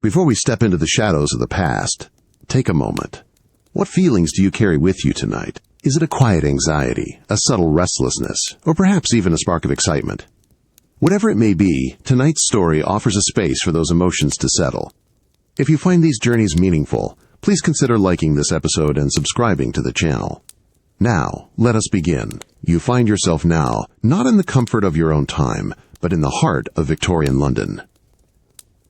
Before we step into the shadows of the past, take a moment. What feelings do you carry with you tonight? Is it a quiet anxiety, a subtle restlessness, or perhaps even a spark of excitement? Whatever it may be, tonight's story offers a space for those emotions to settle. If you find these journeys meaningful, please consider liking this episode and subscribing to the channel. Now, let us begin. You find yourself now, not in the comfort of your own time, but in the heart of Victorian London.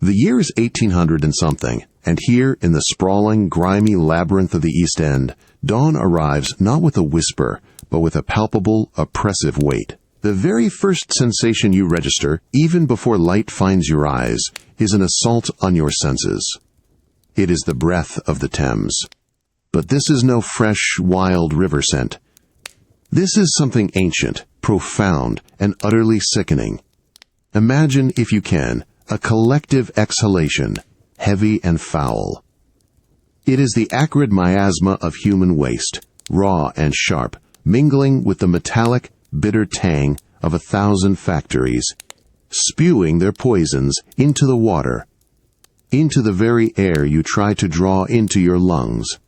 The year is 1800 and something, and here in the sprawling, grimy labyrinth of the East End, dawn arrives not with a whisper, but with a palpable, oppressive weight. The very first sensation you register, even before light finds your eyes, is an assault on your senses. It is the breath of the Thames. But this is no fresh, wild river scent. This is something ancient, profound, and utterly sickening. Imagine, if you can, a collective exhalation, heavy and foul. It is the acrid miasma of human waste, raw and sharp, mingling with the metallic, bitter tang of 1,000 factories, spewing their poisons into the water, into the very air you try to draw into your lungs.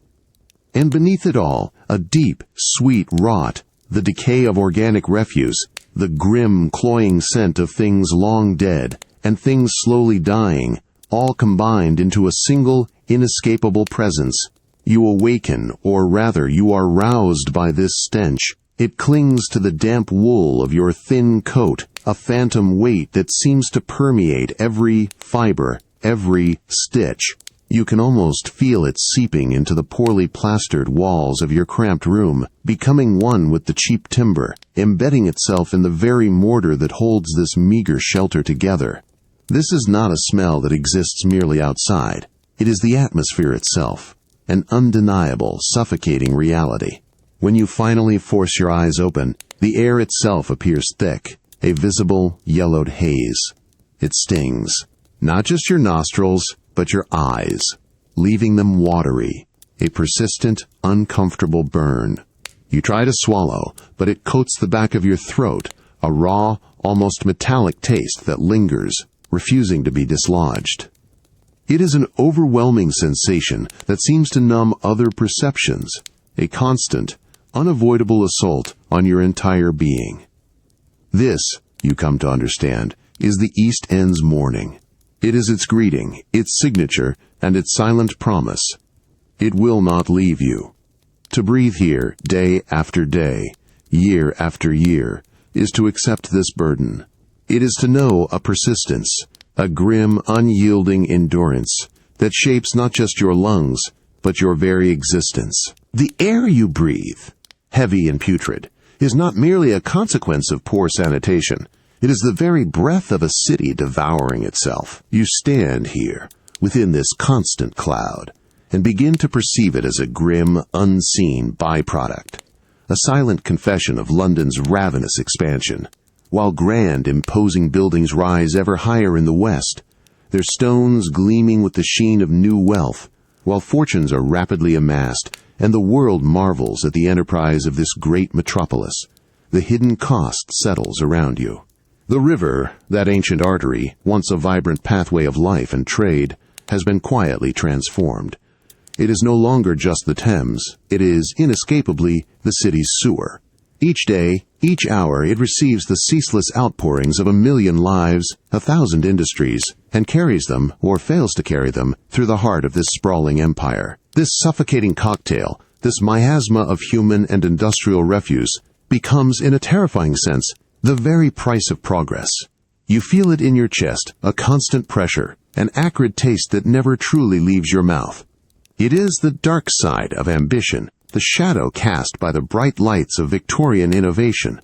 And beneath it all, a deep, sweet rot, the decay of organic refuse, the grim, cloying scent of things long dead, and things slowly dying, all combined into a single, inescapable presence. You awaken, or rather, you are roused by this stench. It clings to the damp wool of your thin coat, a phantom weight that seems to permeate every fiber, every stitch. You can almost feel it seeping into the poorly plastered walls of your cramped room, becoming one with the cheap timber, embedding itself in the very mortar that holds this meager shelter together. This is not a smell that exists merely outside. It is the atmosphere itself, an undeniable, suffocating reality. When you finally force your eyes open, the air itself appears thick, a visible, yellowed haze. It stings, not just your nostrils, but your eyes, leaving them watery, a persistent, uncomfortable burn. You try to swallow, but it coats the back of your throat, a raw, almost metallic taste that lingers, refusing to be dislodged. It is an overwhelming sensation that seems to numb other perceptions, a constant, unavoidable assault on your entire being. This, you come to understand, is the East End's morning. It is its greeting, its signature, and its silent promise. It will not leave you. To breathe here, day after day, year after year, is to accept this burden. It is to know a persistence, a grim, unyielding endurance that shapes not just your lungs, but your very existence. The air you breathe, heavy and putrid, is not merely a consequence of poor sanitation. It is the very breath of a city devouring itself. You stand here, within this constant cloud, and begin to perceive it as a grim, unseen byproduct, a silent confession of London's ravenous expansion. While grand, imposing buildings rise ever higher in the west, their stones gleaming with the sheen of new wealth, while fortunes are rapidly amassed, and the world marvels at the enterprise of this great metropolis, the hidden cost settles around you. The river, that ancient artery, once a vibrant pathway of life and trade, has been quietly transformed. It is no longer just the Thames, it is, inescapably, the city's sewer. Each day, each hour, it receives the ceaseless outpourings of 1,000,000 lives, 1,000 industries, and carries them, or fails to carry them, through the heart of this sprawling empire. This suffocating cocktail, this miasma of human and industrial refuse, becomes, in a terrifying sense, the very price of progress. You feel it in your chest, a constant pressure, an acrid taste that never truly leaves your mouth. It is the dark side of ambition, the shadow cast by the bright lights of Victorian innovation.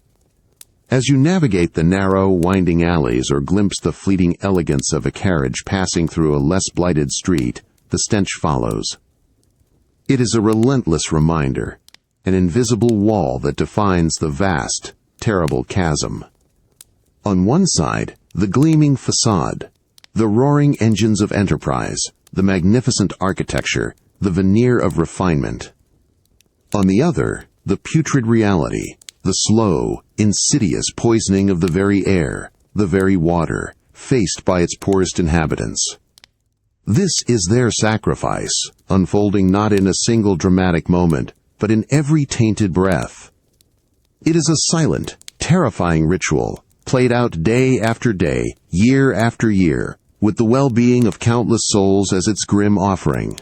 As you navigate the narrow, winding alleys or glimpse the fleeting elegance of a carriage passing through a less blighted street, the stench follows. It is a relentless reminder, an invisible wall that defines the vast, terrible chasm. On one side, the gleaming facade, the roaring engines of enterprise, the magnificent architecture, the veneer of refinement. On the other, the putrid reality, the slow, insidious poisoning of the very air, the very water, faced by its poorest inhabitants. This is their sacrifice, unfolding not in a single dramatic moment, but in every tainted breath. It is a silent, terrifying ritual, played out day after day, year after year, with the well-being of countless souls as its grim offering.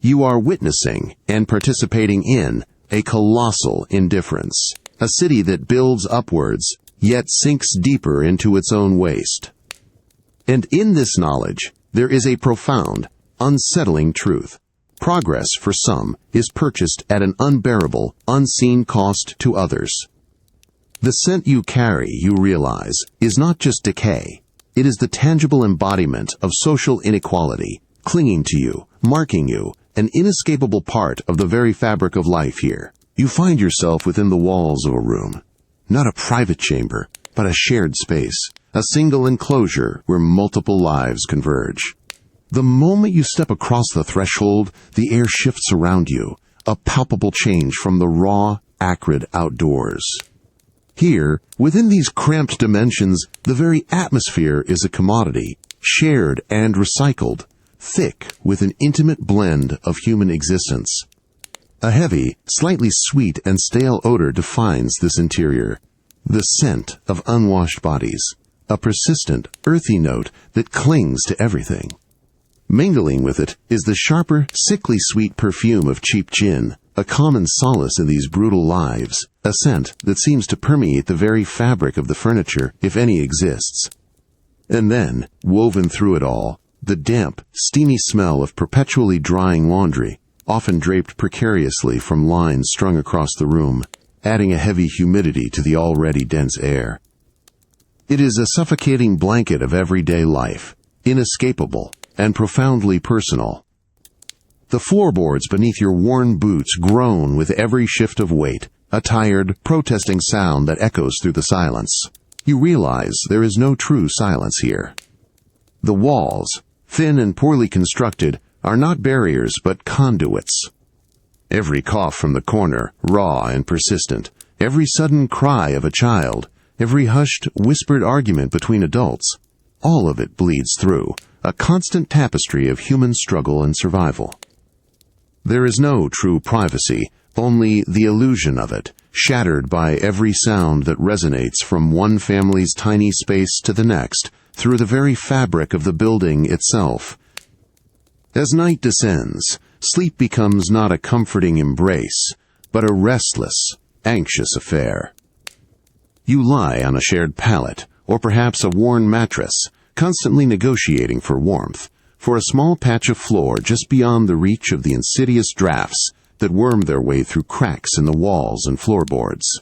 You are witnessing and participating in a colossal indifference, a city that builds upwards, yet sinks deeper into its own waste. And in this knowledge, there is a profound, unsettling truth. Progress, for some, is purchased at an unbearable, unseen cost to others. The scent you carry, you realize, is not just decay. It is the tangible embodiment of social inequality, clinging to you, marking you, an inescapable part of the very fabric of life here. You find yourself within the walls of a room, not a private chamber, but a shared space, a single enclosure where multiple lives converge. The moment you step across the threshold, the air shifts around you, a palpable change from the raw, acrid outdoors. Here, within these cramped dimensions, the very atmosphere is a commodity, shared and recycled, thick with an intimate blend of human existence. A heavy, slightly sweet and stale odor defines this interior, the scent of unwashed bodies, a persistent, earthy note that clings to everything. Mingling with it is the sharper, sickly sweet perfume of cheap gin, a common solace in these brutal lives, a scent that seems to permeate the very fabric of the furniture, if any exists. And then, woven through it all, the damp, steamy smell of perpetually drying laundry, often draped precariously from lines strung across the room, adding a heavy humidity to the already dense air. It is a suffocating blanket of everyday life, inescapable and profoundly personal. The floorboards beneath your worn boots groan with every shift of weight, a tired, protesting sound that echoes through the silence. You realize there is no true silence here. The walls, thin and poorly constructed, are not barriers but conduits. Every cough from the corner, raw and persistent, every sudden cry of a child, every hushed, whispered argument between adults, all of it bleeds through, a constant tapestry of human struggle and survival. There is no true privacy, only the illusion of it, shattered by every sound that resonates from one family's tiny space to the next, through the very fabric of the building itself. As night descends, sleep becomes not a comforting embrace, but a restless, anxious affair. You lie on a shared pallet, or perhaps a worn mattress, constantly negotiating for warmth, for a small patch of floor just beyond the reach of the insidious drafts that worm their way through cracks in the walls and floorboards.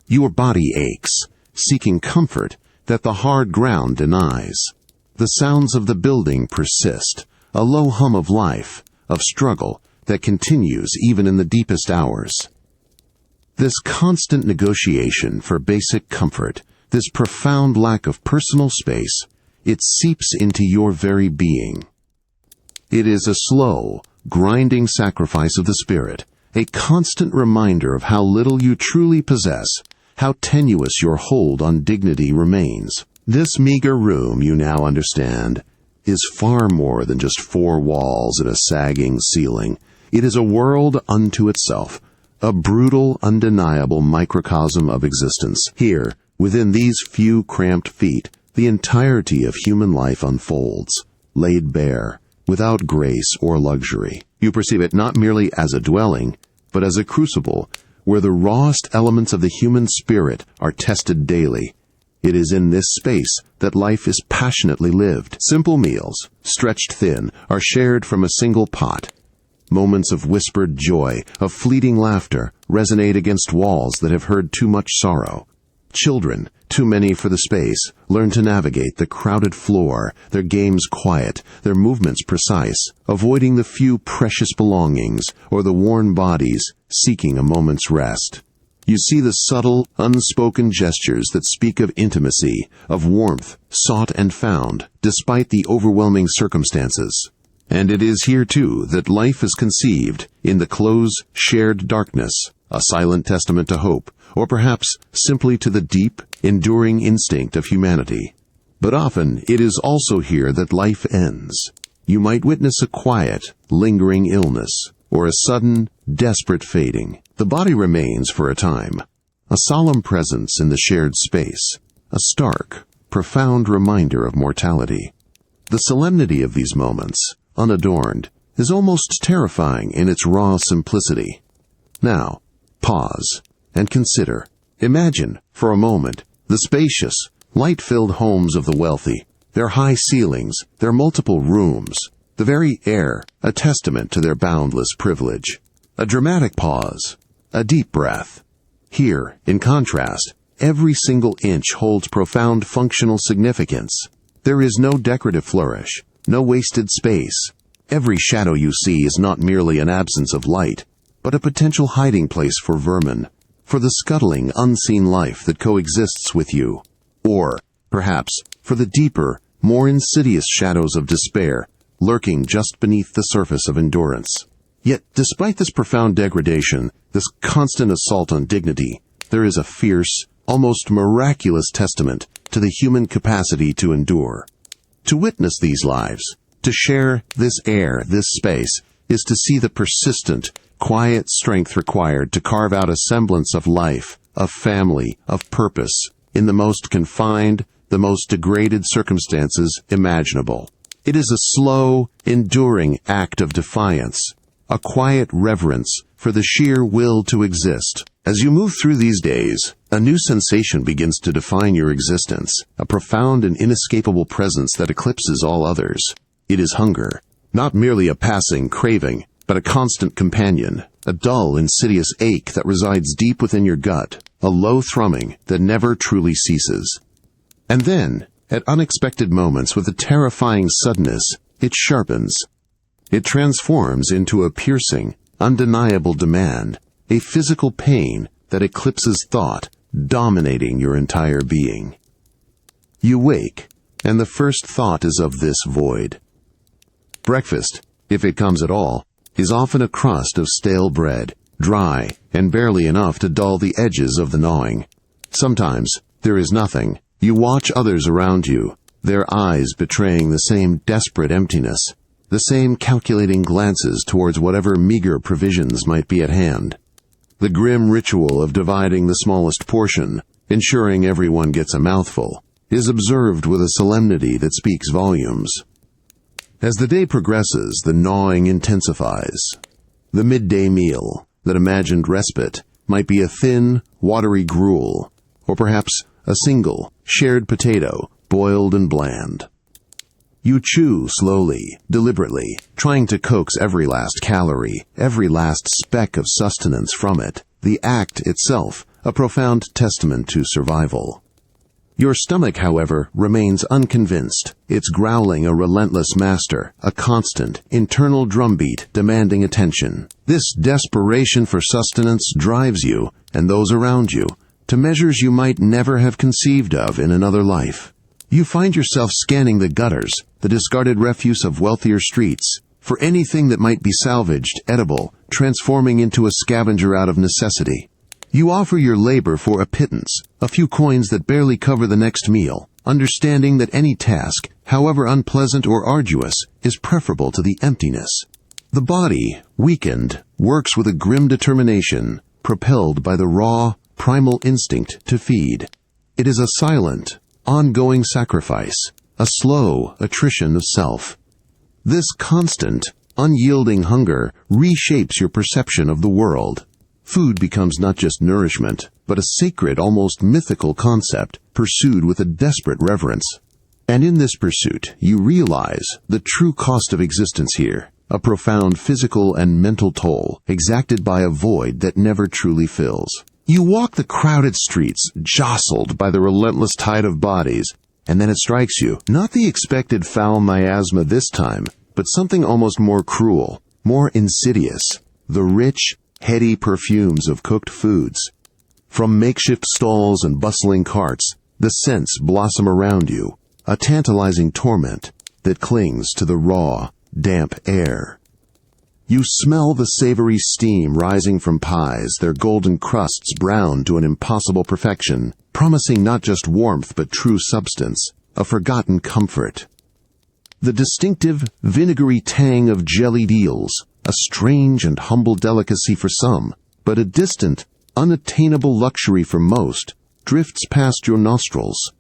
Your body aches, seeking comfort that the hard ground denies. The sounds of the building persist, a low hum of life, of struggle, that continues even in the deepest hours. This constant negotiation for basic comfort, this profound lack of personal space, it seeps into your very being. It is a slow, grinding sacrifice of the spirit, a constant reminder of how little you truly possess, how tenuous your hold on dignity remains. This meager room, you now understand, is far more than just four walls and a sagging ceiling. It is a world unto itself, a brutal, undeniable microcosm of existence. Here, within these few cramped feet, the entirety of human life unfolds, laid bare, without grace or luxury. You perceive it not merely as a dwelling, but as a crucible, where the rawest elements of the human spirit are tested daily. It is in this space that life is passionately lived. Simple meals, stretched thin, are shared from a single pot. Moments of whispered joy, of fleeting laughter, resonate against walls that have heard too much sorrow. Children, too many for the space, learn to navigate the crowded floor, their games quiet, their movements precise, avoiding the few precious belongings or the worn bodies, seeking a moment's rest. You see the subtle, unspoken gestures that speak of intimacy, of warmth, sought and found, despite the overwhelming circumstances. And it is here, too, that life is conceived, in the close, shared darkness, a silent testament to hope, or perhaps simply to the deep, enduring instinct of humanity. But often it is also here that life ends, you might witness a quiet, lingering illness, or a sudden, desperate fading. The body remains for a time, a solemn presence in the shared space, a stark, profound reminder of mortality. The solemnity of these moments, unadorned, is almost terrifying in its raw simplicity. Now, pause and consider. Imagine, for a moment, the spacious, light-filled homes of the wealthy, their high ceilings, their multiple rooms, the very air, a testament to their boundless privilege. A dramatic pause, a deep breath. Here, in contrast, every single inch holds profound functional significance. There is no decorative flourish, no wasted space. Every shadow you see is not merely an absence of light, but a potential hiding place for vermin, for the scuttling, unseen life that coexists with you. Or, perhaps, for the deeper, more insidious shadows of despair, lurking just beneath the surface of endurance. Yet, despite this profound degradation, this constant assault on dignity, there is a fierce, almost miraculous testament to the human capacity to endure. To witness these lives, to share this air, this space, is to see the persistent, quiet strength required to carve out a semblance of life, of family, of purpose, in the most confined, the most degraded circumstances imaginable. It is a slow, enduring act of defiance, a quiet reverence for the sheer will to exist. As you move through these days, a new sensation begins to define your existence, a profound and inescapable presence that eclipses all others. It is hunger, not merely a passing craving, but a constant companion, a dull, insidious ache that resides deep within your gut, a low thrumming that never truly ceases. And then, at unexpected moments with a terrifying suddenness, it sharpens. It transforms into a piercing, undeniable demand, a physical pain that eclipses thought, dominating your entire being. You wake, and the first thought is of this void. Breakfast, if it comes at all, is often a crust of stale bread, dry and barely enough to dull the edges of the gnawing. Sometimes there is nothing. You watch others around you, their eyes betraying the same desperate emptiness, the same calculating glances towards whatever meager provisions might be at hand. The grim ritual of dividing the smallest portion, ensuring everyone gets a mouthful, is observed with a solemnity that speaks volumes. As the day progresses, the gnawing intensifies. The midday meal, that imagined respite, might be a thin, watery gruel, or perhaps a single, shared potato, boiled and bland. You chew slowly, deliberately, trying to coax every last calorie, every last speck of sustenance from it, the act itself a profound testament to survival. Your stomach, however, remains unconvinced, its growling a relentless master, a constant, internal drumbeat demanding attention. This desperation for sustenance drives you, and those around you, to measures you might never have conceived of in another life. You find yourself scanning the gutters, the discarded refuse of wealthier streets, for anything that might be salvaged, edible, transforming into a scavenger out of necessity. You offer your labor for a pittance, a few coins that barely cover the next meal, understanding that any task, however unpleasant or arduous, is preferable to the emptiness. The body, weakened, works with a grim determination, propelled by the raw, primal instinct to feed. It is a silent, ongoing sacrifice, a slow attrition of self. This constant, unyielding hunger reshapes your perception of the world. Food becomes not just nourishment, but a sacred, almost mythical concept, pursued with a desperate reverence. And in this pursuit, you realize the true cost of existence here, a profound physical and mental toll exacted by a void that never truly fills. You walk the crowded streets, jostled by the relentless tide of bodies, and then it strikes you, not the expected foul miasma this time, but something almost more cruel, more insidious, the rich, heady perfumes of cooked foods. From makeshift stalls and bustling carts, the scents blossom around you, a tantalizing torment that clings to the raw, damp air. You smell the savory steam rising from pies, their golden crusts browned to an impossible perfection, promising not just warmth but true substance, a forgotten comfort. The distinctive, vinegary tang of jellied eels, a strange and humble delicacy for some, but a distant, unattainable luxury for most, drifts past your nostrils.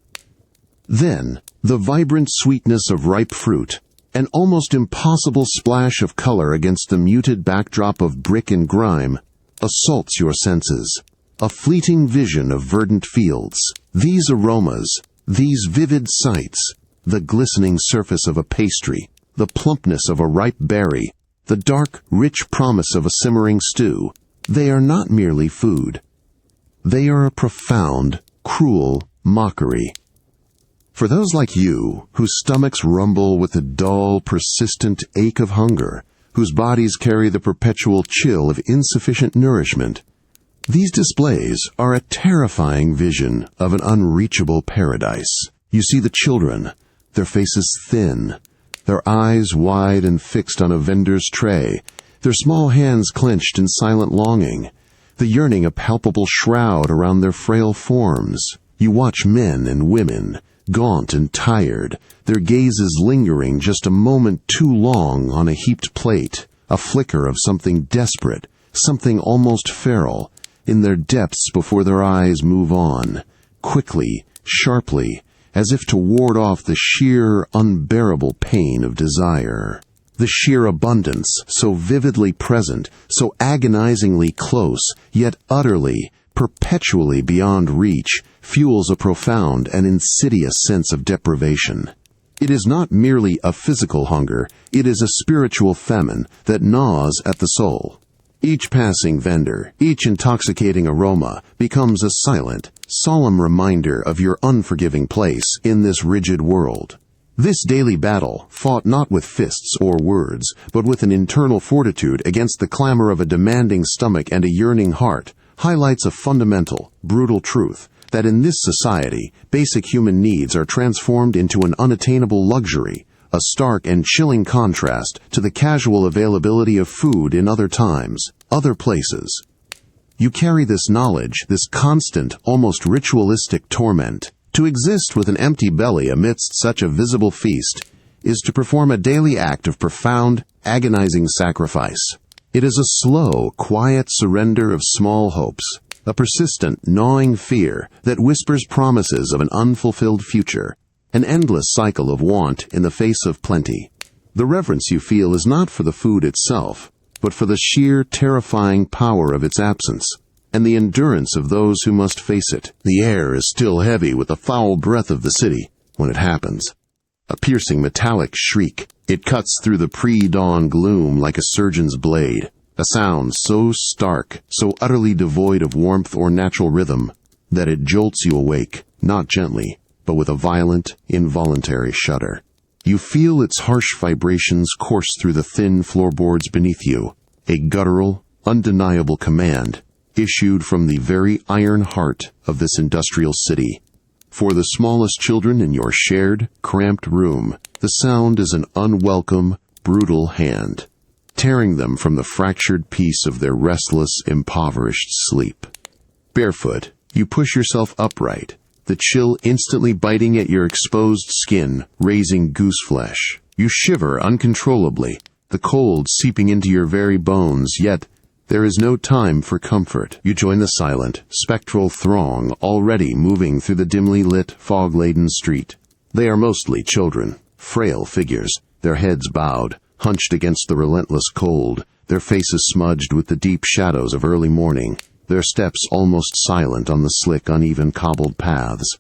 Then, the vibrant sweetness of ripe fruit, an almost impossible splash of color against the muted backdrop of brick and grime, assaults your senses. A fleeting vision of verdant fields. These aromas, these vivid sights, the glistening surface of a pastry, the plumpness of a ripe berry, the dark, rich promise of a simmering stew, they are not merely food. They are a profound, cruel mockery. For those like you, whose stomachs rumble with the dull, persistent ache of hunger, whose bodies carry the perpetual chill of insufficient nourishment, these displays are a terrifying vision of an unreachable paradise. You see the children, their faces thin, their eyes wide and fixed on a vendor's tray, their small hands clenched in silent longing, the yearning a palpable shroud around their frail forms. You watch men and women, gaunt and tired, their gazes lingering just a moment too long on a heaped plate, a flicker of something desperate, something almost feral, in their depths before their eyes move on, quickly, sharply, as if to ward off the sheer, unbearable pain of desire. The sheer abundance, so vividly present, so agonizingly close, yet utterly, perpetually beyond reach, fuels a profound and insidious sense of deprivation. It is not merely a physical hunger, it is a spiritual famine that gnaws at the soul. Each passing vendor, each intoxicating aroma, becomes a silent, solemn reminder of your unforgiving place in this rigid world. This daily battle, fought not with fists or words, but with an internal fortitude against the clamor of a demanding stomach and a yearning heart, highlights a fundamental, brutal truth, that in this society, basic human needs are transformed into an unattainable luxury, a stark and chilling contrast to the casual availability of food in other times, other places. You carry this knowledge, this constant, almost ritualistic torment. To exist with an empty belly amidst such a visible feast is to perform a daily act of profound, agonizing sacrifice. It is a slow, quiet surrender of small hopes, a persistent, gnawing fear that whispers promises of an unfulfilled future, an endless cycle of want in the face of plenty. The reverence you feel is not for the food itself, but for the sheer, terrifying power of its absence, and the endurance of those who must face it. The air is still heavy with the foul breath of the city when it happens. A piercing metallic shriek. It cuts through the pre-dawn gloom like a surgeon's blade. A sound so stark, so utterly devoid of warmth or natural rhythm, that it jolts you awake, not gently, but with a violent, involuntary shudder. You feel its harsh vibrations course through the thin floorboards beneath you, a guttural, undeniable command, issued from the very iron heart of this industrial city. For the smallest children in your shared, cramped room, the sound is an unwelcome, brutal hand, tearing them from the fractured peace of their restless, impoverished sleep. Barefoot, you push yourself upright, the chill instantly biting at your exposed skin, raising goose flesh. You shiver uncontrollably, the cold seeping into your very bones, yet there is no time for comfort. You join the silent, spectral throng already moving through the dimly lit, fog-laden street. They are mostly children, frail figures, their heads bowed, hunched against the relentless cold, their faces smudged with the deep shadows of early morning, their steps almost silent on the slick, uneven, cobbled paths.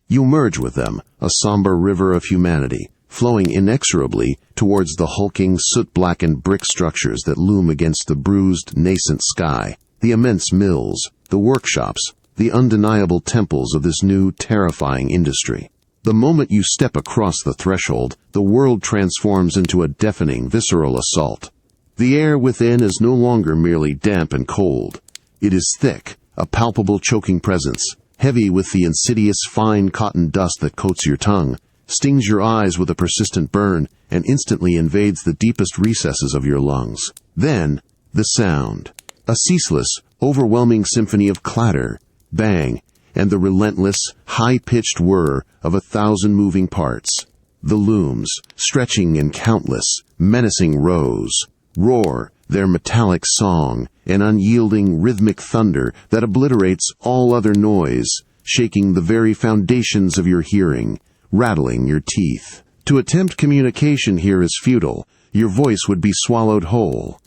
You merge with them, a somber river of humanity, flowing inexorably towards the hulking, soot-blackened brick structures that loom against the bruised, nascent sky, the immense mills, the workshops, the undeniable temples of this new, terrifying industry. The moment you step across the threshold, the world transforms into a deafening, visceral assault. The air within is no longer merely damp and cold. It is thick, a palpable choking presence, heavy with the insidious fine cotton dust that coats your tongue, stings your eyes with a persistent burn, and instantly invades the deepest recesses of your lungs. Then, the sound. A ceaseless, overwhelming symphony of clatter, bang, and the relentless, high-pitched whir of 1,000 moving parts. The looms, stretching in countless, menacing rows, roar their metallic song, an unyielding rhythmic thunder that obliterates all other noise, shaking the very foundations of your hearing, rattling your teeth. To attempt communication here is futile. Your voice would be swallowed whole.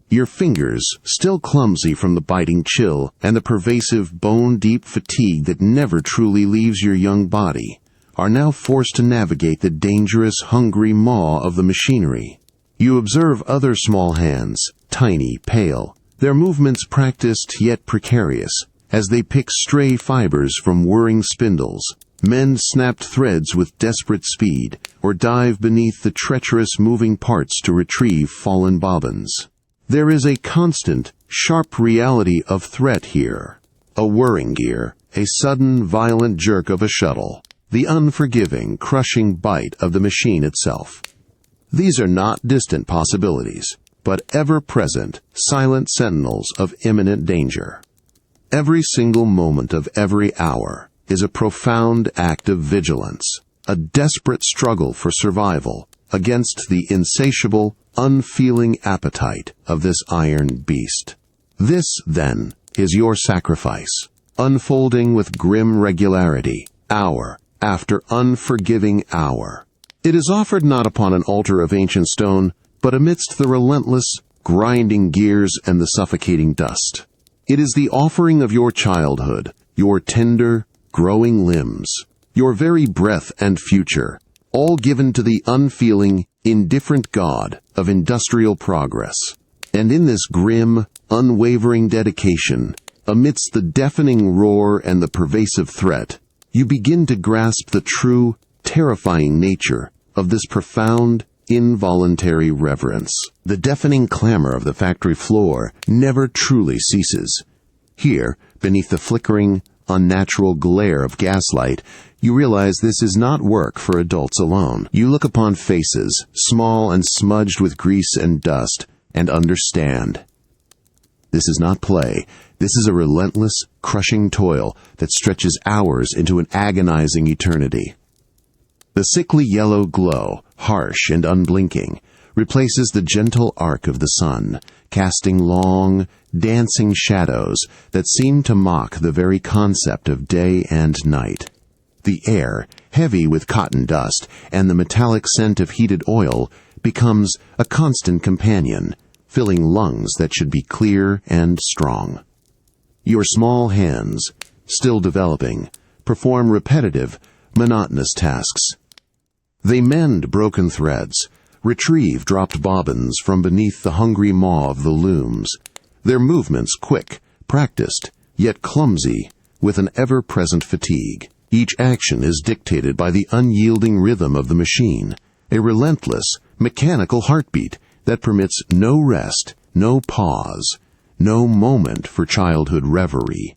Your fingers, still clumsy from the biting chill and the pervasive bone-deep fatigue that never truly leaves your young body, are now forced to navigate the dangerous, hungry maw of the machinery. You observe other small hands, tiny, pale, their movements practiced yet precarious, as they pick stray fibers from whirring spindles, mend snapped threads with desperate speed, or dive beneath the treacherous moving parts to retrieve fallen bobbins. There is a constant, sharp reality of threat here. A whirring gear, a sudden, violent jerk of a shuttle, the unforgiving, crushing bite of the machine itself. These are not distant possibilities, but ever-present, silent sentinels of imminent danger. Every single moment of every hour is a profound act of vigilance, a desperate struggle for survival against the insatiable, unfeeling appetite of this iron beast. This, then, is your sacrifice, unfolding with grim regularity, hour after unforgiving hour. It is offered not upon an altar of ancient stone, but amidst the relentless, grinding gears and the suffocating dust. It is the offering of your childhood, your tender, growing limbs, your very breath and future, all given to the unfeeling, indifferent god of industrial progress. And in this grim, unwavering dedication, amidst the deafening roar and the pervasive threat, you begin to grasp the true, terrifying nature of this profound, involuntary reverence. The deafening clamor of the factory floor never truly ceases. Here, beneath the flickering, unnatural glare of gaslight, you realize this is not work for adults alone. You look upon faces, small and smudged with grease and dust, and understand. This is not play. This is a relentless, crushing toil that stretches hours into an agonizing eternity. The sickly yellow glow, harsh and unblinking, replaces the gentle arc of the sun, casting long, dancing shadows that seem to mock the very concept of day and night. The air, heavy with cotton dust and the metallic scent of heated oil, becomes a constant companion, filling lungs that should be clear and strong. Your small hands, still developing, perform repetitive, monotonous tasks. They mend broken threads, retrieve dropped bobbins from beneath the hungry maw of the looms, their movements quick, practiced, yet clumsy, with an ever-present fatigue. Each action is dictated by the unyielding rhythm of the machine, a relentless, mechanical heartbeat that permits no rest, no pause, no moment for childhood reverie.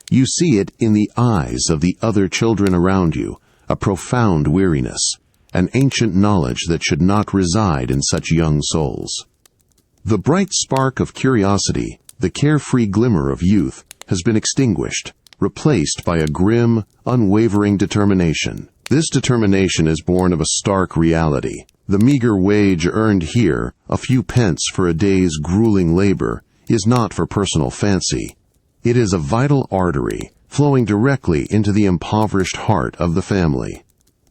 You see it in the eyes of the other children around you, a profound weariness, an ancient knowledge that should not reside in such young souls. The bright spark of curiosity, the carefree glimmer of youth, has been extinguished, replaced by a grim, unwavering determination. This determination is born of a stark reality. The meager wage earned here, a few pence for a day's grueling labor, is not for personal fancy. It is a vital artery, flowing directly into the impoverished heart of the family.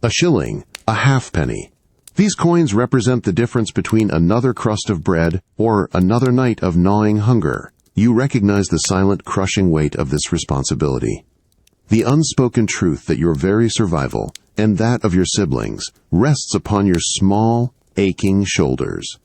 A shilling, a halfpenny. These coins represent the difference between another crust of bread or another night of gnawing hunger. You recognize the silent, crushing weight of this responsibility. The unspoken truth that your very survival, and that of your siblings, rests upon your small, aching shoulders.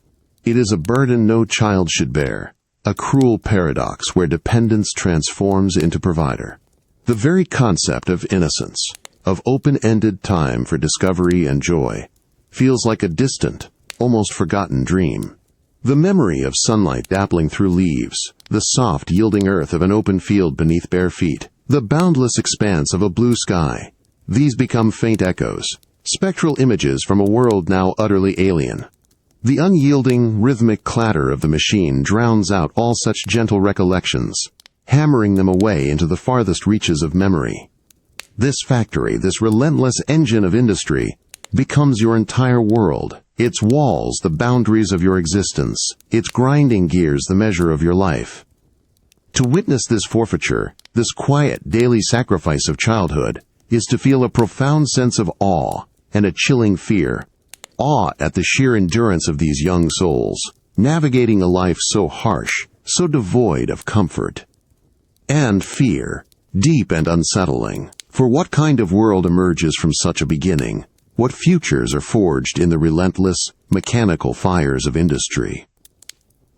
It is a burden no child should bear, a cruel paradox where dependence transforms into provider. The very concept of innocence, of open-ended time for discovery and joy, feels like a distant, almost forgotten dream. The memory of sunlight dappling through leaves, the soft, yielding earth of an open field beneath bare feet, the boundless expanse of a blue sky, these become faint echoes, spectral images from a world now utterly alien. The unyielding, rhythmic clatter of the machine drowns out all such gentle recollections, hammering them away into the farthest reaches of memory. This factory, this relentless engine of industry, becomes your entire world, its walls the boundaries of your existence, its grinding gears the measure of your life. To witness this forfeiture, this quiet daily sacrifice of childhood, is to feel a profound sense of awe and a chilling fear. Awe at the sheer endurance of these young souls, navigating a life so harsh, so devoid of comfort. And fear, deep and unsettling, for what kind of world emerges from such a beginning? What futures are forged in the relentless, mechanical fires of industry?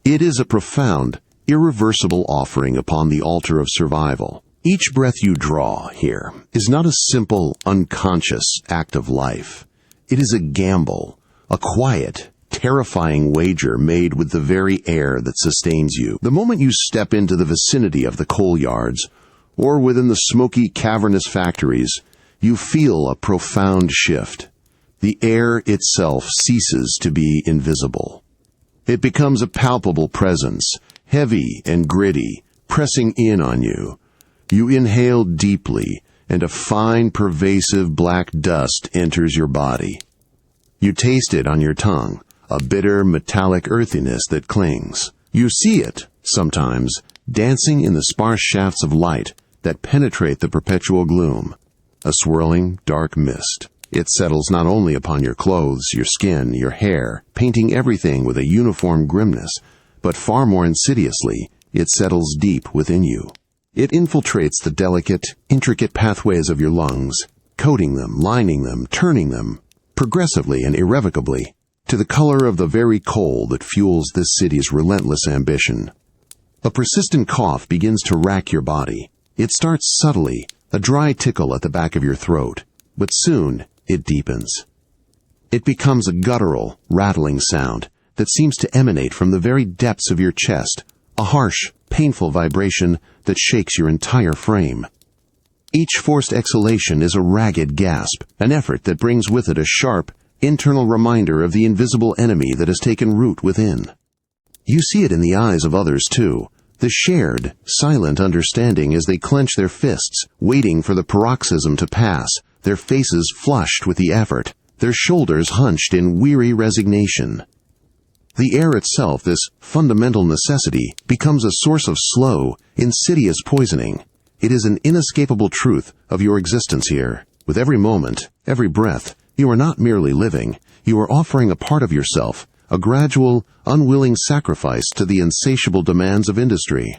It is a profound, irreversible offering upon the altar of survival. Each breath you draw here is not a simple, unconscious act of life. It is a gamble, a quiet, terrifying wager made with the very air that sustains you. The moment you step into the vicinity of the coal yards, or within the smoky, cavernous factories, you feel a profound shift. The air itself ceases to be invisible. It becomes a palpable presence, heavy and gritty, pressing in on you. You inhale deeply, and a fine, pervasive black dust enters your body. You taste it on your tongue, a bitter, metallic earthiness that clings. You see it, sometimes, dancing in the sparse shafts of light that penetrate the perpetual gloom. A swirling, dark mist. It settles not only upon your clothes, your skin, your hair, painting everything with a uniform grimness, but far more insidiously, it settles deep within you. It infiltrates the delicate, intricate pathways of your lungs, coating them, lining them, turning them, progressively and irrevocably, to the color of the very coal that fuels this city's relentless ambition. A persistent cough begins to rack your body. It starts subtly, a dry tickle at the back of your throat, but soon it deepens. It becomes a guttural, rattling sound that seems to emanate from the very depths of your chest, a harsh, painful vibration that shakes your entire frame. Each forced exhalation is a ragged gasp, an effort that brings with it a sharp, internal reminder of the invisible enemy that has taken root within. You see it in the eyes of others, too, the shared, silent understanding as they clench their fists, waiting for the paroxysm to pass, their faces flushed with the effort, their shoulders hunched in weary resignation. The air itself, this fundamental necessity, becomes a source of slow, insidious poisoning. It is an inescapable truth of your existence here. With every moment, every breath, you are not merely living, you are offering a part of yourself, a gradual, unwilling sacrifice to the insatiable demands of industry.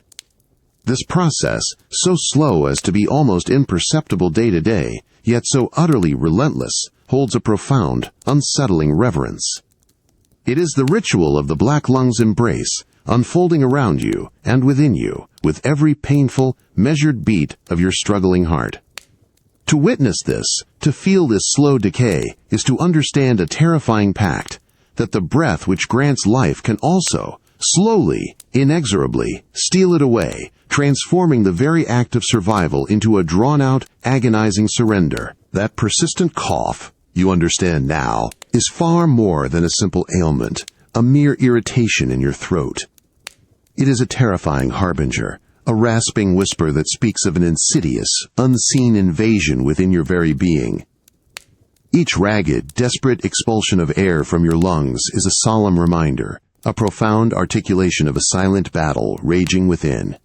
This process, so slow as to be almost imperceptible day to day, yet so utterly relentless, holds a profound, unsettling reverence. It is the ritual of the black lung's embrace, unfolding around you and within you, with every painful, measured beat of your struggling heart. To witness this, to feel this slow decay, is to understand a terrifying pact, that the breath which grants life can also, slowly, inexorably, steal it away, transforming the very act of survival into a drawn-out, agonizing surrender. That persistent cough, you understand now, is far more than a simple ailment, a mere irritation in your throat. It is a terrifying harbinger, a rasping whisper that speaks of an insidious, unseen invasion within your very being. Each ragged, desperate expulsion of air from your lungs is a solemn reminder, a profound articulation of a silent battle raging within.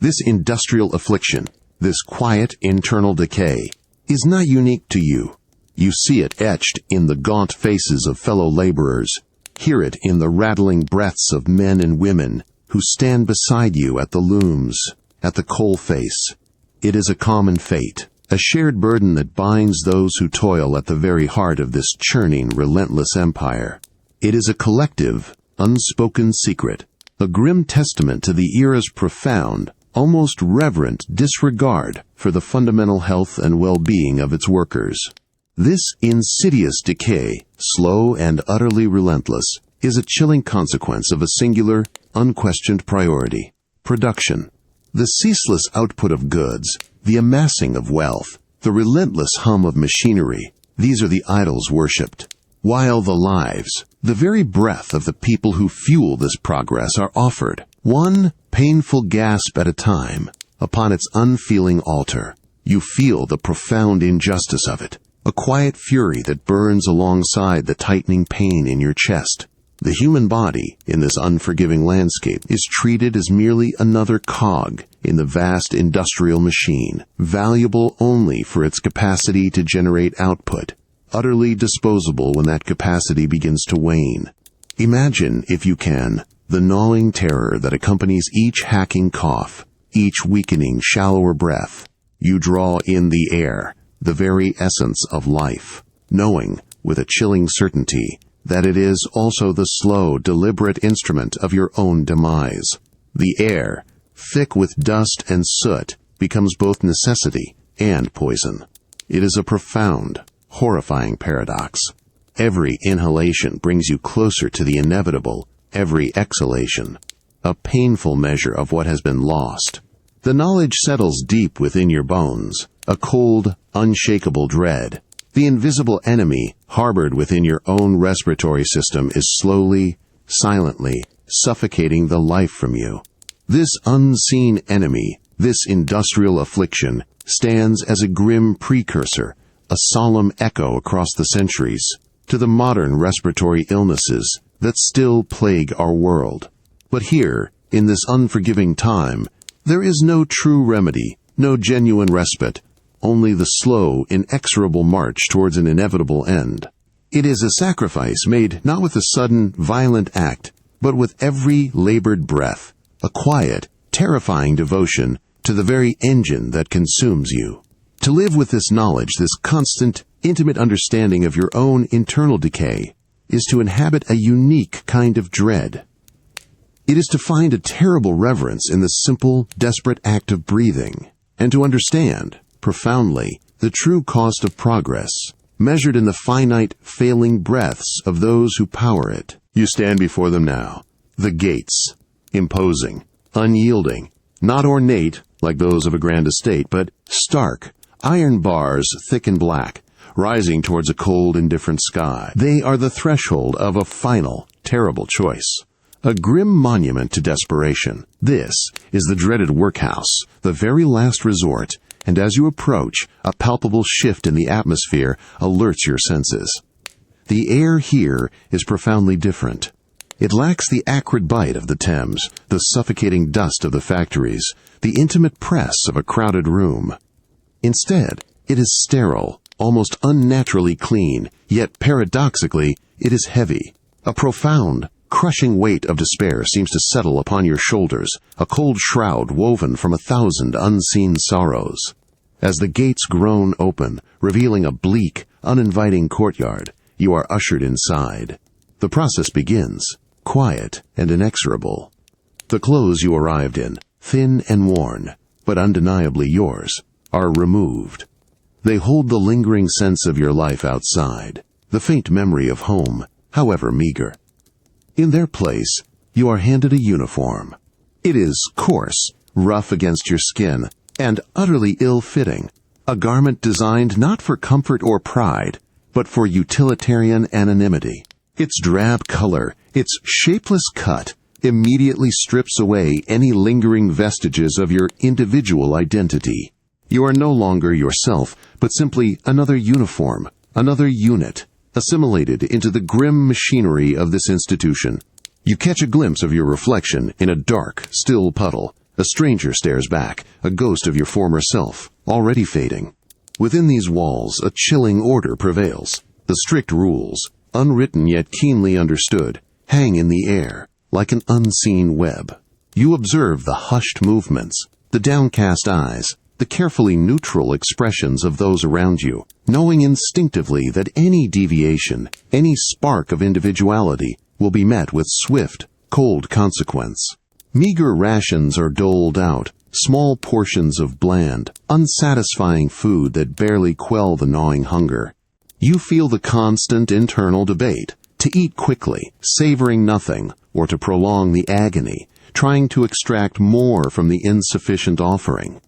This industrial affliction, this quiet internal decay, is not unique to you. You see it etched in the gaunt faces of fellow laborers, hear it in the rattling breaths of men and women who stand beside you at the looms, at the coal face. It is a common fate, a shared burden that binds those who toil at the very heart of this churning, relentless empire. It is a collective, unspoken secret, a grim testament to the era's profound, almost reverent disregard for the fundamental health and well-being of its workers. This insidious decay, slow and utterly relentless, is a chilling consequence of a singular, unquestioned priority: production. The ceaseless output of goods, the amassing of wealth, the relentless hum of machinery, these are the idols worshipped, while the lives, the very breath of the people who fuel this progress are offered, one painful gasp at a time, upon its unfeeling altar. You feel the profound injustice of it. a quiet fury that burns alongside the tightening pain in your chest. The human body, in this unforgiving landscape, is treated as merely another cog in the vast industrial machine, valuable only for its capacity to generate output, utterly disposable when that capacity begins to wane. Imagine, if you can, the gnawing terror that accompanies each hacking cough, each weakening, shallower breath. You draw in the air, the very essence of life, knowing, with a chilling certainty, that it is also the slow, deliberate instrument of your own demise. The air, thick with dust and soot, becomes both necessity and poison. It is a profound, horrifying paradox. Every inhalation brings you closer to the inevitable, every exhalation, a painful measure of what has been lost. The knowledge settles deep within your bones, a cold, unshakable dread. The invisible enemy harbored within your own respiratory system is slowly, silently suffocating the life from you. This unseen enemy, this industrial affliction, stands as a grim precursor, a solemn echo across the centuries, to the modern respiratory illnesses that still plague our world. But here, in this unforgiving time, there is no true remedy, no genuine respite, only the slow, inexorable march towards an inevitable end. It is a sacrifice made not with a sudden, violent act, but with every labored breath, a quiet, terrifying devotion to the very engine that consumes you. To live with this knowledge, this constant, intimate understanding of your own internal decay, is to inhabit a unique kind of dread. It is to find a terrible reverence in the simple, desperate act of breathing, and to understand, profoundly, the true cost of progress, measured in the finite, failing breaths of those who power it. You stand before them now, the gates, imposing, unyielding, not ornate like those of a grand estate, but stark, iron bars thick and black, rising towards a cold, indifferent sky. They are the threshold of a final, terrible choice. A grim monument to desperation. This is the dreaded workhouse, the very last resort, and as you approach, a palpable shift in the atmosphere alerts your senses. The air here is profoundly different. It lacks the acrid bite of the Thames, the suffocating dust of the factories, the intimate press of a crowded room. Instead, it is sterile, almost unnaturally clean, yet paradoxically, it is heavy. A profound, crushing weight of despair seems to settle upon your shoulders, a cold shroud woven from 1,000 unseen sorrows. As the gates groan open, revealing a bleak, uninviting courtyard, you are ushered inside. The process begins, quiet and inexorable. The clothes you arrived in, thin and worn, but undeniably yours, are removed. They hold the lingering sense of your life outside, the faint memory of home, however meager. In their place, you are handed a uniform. It is coarse, rough against your skin, and utterly ill-fitting, a garment designed not for comfort or pride, but for utilitarian anonymity. Its drab color, its shapeless cut, immediately strips away any lingering vestiges of your individual identity. You are no longer yourself, but simply another uniform, another unit, assimilated into the grim machinery of this institution. You catch a glimpse of your reflection in a dark, still puddle. A stranger stares back, a ghost of your former self, already fading. Within these walls, a chilling order prevails. The strict rules, unwritten yet keenly understood, hang in the air, like an unseen web. You observe the hushed movements, the downcast eyes, the carefully neutral expressions of those around you, knowing instinctively that any deviation, any spark of individuality, will be met with swift, cold consequence. Meager rations are doled out, small portions of bland, unsatisfying food that barely quell the gnawing hunger. You feel the constant internal debate, to eat quickly, savoring nothing, or to prolong the agony, trying to extract more from the insufficient offering.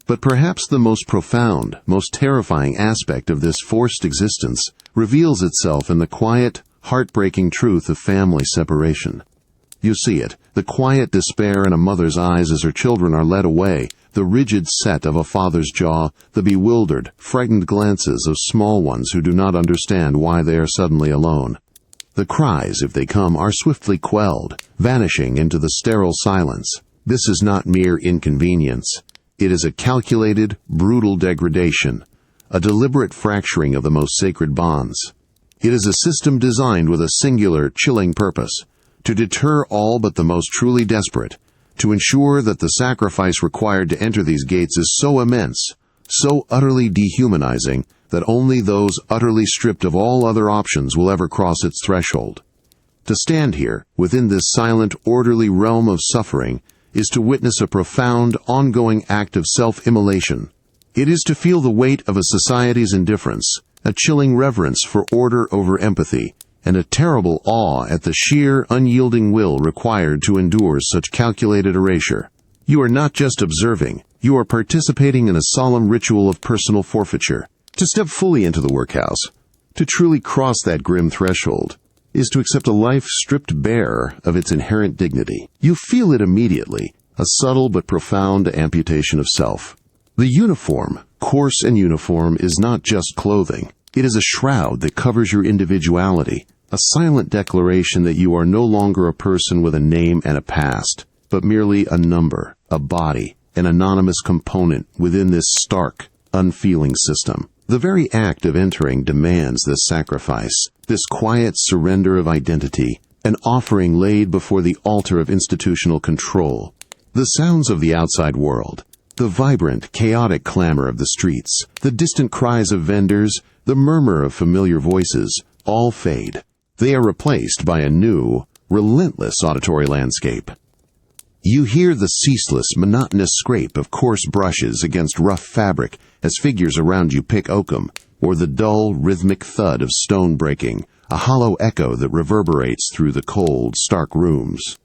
But perhaps the most profound, most terrifying aspect of this forced existence reveals itself in the quiet, heartbreaking truth of family separation. You see it, the quiet despair in a mother's eyes as her children are led away, the rigid set of a father's jaw, the bewildered, frightened glances of small ones who do not understand why they are suddenly alone. The cries, if they come, are swiftly quelled, vanishing into the sterile silence. This is not mere inconvenience. It is a calculated, brutal degradation, a deliberate fracturing of the most sacred bonds. It is a system designed with a singular, chilling purpose, to deter all but the most truly desperate, to ensure that the sacrifice required to enter these gates is so immense, so utterly dehumanizing, that only those utterly stripped of all other options will ever cross its threshold. To stand here, within this silent, orderly realm of suffering, is to witness a profound, ongoing act of self-immolation. It is to feel the weight of a society's indifference, a chilling reverence for order over empathy, and a terrible awe at the sheer, unyielding will required to endure such calculated erasure. You are not just observing, you are participating in a solemn ritual of personal forfeiture. To step fully into the workhouse, to truly cross that grim threshold, is to accept a life stripped bare of its inherent dignity. You feel it immediately, a subtle but profound amputation of self. The uniform, coarse and uniform, is not just clothing. It is a shroud that covers your individuality, a silent declaration that you are no longer a person with a name and a past, but merely a number, a body, an anonymous component within this stark, unfeeling system. The very act of entering demands this sacrifice, this quiet surrender of identity, an offering laid before the altar of institutional control. The sounds of the outside world, the vibrant, chaotic clamor of the streets, the distant cries of vendors, the murmur of familiar voices, all fade. They are replaced by a new, relentless auditory landscape. You hear the ceaseless, monotonous scrape of coarse brushes against rough fabric as figures around you pick oakum, or the dull, rhythmic thud of stone breaking, a hollow echo that reverberates through the cold, stark rooms.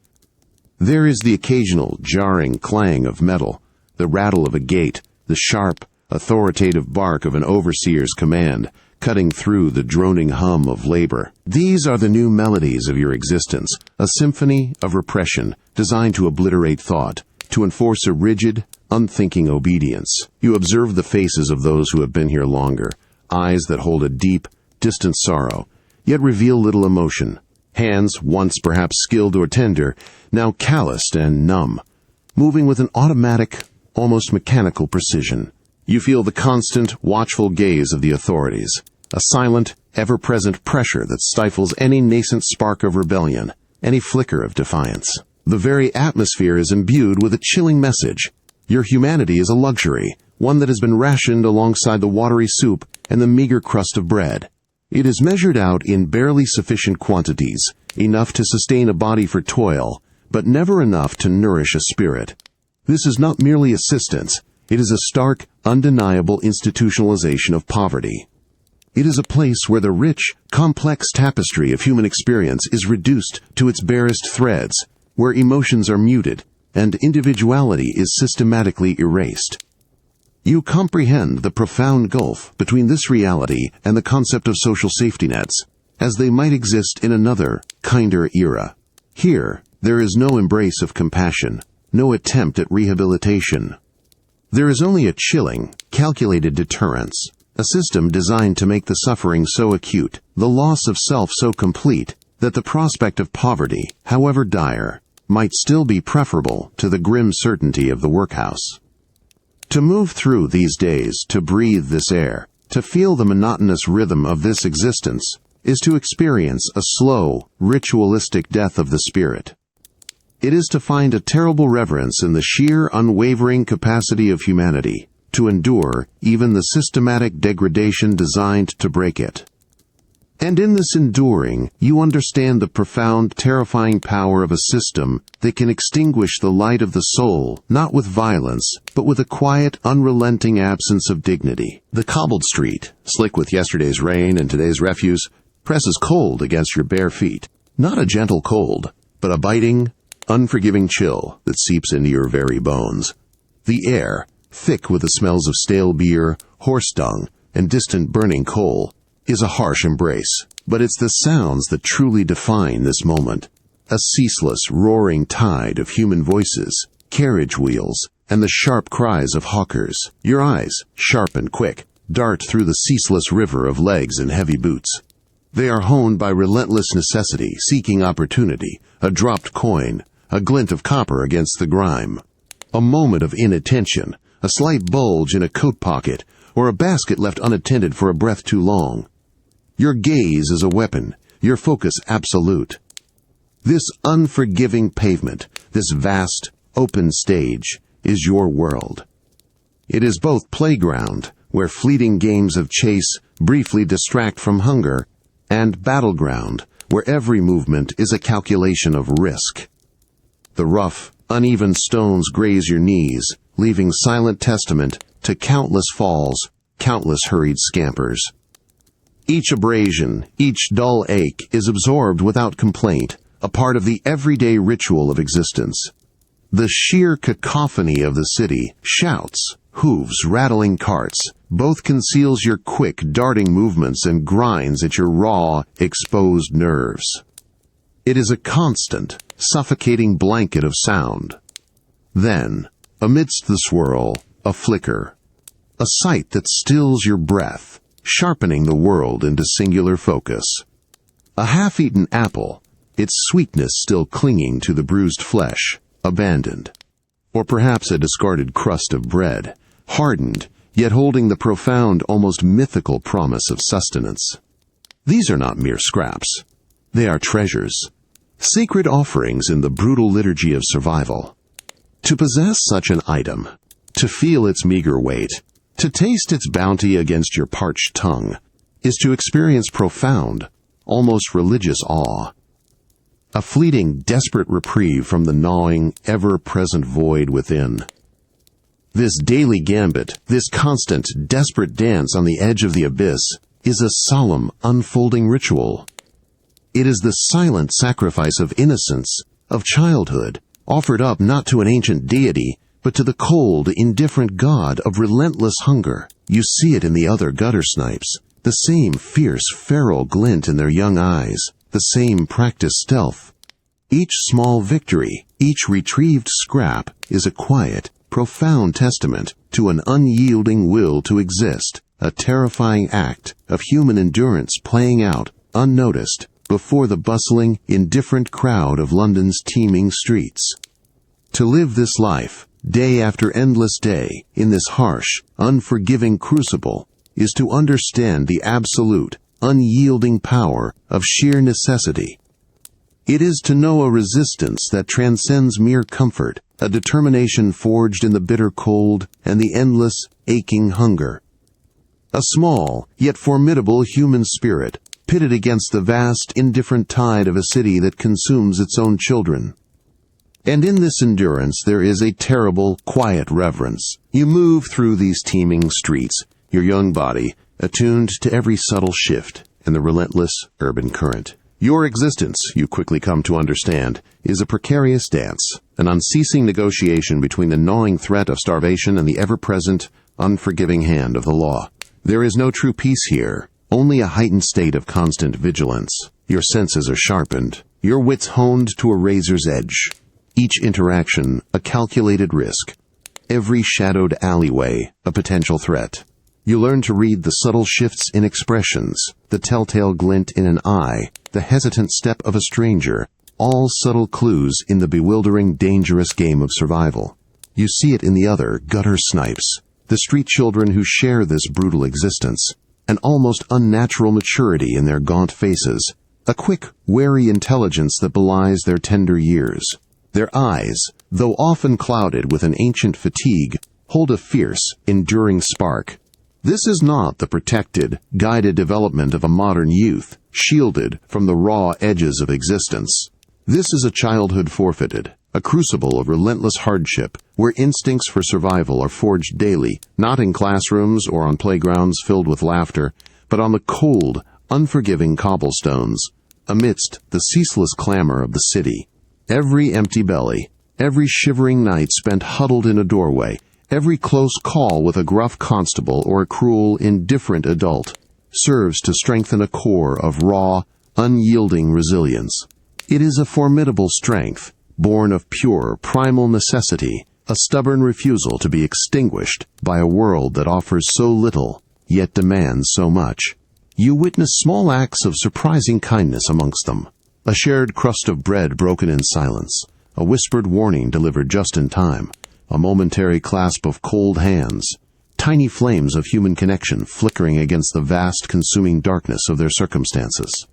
There is the occasional jarring clang of metal, the rattle of a gate, the sharp, authoritative bark of an overseer's command, cutting through the droning hum of labor. These are the new melodies of your existence, a symphony of repression designed to obliterate thought, to enforce a rigid, unthinking obedience. You observe the faces of those who have been here longer, eyes that hold a deep, distant sorrow, yet reveal little emotion. Hands, once perhaps skilled or tender, now calloused and numb, moving with an automatic, almost mechanical precision. You feel the constant, watchful gaze of the authorities, a silent, ever-present pressure that stifles any nascent spark of rebellion, any flicker of defiance. The very atmosphere is imbued with a chilling message. Your humanity is a luxury, one that has been rationed alongside the watery soup and the meager crust of bread. It is measured out in barely sufficient quantities, enough to sustain a body for toil, but never enough to nourish a spirit. This is not merely assistance. It is a stark, undeniable institutionalization of poverty. It is a place where the rich, complex tapestry of human experience is reduced to its barest threads, where emotions are muted, and individuality is systematically erased. You comprehend the profound gulf between this reality and the concept of social safety nets, as they might exist in another, kinder era. Here, there is no embrace of compassion, no attempt at rehabilitation. There is only a chilling, calculated deterrence, a system designed to make the suffering so acute, the loss of self so complete, that the prospect of poverty, however dire, might still be preferable to the grim certainty of the workhouse. To move through these days, to breathe this air, to feel the monotonous rhythm of this existence, is to experience a slow, ritualistic death of the spirit. It is to find a terrible reverence in the sheer, unwavering capacity of humanity to endure even the systematic degradation designed to break it. And in this enduring, you understand the profound, terrifying power of a system that can extinguish the light of the soul, not with violence, but with a quiet, unrelenting absence of dignity. The cobbled street, slick with yesterday's rain and today's refuse, presses cold against your bare feet. Not a gentle cold, but a biting, unforgiving chill that seeps into your very bones. The air, thick with the smells of stale beer, horse dung, and distant burning coal, is a harsh embrace, but it's the sounds that truly define this moment. A ceaseless, roaring tide of human voices, carriage wheels, and the sharp cries of hawkers. Your eyes, sharp and quick, dart through the ceaseless river of legs in heavy boots. They are honed by relentless necessity, seeking opportunity, a dropped coin, a glint of copper against the grime. A moment of inattention, a slight bulge in a coat pocket, or a basket left unattended for a breath too long. Your gaze is a weapon, your focus absolute. This unforgiving pavement, this vast, open stage, is your world. It is both playground, where fleeting games of chase briefly distract from hunger, and battleground, where every movement is a calculation of risk. The rough, uneven stones graze your knees, leaving silent testament to countless falls, countless hurried scampers. Each abrasion, each dull ache is absorbed without complaint, a part of the everyday ritual of existence. The sheer cacophony of the city, shouts, hooves, rattling carts, both conceals your quick, darting movements and grinds at your raw, exposed nerves. It is a constant, suffocating blanket of sound. Then, amidst the swirl, a flicker, a sight that stills your breath, sharpening the world into singular focus. A half-eaten apple, its sweetness still clinging to the bruised flesh, abandoned. Or perhaps a discarded crust of bread, hardened, yet holding the profound, almost mythical promise of sustenance. These are not mere scraps. They are treasures, sacred offerings in the brutal liturgy of survival. To possess such an item, to feel its meager weight, to taste its bounty against your parched tongue, is to experience profound, almost religious awe. A fleeting, desperate reprieve from the gnawing, ever-present void within. This daily gambit, this constant, desperate dance on the edge of the abyss, is a solemn, unfolding ritual. It is the silent sacrifice of innocence, of childhood, offered up not to an ancient deity, but to the cold, indifferent god of relentless hunger. You see it in the other gutter snipes, the same fierce, feral glint in their young eyes, the same practiced stealth. Each small victory, each retrieved scrap, is a quiet, profound testament to an unyielding will to exist, a terrifying act of human endurance playing out, unnoticed, before the bustling, indifferent crowd of London's teeming streets. To live this life, day after endless day, in this harsh, unforgiving crucible, is to understand the absolute, unyielding power of sheer necessity. It is to know a resistance that transcends mere comfort, a determination forged in the bitter cold and the endless, aching hunger. A small, yet formidable human spirit, pitted against the vast, indifferent tide of a city that consumes its own children. And in this endurance there is a terrible, quiet reverence. You move through these teeming streets, your young body, attuned to every subtle shift in the relentless urban current. Your existence, you quickly come to understand, is a precarious dance, an unceasing negotiation between the gnawing threat of starvation and the ever-present, unforgiving hand of the law. There is no true peace here, only a heightened state of constant vigilance. Your senses are sharpened, your wits honed to a razor's edge. Each interaction, a calculated risk. Every shadowed alleyway, a potential threat. You learn to read the subtle shifts in expressions, the telltale glint in an eye, the hesitant step of a stranger, all subtle clues in the bewildering, dangerous game of survival. You see it in the other gutter snipes, the street children who share this brutal existence, an almost unnatural maturity in their gaunt faces, a quick, wary intelligence that belies their tender years. Their eyes, though often clouded with an ancient fatigue, hold a fierce, enduring spark. This is not the protected, guided development of a modern youth, shielded from the raw edges of existence. This is a childhood forfeited, a crucible of relentless hardship, where instincts for survival are forged daily, not in classrooms or on playgrounds filled with laughter, but on the cold, unforgiving cobblestones, amidst the ceaseless clamor of the city. Every empty belly, every shivering night spent huddled in a doorway, every close call with a gruff constable or a cruel, indifferent adult, serves to strengthen a core of raw, unyielding resilience. It is a formidable strength, born of pure, primal necessity, a stubborn refusal to be extinguished by a world that offers so little, yet demands so much. You witness small acts of surprising kindness amongst them. A shared crust of bread broken in silence, a whispered warning delivered just in time, a momentary clasp of cold hands, tiny flames of human connection flickering against the vast consuming darkness of their circumstances.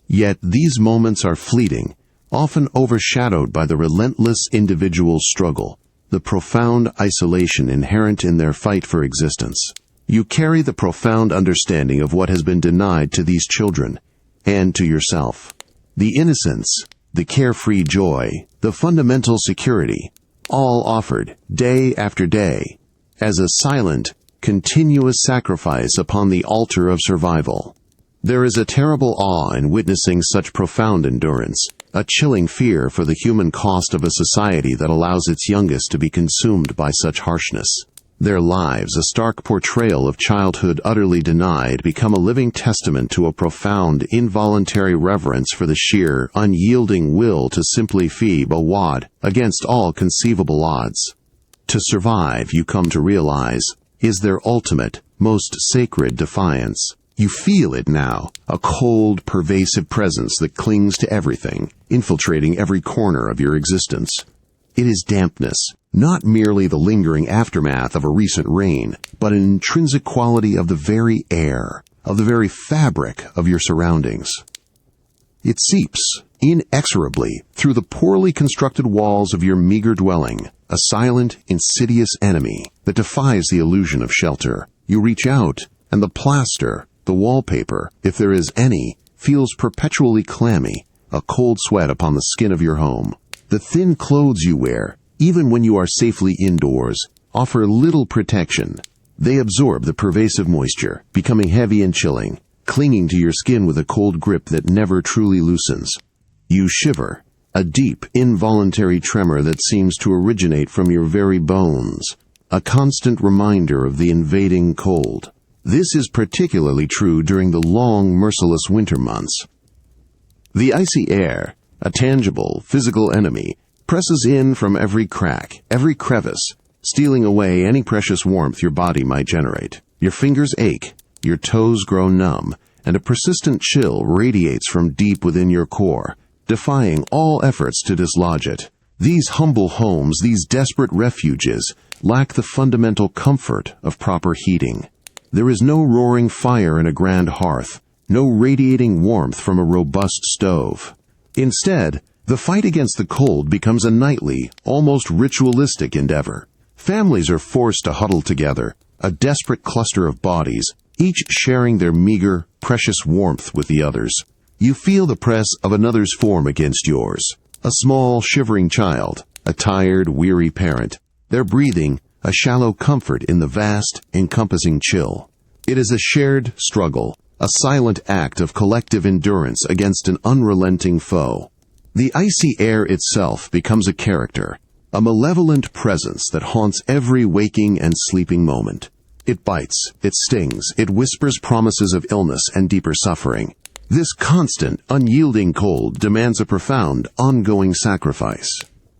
Yet these moments are fleeting, often overshadowed by the relentless individual struggle, the profound isolation inherent in their fight for existence. You carry the profound understanding of what has been denied to these children, and to yourself. The innocence, the carefree joy, the fundamental security, all offered, day after day, as a silent, continuous sacrifice upon the altar of survival. There is a terrible awe in witnessing such profound endurance, a chilling fear for the human cost of a society that allows its youngest to be consumed by such harshness. Their lives, a stark portrayal of childhood utterly denied, become a living testament to a profound, involuntary reverence for the sheer, unyielding will to simply feed a wad against all conceivable odds. To survive, you come to realize, is their ultimate, most sacred defiance. You feel it now, a cold, pervasive presence that clings to everything, infiltrating every corner of your existence. It is dampness, not merely the lingering aftermath of a recent rain, but an intrinsic quality of the very air, of the very fabric of your surroundings. It seeps, inexorably, through the poorly constructed walls of your meager dwelling, a silent, insidious enemy that defies the illusion of shelter. You reach out, and the plaster, the wallpaper, if there is any, feels perpetually clammy, a cold sweat upon the skin of your home. The thin clothes you wear, even when you are safely indoors, offer little protection. They absorb the pervasive moisture, becoming heavy and chilling, clinging to your skin with a cold grip that never truly loosens. You shiver, a deep, involuntary tremor that seems to originate from your very bones, a constant reminder of the invading cold. This is particularly true during the long, merciless winter months. The icy air, a tangible, physical enemy, presses in from every crack, every crevice, stealing away any precious warmth your body might generate. Your fingers ache, your toes grow numb, and a persistent chill radiates from deep within your core, defying all efforts to dislodge it. These humble homes, these desperate refuges, lack the fundamental comfort of proper heating. There is no roaring fire in a grand hearth, no radiating warmth from a robust stove. Instead, the fight against the cold becomes a nightly, almost ritualistic endeavor. Families are forced to huddle together, a desperate cluster of bodies, each sharing their meager, precious warmth with the others. You feel the press of another's form against yours. A small, shivering child, a tired, weary parent, their breathing, a shallow comfort in the vast, encompassing chill. It is a shared struggle, a silent act of collective endurance against an unrelenting foe. The icy air itself becomes a character, a malevolent presence that haunts every waking and sleeping moment. It bites, it stings, it whispers promises of illness and deeper suffering. This constant, unyielding cold demands a profound, ongoing sacrifice.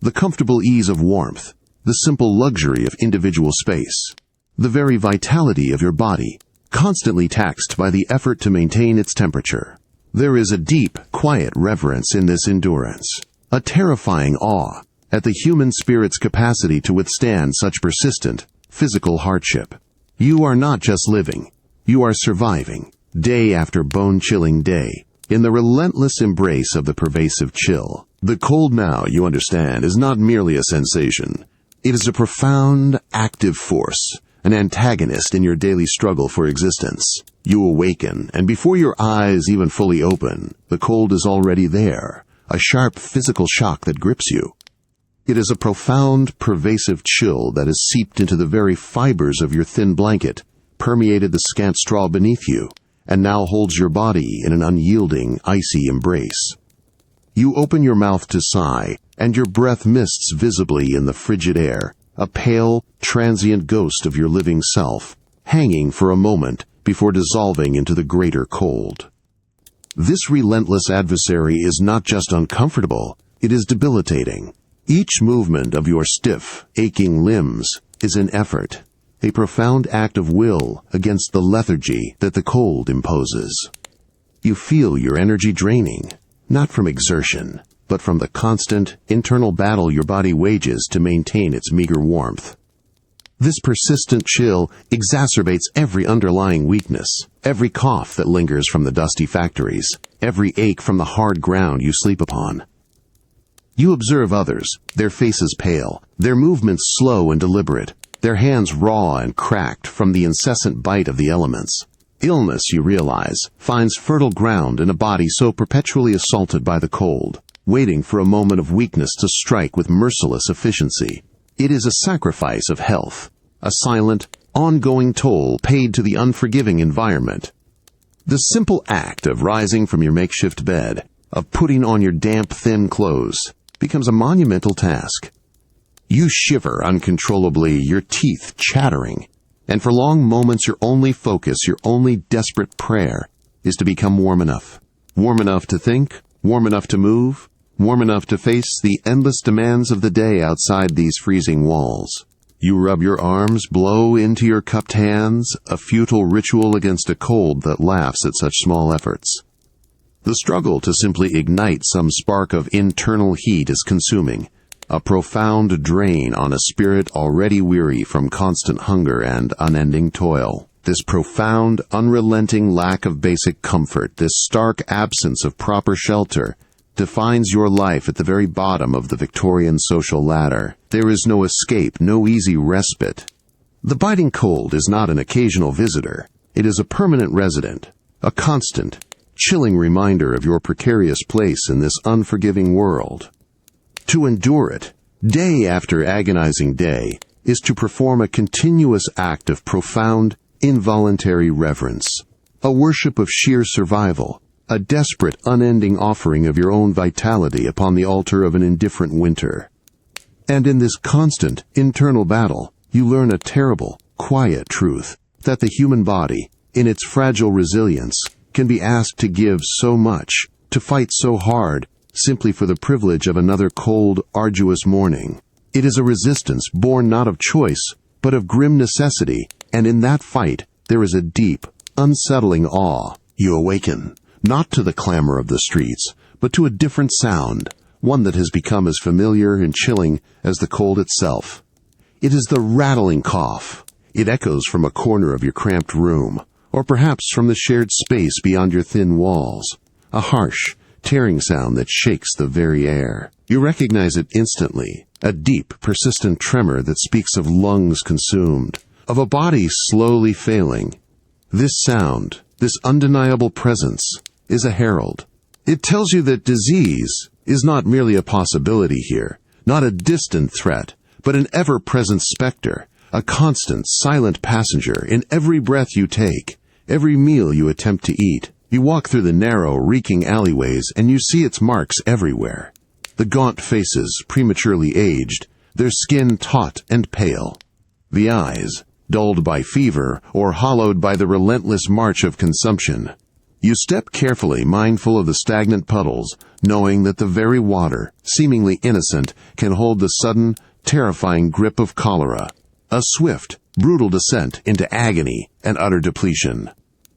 The comfortable ease of warmth, the simple luxury of individual space, the very vitality of your body, constantly taxed by the effort to maintain its temperature. There is a deep, quiet reverence in this endurance, a terrifying awe at the human spirit's capacity to withstand such persistent, physical hardship. You are not just living, you are surviving, day after bone-chilling day, in the relentless embrace of the pervasive chill. The cold now, you understand, is not merely a sensation. It is a profound, active force, an antagonist in your daily struggle for existence. You awaken, and before your eyes even fully open, the cold is already there, a sharp physical shock that grips you. It is a profound, pervasive chill that has seeped into the very fibers of your thin blanket, permeated the scant straw beneath you, and now holds your body in an unyielding, icy embrace. You open your mouth to sigh, and your breath mists visibly in the frigid air, a pale, transient ghost of your living self, hanging for a moment before dissolving into the greater cold. This relentless adversary is not just uncomfortable, it is debilitating. Each movement of your stiff, aching limbs is an effort, a profound act of will against the lethargy that the cold imposes. You feel your energy draining, not from exertion, but from the constant, internal battle your body wages to maintain its meager warmth. This persistent chill exacerbates every underlying weakness, every cough that lingers from the dusty factories, every ache from the hard ground you sleep upon. You observe others, their faces pale, their movements slow and deliberate, their hands raw and cracked from the incessant bite of the elements. Illness, you realize, finds fertile ground in a body so perpetually assaulted by the cold, waiting for a moment of weakness to strike with merciless efficiency. It is a sacrifice of health, a silent, ongoing toll paid to the unforgiving environment. The simple act of rising from your makeshift bed, of putting on your damp, thin clothes, becomes a monumental task. You shiver uncontrollably, your teeth chattering, and for long moments your only focus, your only desperate prayer, is to become warm enough. Warm enough to think, warm enough to move, warm enough to face the endless demands of the day outside these freezing walls. You rub your arms, blow into your cupped hands, a futile ritual against a cold that laughs at such small efforts. The struggle to simply ignite some spark of internal heat is consuming, a profound drain on a spirit already weary from constant hunger and unending toil. This profound, unrelenting lack of basic comfort, this stark absence of proper shelter, defines your life at the very bottom of the Victorian social ladder. There is no escape, no easy respite. The biting cold is not an occasional visitor. It is a permanent resident, a constant, chilling reminder of your precarious place in this unforgiving world. To endure it, day after agonizing day, is to perform a continuous act of profound, involuntary reverence, a worship of sheer survival, a desperate, unending offering of your own vitality upon the altar of an indifferent winter. And in this constant, internal battle, you learn a terrible, quiet truth, that the human body, in its fragile resilience, can be asked to give so much, to fight so hard, simply for the privilege of another cold, arduous morning. It is a resistance born not of choice, but of grim necessity, and in that fight there is a deep, unsettling awe. You awaken, not to the clamor of the streets, but to a different sound, one that has become as familiar and chilling as the cold itself. It is the rattling cough. It echoes from a corner of your cramped room, or perhaps from the shared space beyond your thin walls, a harsh, tearing sound that shakes the very air. You recognize it instantly, a deep, persistent tremor that speaks of lungs consumed, of a body slowly failing. This sound, this undeniable presence, is a herald. It tells you that disease is not merely a possibility here, not a distant threat, but an ever-present specter, a constant, silent passenger in every breath you take, every meal you attempt to eat. You walk through the narrow, reeking alleyways, and you see its marks everywhere. The gaunt faces, prematurely aged, their skin taut and pale. The eyes, dulled by fever or hollowed by the relentless march of consumption. You step carefully, mindful of the stagnant puddles, knowing that the very water, seemingly innocent, can hold the sudden, terrifying grip of cholera, a swift, brutal descent into agony and utter depletion.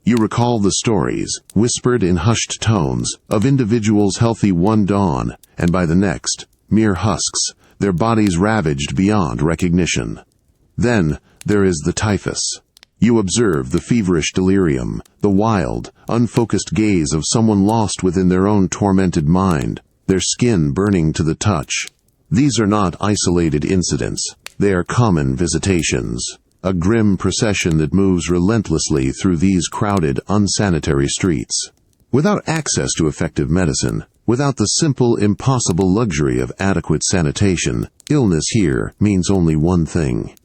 You recall the stories, whispered in hushed tones, of individuals healthy one dawn, and by the next, mere husks, their bodies ravaged beyond recognition. Then there is the typhus. You observe the feverish delirium, the wild, unfocused gaze of someone lost within their own tormented mind, their skin burning to the touch. These are not isolated incidents. They are common visitations, a grim procession that moves relentlessly through these crowded, unsanitary streets. Without access to effective medicine, without the simple, impossible luxury of adequate sanitation, illness here means only one thing.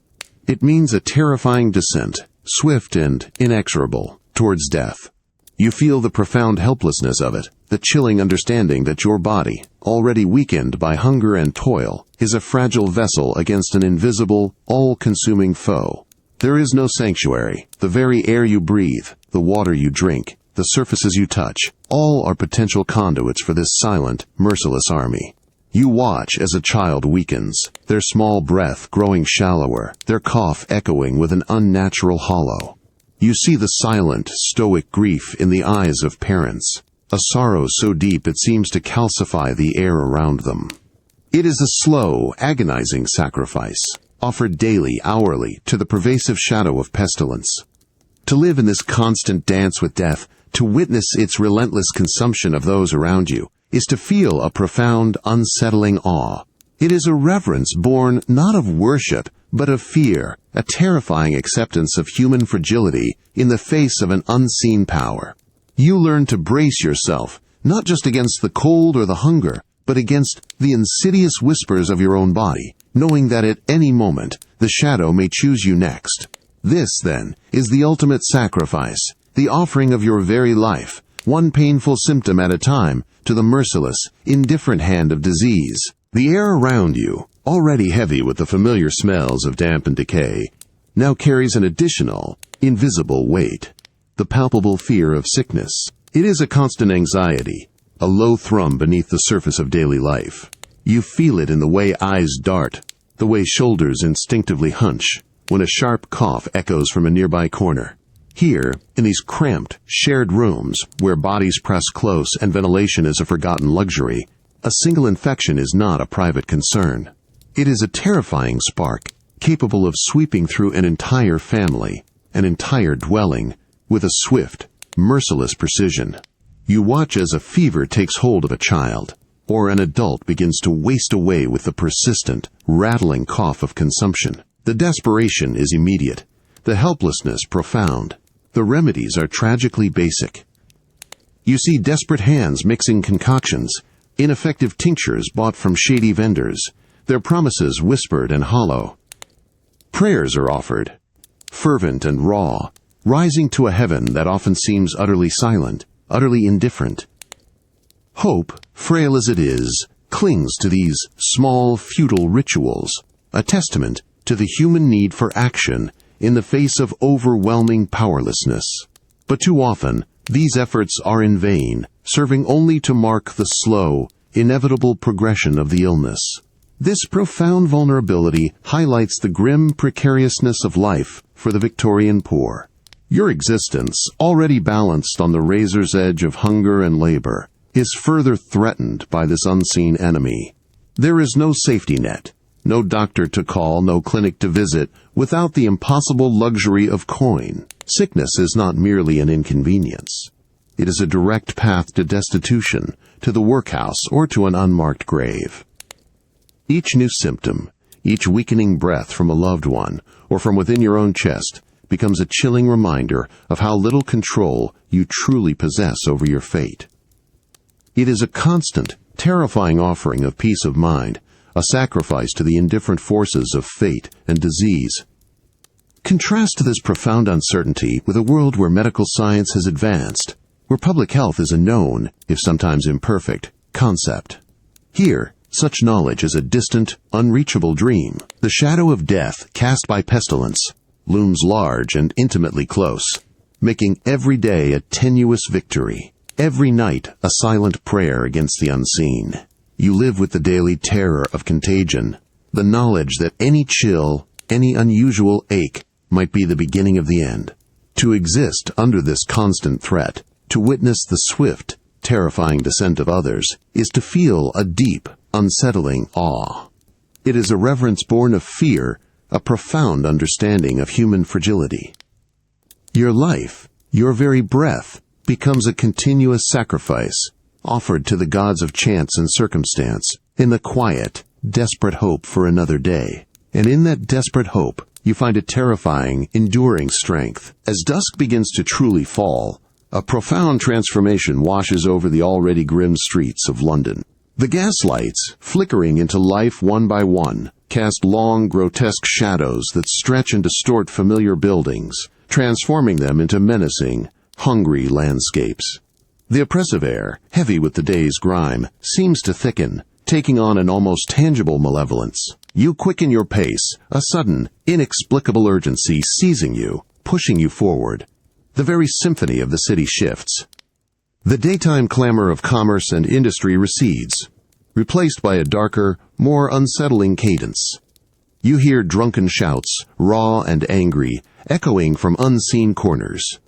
It means a terrifying descent, swift and inexorable, towards death. You feel the profound helplessness of it, the chilling understanding that your body, already weakened by hunger and toil, is a fragile vessel against an invisible, all-consuming foe. There is no sanctuary. The very air you breathe, the water you drink, the surfaces you touch, all are potential conduits for this silent, merciless army. You watch as a child weakens, their small breath growing shallower, their cough echoing with an unnatural hollow. You see the silent, stoic grief in the eyes of parents, a sorrow so deep it seems to calcify the air around them. It is a slow, agonizing sacrifice, offered daily, hourly, to the pervasive shadow of pestilence. To live in this constant dance with death, to witness its relentless consumption of those around you, is to feel a profound, unsettling awe. It is a reverence born not of worship, but of fear, a terrifying acceptance of human fragility in the face of an unseen power. You learn to brace yourself, not just against the cold or the hunger, but against the insidious whispers of your own body, knowing that at any moment the shadow may choose you next. This, then, is the ultimate sacrifice, the offering of your very life, one painful symptom at a time, to the merciless, indifferent hand of disease. The air around you, already heavy with the familiar smells of damp and decay, now carries an additional, invisible weight, the palpable fear of sickness. It is a constant anxiety, a low thrum beneath the surface of daily life. You feel it in the way eyes dart, the way shoulders instinctively hunch, when a sharp cough echoes from a nearby corner. Here, in these cramped, shared rooms, where bodies press close and ventilation is a forgotten luxury, a single infection is not a private concern. It is a terrifying spark, capable of sweeping through an entire family, an entire dwelling, with a swift, merciless precision. You watch as a fever takes hold of a child, or an adult begins to waste away with the persistent, rattling cough of consumption. The desperation is immediate, the helplessness profound. The remedies are tragically basic. You see desperate hands mixing concoctions, ineffective tinctures bought from shady vendors, their promises whispered and hollow. Prayers are offered, fervent and raw, rising to a heaven that often seems utterly silent, utterly indifferent. Hope, frail as it is, clings to these small, futile rituals, a testament to the human need for action in the face of overwhelming powerlessness. But too often, these efforts are in vain, serving only to mark the slow, inevitable progression of the illness. This profound vulnerability highlights the grim precariousness of life for the Victorian poor. Your existence, already balanced on the razor's edge of hunger and labor, is further threatened by this unseen enemy. There is no safety net, no doctor to call, no clinic to visit, without the impossible luxury of coin. Sickness is not merely an inconvenience. It is a direct path to destitution, to the workhouse, or to an unmarked grave. Each new symptom, each weakening breath from a loved one, or from within your own chest, becomes a chilling reminder of how little control you truly possess over your fate. It is a constant, terrifying offering of peace of mind, a sacrifice to the indifferent forces of fate and disease. Contrast this profound uncertainty with a world where medical science has advanced, where public health is a known, if sometimes imperfect, concept. Here, such knowledge is a distant, unreachable dream. The shadow of death cast by pestilence looms large and intimately close, making every day a tenuous victory, every night a silent prayer against the unseen. You live with the daily terror of contagion, the knowledge that any chill, any unusual ache might be the beginning of the end. To exist under this constant threat, to witness the swift, terrifying descent of others, is to feel a deep, unsettling awe. It is a reverence born of fear, a profound understanding of human fragility. Your life, your very breath, becomes a continuous sacrifice, offered to the gods of chance and circumstance, in the quiet, desperate hope for another day. And in that desperate hope, you find a terrifying, enduring strength. As dusk begins to truly fall, a profound transformation washes over the already grim streets of London. The gaslights, flickering into life one by one, cast long, grotesque shadows that stretch and distort familiar buildings, transforming them into menacing, hungry landscapes. The oppressive air, heavy with the day's grime, seems to thicken, taking on an almost tangible malevolence. You quicken your pace, a sudden, inexplicable urgency seizing you, pushing you forward. The very symphony of the city shifts. The daytime clamor of commerce and industry recedes. replaced by a darker, more unsettling cadence. You hear drunken shouts, raw and angry, echoing from unseen corners.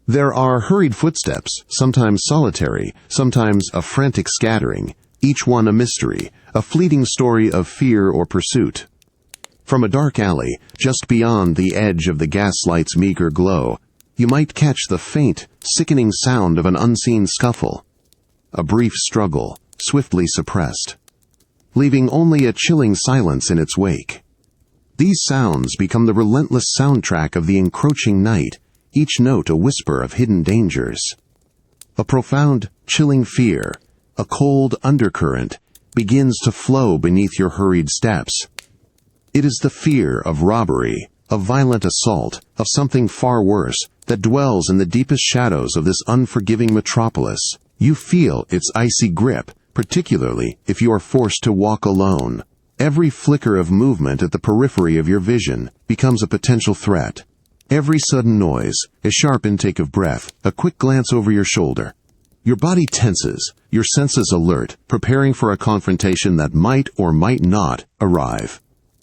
There are hurried footsteps, sometimes solitary, sometimes a frantic scattering, each one a mystery, a fleeting story of fear or pursuit. From a dark alley, just beyond the edge of the gaslight's meager glow, you might catch the faint, sickening sound of an unseen scuffle. A brief struggle, swiftly suppressed, leaving only a chilling silence in its wake. These sounds become the relentless soundtrack of the encroaching night, each note a whisper of hidden dangers. A profound, chilling fear, a cold undercurrent, begins to flow beneath your hurried steps. It is the fear of robbery, of violent assault, of something far worse, that dwells in the deepest shadows of this unforgiving metropolis. You feel its icy grip, particularly if you are forced to walk alone. Every flicker of movement at the periphery of your vision becomes a potential threat. Every sudden noise, a sharp intake of breath, a quick glance over your shoulder. Your body tenses, your senses alert, preparing for a confrontation that might or might not arrive.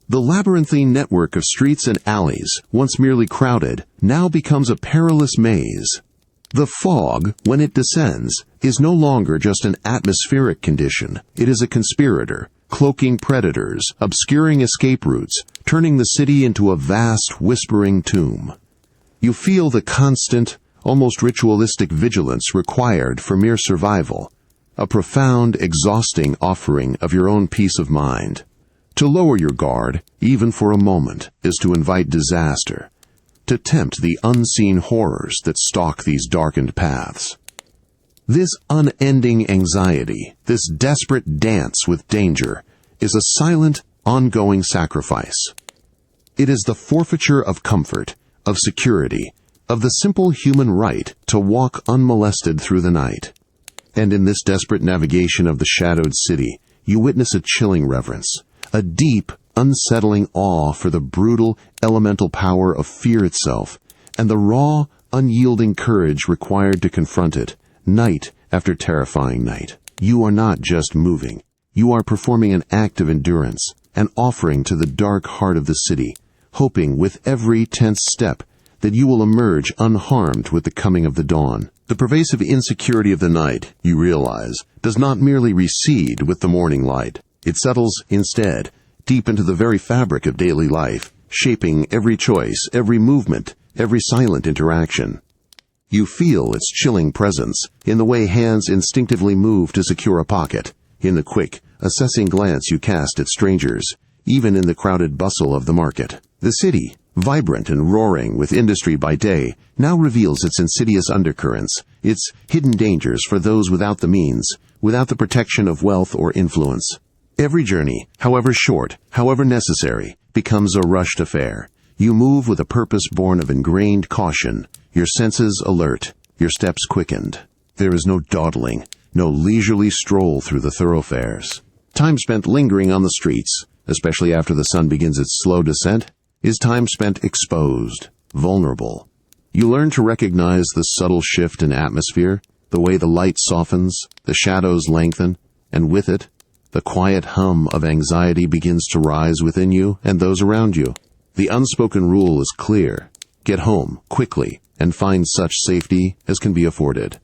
The labyrinthine network of streets and alleys, once merely crowded, now becomes a perilous maze. The fog, when it descends, is no longer just an atmospheric condition. It is a conspirator, cloaking predators, obscuring escape routes, turning the city into a vast, whispering tomb. You feel the constant, almost ritualistic vigilance required for mere survival, a profound, exhausting offering of your own peace of mind. To lower your guard, even for a moment, is to invite disaster, to tempt the unseen horrors that stalk these darkened paths. This unending anxiety, this desperate dance with danger, is a silent, ongoing sacrifice. It is the forfeiture of comfort, of security, of the simple human right to walk unmolested through the night. And in this desperate navigation of the shadowed city, you witness a chilling reverence, a deep, unsettling awe for the brutal, elemental power of fear itself, and the raw, unyielding courage required to confront it, night after terrifying night. You are not just moving. You are performing an act of endurance, an offering to the dark heart of the city, hoping with every tense step that you will emerge unharmed with the coming of the dawn. The pervasive insecurity of the night, you realize, does not merely recede with the morning light. It settles, instead, deep into the very fabric of daily life, shaping every choice, every movement, every silent interaction. You feel its chilling presence in the way hands instinctively move to secure a pocket, in the quick, assessing glance you cast at strangers, even in the crowded bustle of the market. The city, vibrant and roaring with industry by day, now reveals its insidious undercurrents, its hidden dangers for those without the means, without the protection of wealth or influence. Every journey, however short, however necessary, becomes a rushed affair. You move with a purpose born of ingrained caution, your senses alert, your steps quickened. There is no dawdling, no leisurely stroll through the thoroughfares. Time spent lingering on the streets, especially after the sun begins its slow descent, is time spent exposed, vulnerable. You learn to recognize the subtle shift in atmosphere, the way the light softens, the shadows lengthen, and with it, the quiet hum of anxiety begins to rise within you and those around you. The unspoken rule is clear. Get home, quickly, and find such safety as can be afforded.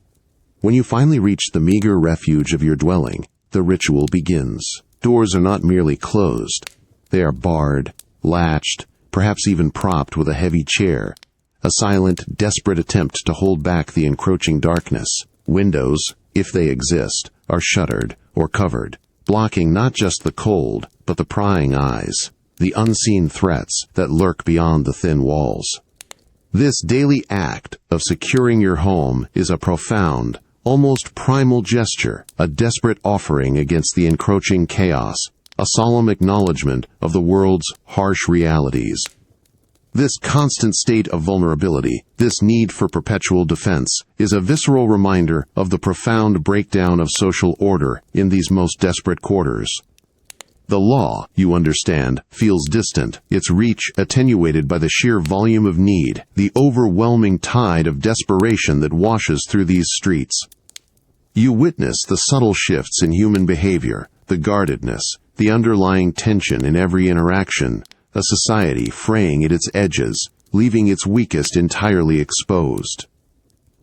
When you finally reach the meager refuge of your dwelling, the ritual begins. Doors are not merely closed. They are barred, latched, perhaps even propped with a heavy chair, a silent, desperate attempt to hold back the encroaching darkness. Windows, if they exist, are shuttered or covered, blocking not just the cold, but the prying eyes, the unseen threats that lurk beyond the thin walls. This daily act of securing your home is a profound, almost primal gesture, a desperate offering against the encroaching chaos, a solemn acknowledgement of the world's harsh realities. This constant state of vulnerability, this need for perpetual defense, is a visceral reminder of the profound breakdown of social order in these most desperate quarters. The law, you understand, feels distant, its reach attenuated by the sheer volume of need, the overwhelming tide of desperation that washes through these streets. You witness the subtle shifts in human behavior, the guardedness, the underlying tension in every interaction, a society fraying at its edges, leaving its weakest entirely exposed.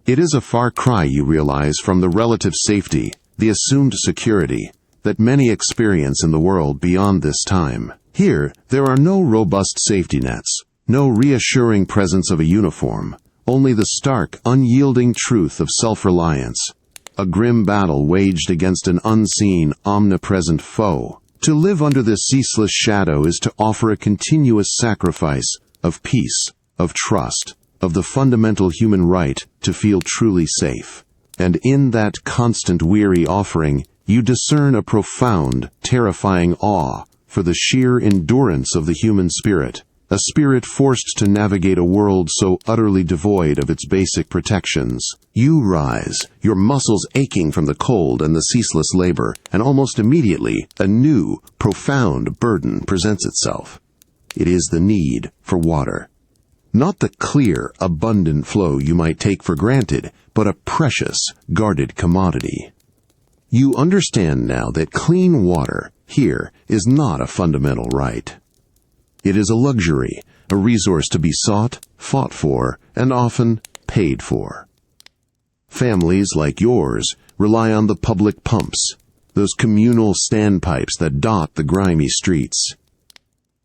It is a far cry, you realize, from the relative safety, the assumed security, that many experience in the world beyond this time. Here, there are no robust safety nets, no reassuring presence of a uniform, only the stark, unyielding truth of self-reliance, a grim battle waged against an unseen, omnipresent foe. To live under this ceaseless shadow is to offer a continuous sacrifice of peace, of trust, of the fundamental human right to feel truly safe. And in that constant weary offering, you discern a profound, terrifying awe for the sheer endurance of the human spirit, a spirit forced to navigate a world so utterly devoid of its basic protections. You rise, your muscles aching from the cold and the ceaseless labor, and almost immediately a new, profound burden presents itself. It is the need for water. Not the clear, abundant flow you might take for granted, but a precious, guarded commodity. You understand now that clean water, here, is not a fundamental right. It is a luxury, a resource to be sought, fought for, and often paid for. Families like yours rely on the public pumps, those communal standpipes that dot the grimy streets.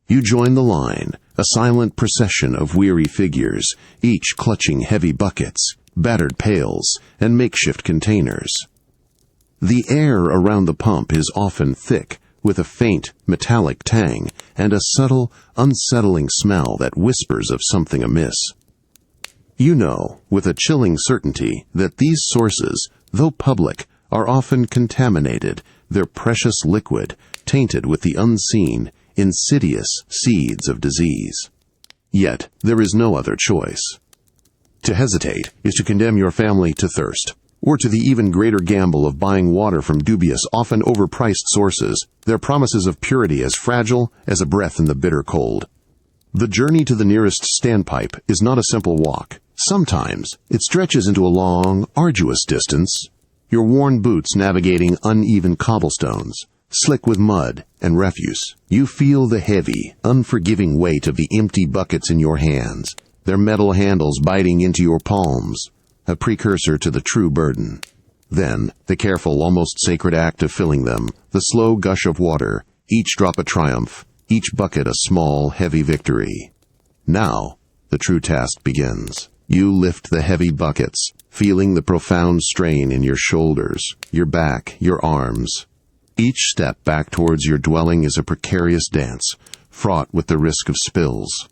You join the line, a silent procession of weary figures, each clutching heavy buckets, battered pails, and makeshift containers. The air around the pump is often thick, with a faint, metallic tang and a subtle, unsettling smell that whispers of something amiss. You know, with a chilling certainty, that these sources, though public, are often contaminated, their precious liquid tainted with the unseen, insidious seeds of disease. Yet, there is no other choice. To hesitate is to condemn your family to thirst, or to the even greater gamble of buying water from dubious, often overpriced sources, their promises of purity as fragile as a breath in the bitter cold. The journey to the nearest standpipe is not a simple walk. Sometimes it stretches into a long, arduous distance, your worn boots navigating uneven cobblestones, slick with mud and refuse. You feel the heavy, unforgiving weight of the empty buckets in your hands, their metal handles biting into your palms, a precursor to the true burden. Then, the careful, almost sacred act of filling them, the slow gush of water, each drop a triumph, each bucket a small, heavy victory. Now, the true task begins. You lift the heavy buckets, feeling the profound strain in your shoulders, your back, your arms. Each step back towards your dwelling is a precarious dance, fraught with the risk of spills.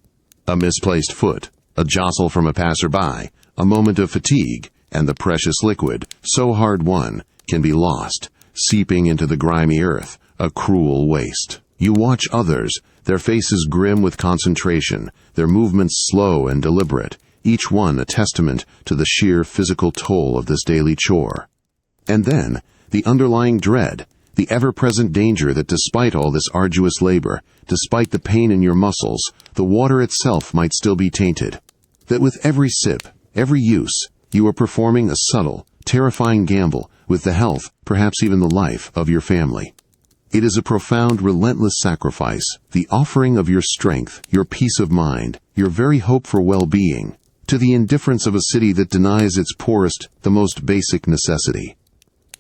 A misplaced foot, a jostle from a passerby, a moment of fatigue, and the precious liquid, so hard won, can be lost, seeping into the grimy earth, a cruel waste. You watch others, their faces grim with concentration, their movements slow and deliberate, each one a testament to the sheer physical toll of this daily chore. And then, the underlying dread, the ever-present danger that despite all this arduous labor, despite the pain in your muscles, the water itself might still be tainted. That with every sip, every use, you are performing a subtle, terrifying gamble with the health, perhaps even the life, of your family. It is a profound, relentless sacrifice, the offering of your strength, your peace of mind, your very hope for well-being, to the indifference of a city that denies its poorest, the most basic necessity.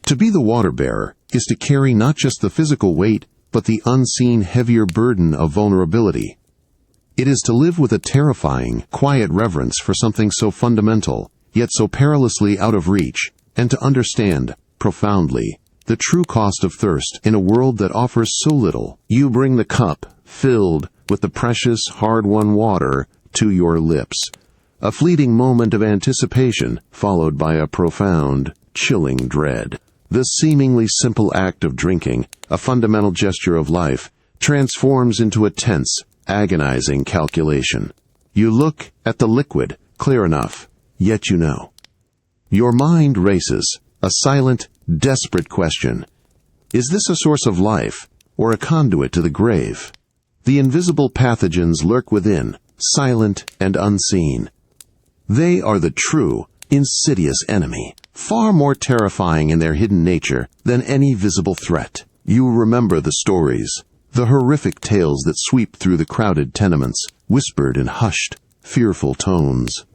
To be the water-bearer is to carry not just the physical weight, but the unseen, heavier burden of vulnerability. It is to live with a terrifying, quiet reverence for something so fundamental, yet so perilously out of reach, and to understand, profoundly, the true cost of thirst in a world that offers so little. You bring the cup, filled with the precious, hard-won water, to your lips. A fleeting moment of anticipation, followed by a profound, chilling dread. This seemingly simple act of drinking, a fundamental gesture of life, transforms into a tense, agonizing calculation. You look at the liquid, clear enough, yet you know. Your mind races, a silent, desperate question. Is this a source of life, or a conduit to the grave? The invisible pathogens lurk within, silent and unseen. They are the true, insidious enemy, far more terrifying in their hidden nature than any visible threat. You remember the stories, the horrific tales that sweep through the crowded tenements, whispered in hushed, fearful tones.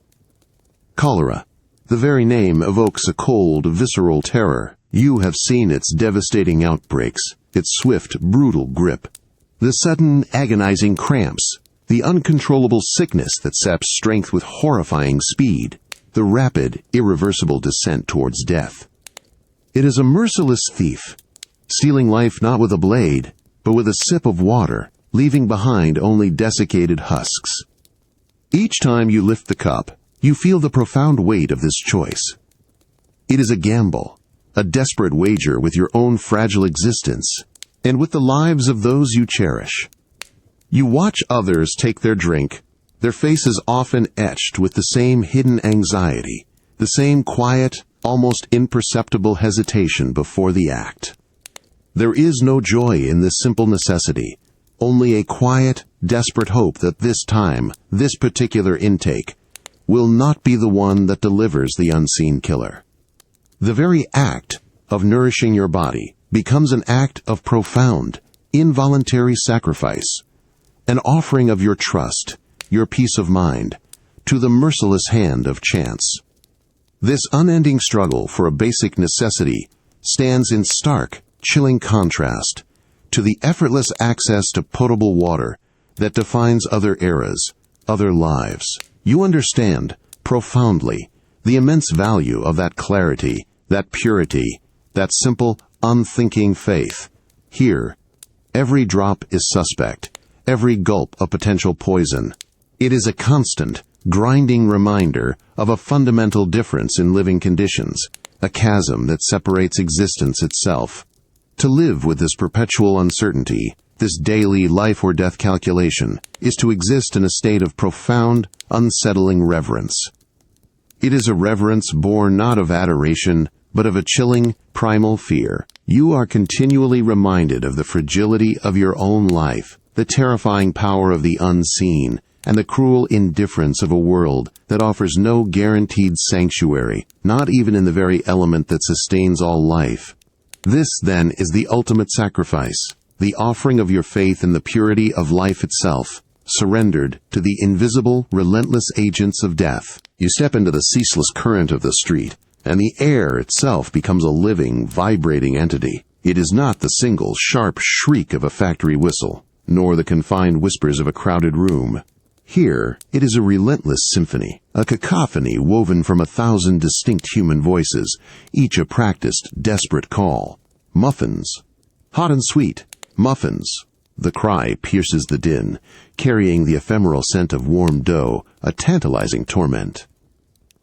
Cholera. The very name evokes a cold, visceral terror. You have seen its devastating outbreaks, its swift, brutal grip. The sudden, agonizing cramps, the uncontrollable sickness that saps strength with horrifying speed, the rapid, irreversible descent towards death. It is a merciless thief, stealing life not with a blade, but with a sip of water, leaving behind only desiccated husks. Each time you lift the cup, you feel the profound weight of this choice. It is a gamble, a desperate wager with your own fragile existence, and with the lives of those you cherish. You watch others take their drink, their faces often etched with the same hidden anxiety, the same quiet, almost imperceptible hesitation before the act. There is no joy in this simple necessity, only a quiet, desperate hope that this time, this particular intake, will not be the one that delivers the unseen killer. The very act of nourishing your body becomes an act of profound, involuntary sacrifice, an offering of your trust, your peace of mind, to the merciless hand of chance. This unending struggle for a basic necessity stands in stark, chilling contrast to the effortless access to potable water that defines other eras, other lives. You understand, profoundly, the immense value of that clarity, that purity, that simple, unthinking faith. Here, every drop is suspect, every gulp a potential poison. It is a constant, grinding reminder of a fundamental difference in living conditions, a chasm that separates existence itself. To live with this perpetual uncertainty, this daily life or death calculation, is to exist in a state of profound, unsettling reverence. It is a reverence born not of adoration, but of a chilling, primal fear. You are continually reminded of the fragility of your own life, the terrifying power of the unseen, and the cruel indifference of a world that offers no guaranteed sanctuary, not even in the very element that sustains all life. This, then, is the ultimate sacrifice, the offering of your faith in the purity of life itself, surrendered to the invisible, relentless agents of death. You step into the ceaseless current of the street, and the air itself becomes a living, vibrating entity. It is not the single, sharp shriek of a factory whistle, nor the confined whispers of a crowded room. Here, it is a relentless symphony, a cacophony woven from 1,000 distinct human voices, each a practiced, desperate call. Muffins. Hot and sweet. Muffins. The cry pierces the din, carrying the ephemeral scent of warm dough, a tantalizing torment.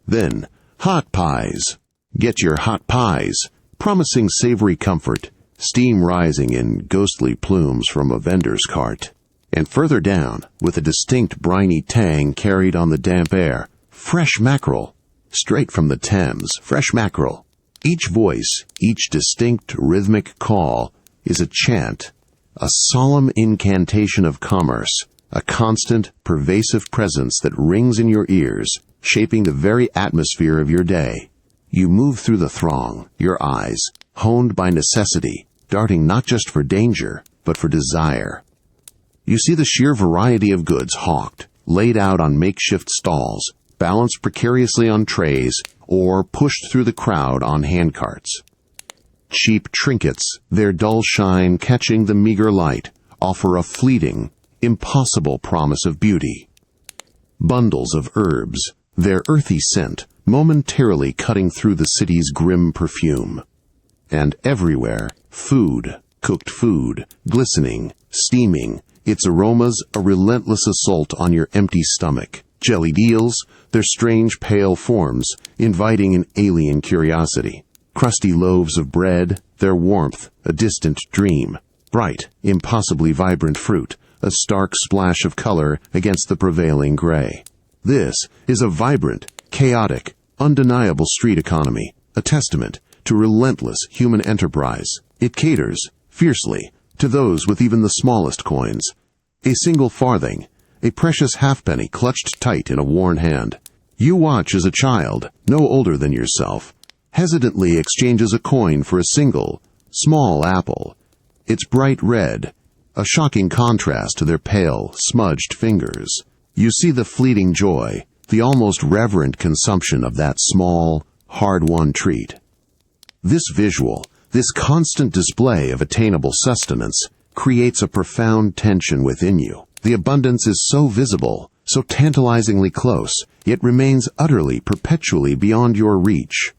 Then, hot pies. Get your hot pies, promising savory comfort, steam rising in ghostly plumes from a vendor's cart. And further down, with a distinct briny tang carried on the damp air, fresh mackerel. Straight from the Thames, fresh mackerel. Each voice, each distinct rhythmic call, is a chant, a solemn incantation of commerce, a constant, pervasive presence that rings in your ears, shaping the very atmosphere of your day. You move through the throng, your eyes, honed by necessity, darting not just for danger, but for desire. You see the sheer variety of goods hawked, laid out on makeshift stalls, balanced precariously on trays, or pushed through the crowd on handcarts. Cheap trinkets, their dull shine catching the meager light, offer a fleeting, impossible promise of beauty. Bundles of herbs, their earthy scent momentarily cutting through the city's grim perfume. And everywhere, food, cooked food, glistening, steaming, its aromas a relentless assault on your empty stomach. Jellied eels, their strange pale forms, inviting an alien curiosity. Crusty loaves of bread, their warmth a distant dream. Bright, impossibly vibrant fruit, a stark splash of color against the prevailing gray. This is a vibrant, chaotic, undeniable street economy, a testament to relentless human enterprise. It caters, fiercely, to those with even the smallest coins. A single farthing, a precious halfpenny clutched tight in a worn hand. You watch as a child, no older than yourself, hesitantly exchanges a coin for a single, small apple. It's bright red, a shocking contrast to their pale, smudged fingers. You see the fleeting joy, the almost reverent consumption of that small, hard-won treat. This visual, this constant display of attainable sustenance, creates a profound tension within you. The abundance is so visible, so tantalizingly close, yet remains utterly, perpetually beyond your reach.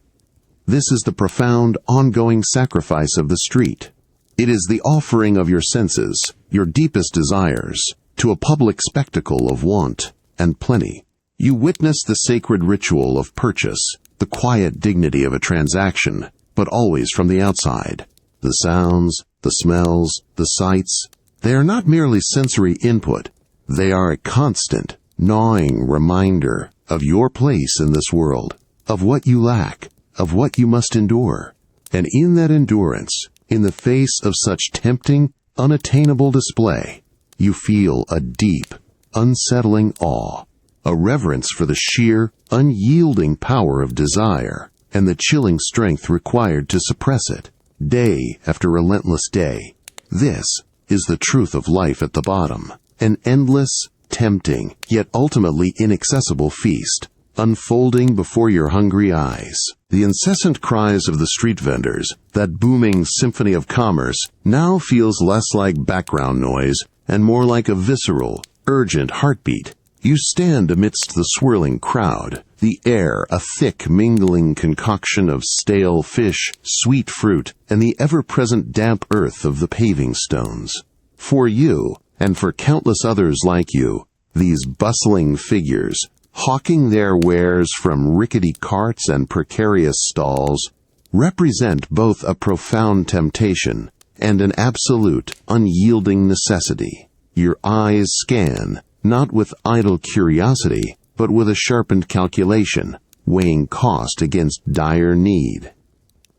This is the profound, ongoing sacrifice of the street. It is the offering of your senses, your deepest desires, to a public spectacle of want and plenty. You witness the sacred ritual of purchase, the quiet dignity of a transaction, but always from the outside. The sounds, the smells, the sights, they are not merely sensory input. They are a constant, gnawing reminder of your place in this world, of what you lack, of what you must endure. And in that endurance, in the face of such tempting, unattainable display, you feel a deep, unsettling awe, a reverence for the sheer, unyielding power of desire, and the chilling strength required to suppress it, day after relentless day. This is the truth of life at the bottom, an endless, tempting, yet ultimately inaccessible feast, unfolding before your hungry eyes. The incessant cries of the street vendors, that booming symphony of commerce, now feels less like background noise and more like a visceral, urgent heartbeat. You stand amidst the swirling crowd, the air a thick, mingling concoction of stale fish, sweet fruit, and the ever-present damp earth of the paving stones. For you, and for countless others like you, these bustling figures, hawking their wares from rickety carts and precarious stalls, represent both a profound temptation and an absolute, unyielding necessity. Your eyes scan, not with idle curiosity, but with a sharpened calculation, weighing cost against dire need.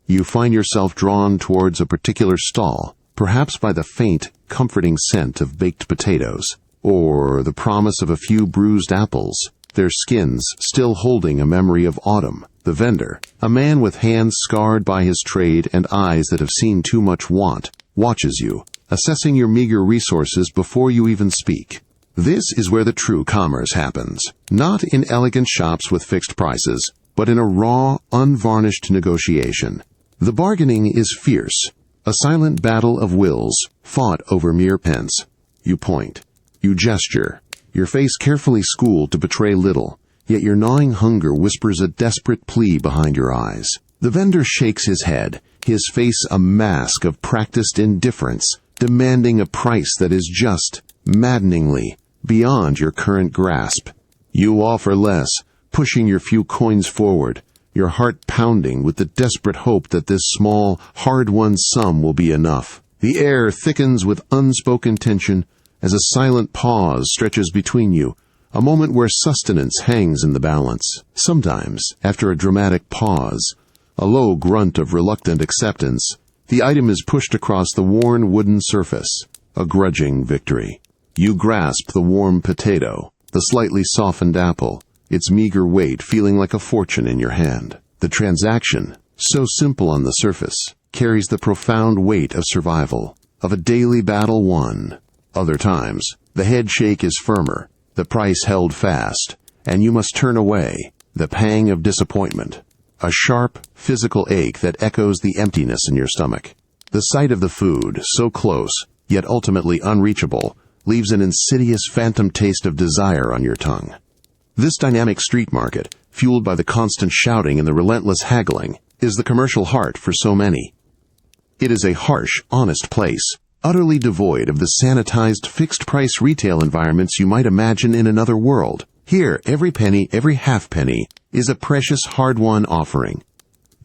You find yourself drawn towards a particular stall, perhaps by the faint, comforting scent of baked potatoes, or the promise of a few bruised apples, their skins still holding a memory of autumn. The vendor, a man with hands scarred by his trade and eyes that have seen too much want, watches you, assessing your meager resources before you even speak. This is where the true commerce happens, not in elegant shops with fixed prices, but in a raw, unvarnished negotiation. The bargaining is fierce, a silent battle of wills, fought over mere pence. You point, you gesture, your face carefully schooled to betray little, yet your gnawing hunger whispers a desperate plea behind your eyes. The vendor shakes his head, his face a mask of practiced indifference, demanding a price that is just, maddeningly, beyond your current grasp. You offer less, pushing your few coins forward, your heart pounding with the desperate hope that this small, hard-won sum will be enough. The air thickens with unspoken tension as a silent pause stretches between you, a moment where sustenance hangs in the balance. Sometimes, after a dramatic pause, a low grunt of reluctant acceptance, the item is pushed across the worn wooden surface, a grudging victory. You grasp the warm potato, the slightly softened apple, its meager weight feeling like a fortune in your hand. The transaction, so simple on the surface, carries the profound weight of survival, of a daily battle won. Other times, the head shake is firmer, the price held fast, and you must turn away, the pang of disappointment, a sharp, physical ache that echoes the emptiness in your stomach. The sight of the food, so close, yet ultimately unreachable, leaves an insidious phantom taste of desire on your tongue. This dynamic street market, fueled by the constant shouting and the relentless haggling, is the commercial heart for so many. It is a harsh, honest place, utterly devoid of the sanitized, fixed-price retail environments you might imagine in another world. Here, every penny, every half-penny, is a precious, hard-won offering.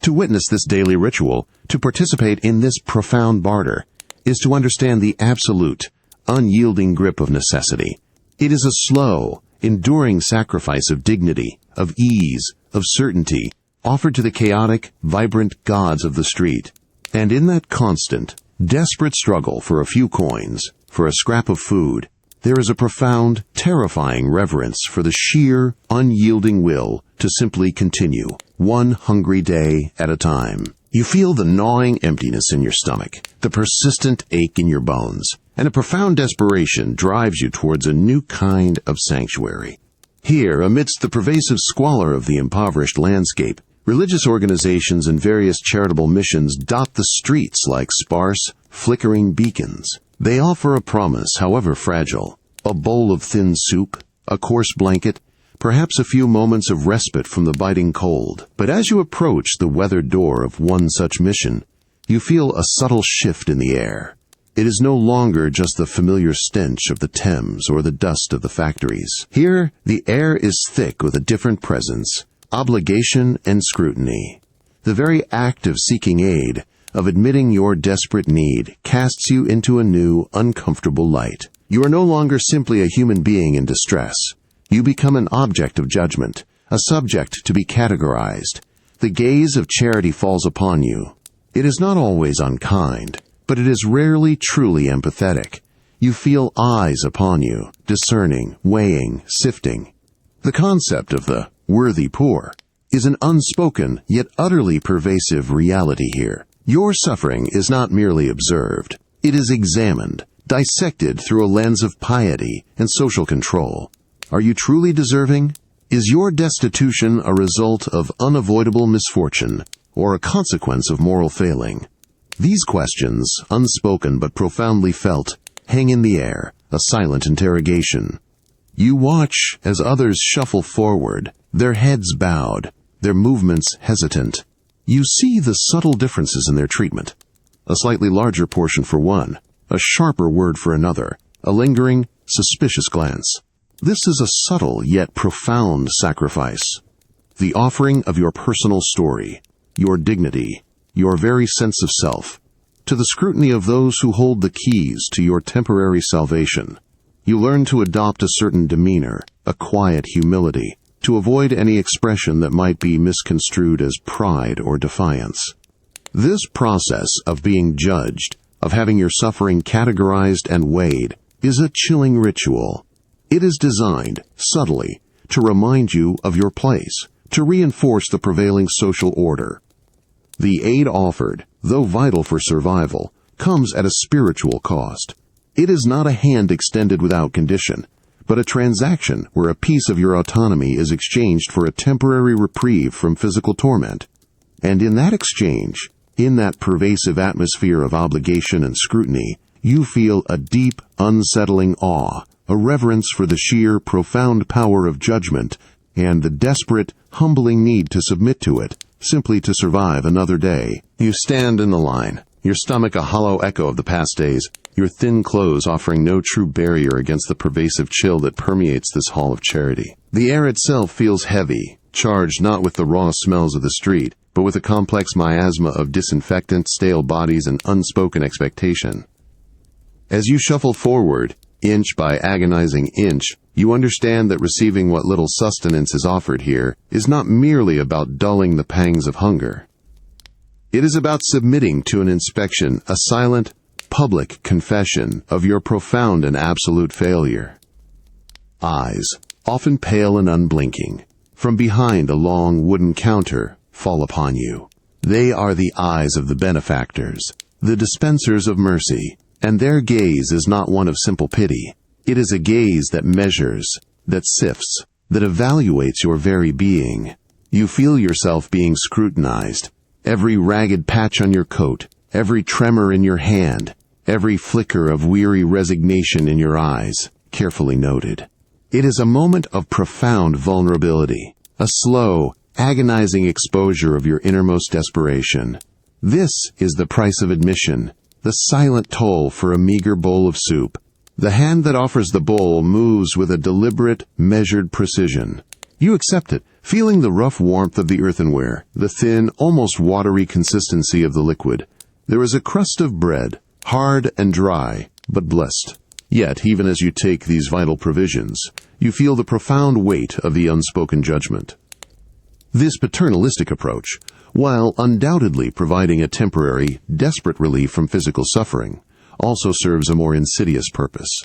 To witness this daily ritual, to participate in this profound barter, is to understand the absolute, unyielding grip of necessity. It is a slow, enduring sacrifice of dignity, of ease, of certainty, offered to the chaotic, vibrant gods of the street. And in that constant, desperate struggle for a few coins, for a scrap of food, there is a profound, terrifying reverence for the sheer, unyielding will to simply continue, one hungry day at a time. You feel the gnawing emptiness in your stomach, the persistent ache in your bones, and a profound desperation drives you towards a new kind of sanctuary. Here, amidst the pervasive squalor of the impoverished landscape, religious organizations and various charitable missions dot the streets like sparse, flickering beacons. They offer a promise, however fragile, a bowl of thin soup, a coarse blanket, perhaps a few moments of respite from the biting cold. But as you approach the weathered door of one such mission, you feel a subtle shift in the air. It is no longer just the familiar stench of the Thames or the dust of the factories. Here, the air is thick with a different presence, obligation and scrutiny. The very act of seeking aid, of admitting your desperate need, casts you into a new, uncomfortable light. You are no longer simply a human being in distress. You become an object of judgment, a subject to be categorized. The gaze of charity falls upon you. It is not always unkind, but it is rarely truly empathetic. You feel eyes upon you, discerning, weighing, sifting. The concept of the worthy poor is an unspoken yet utterly pervasive reality here. Your suffering is not merely observed. It is examined, dissected through a lens of piety and social control. Are you truly deserving? Is your destitution a result of unavoidable misfortune or a consequence of moral failing? These questions, unspoken but profoundly felt, hang in the air, a silent interrogation. You watch as others shuffle forward, their heads bowed, their movements hesitant. You see the subtle differences in their treatment. A slightly larger portion for one, a sharper word for another, a lingering, suspicious glance. This is a subtle yet profound sacrifice. The offering of your personal story, your dignity, your very sense of self, to the scrutiny of those who hold the keys to your temporary salvation. You learn to adopt a certain demeanor, a quiet humility, to avoid any expression that might be misconstrued as pride or defiance. This process of being judged, of having your suffering categorized and weighed, is a chilling ritual. It is designed, subtly, to remind you of your place, to reinforce the prevailing social order. The aid offered, though vital for survival, comes at a spiritual cost. It is not a hand extended without condition, but a transaction where a piece of your autonomy is exchanged for a temporary reprieve from physical torment. And in that exchange, in that pervasive atmosphere of obligation and scrutiny, you feel a deep, unsettling awe, a reverence for the sheer, profound power of judgment, and the desperate, humbling need to submit to it, simply to survive another day. You stand in the line, your stomach a hollow echo of the past days, your thin clothes offering no true barrier against the pervasive chill that permeates this hall of charity. The air itself feels heavy, charged not with the raw smells of the street, but with a complex miasma of disinfectant, stale bodies, and unspoken expectation. As you shuffle forward, inch by agonizing inch, you understand that receiving what little sustenance is offered here is not merely about dulling the pangs of hunger. It is about submitting to an inspection, a silent, public confession of your profound and absolute failure. Eyes, often pale and unblinking, from behind a long wooden counter, fall upon you. They are the eyes of the benefactors, the dispensers of mercy, and their gaze is not one of simple pity. It is a gaze that measures, that sifts, that evaluates your very being. You feel yourself being scrutinized. Every ragged patch on your coat, every tremor in your hand, every flicker of weary resignation in your eyes, carefully noted. It is a moment of profound vulnerability, a slow, agonizing exposure of your innermost desperation. This is the price of admission, the silent toll for a meager bowl of soup. The hand that offers the bowl moves with a deliberate, measured precision. You accept it, feeling the rough warmth of the earthenware, the thin, almost watery consistency of the liquid. There is a crust of bread, hard and dry, but blessed. Yet, even as you take these vital provisions, you feel the profound weight of the unspoken judgment. This paternalistic approach, while undoubtedly providing a temporary, desperate relief from physical suffering, also serves a more insidious purpose.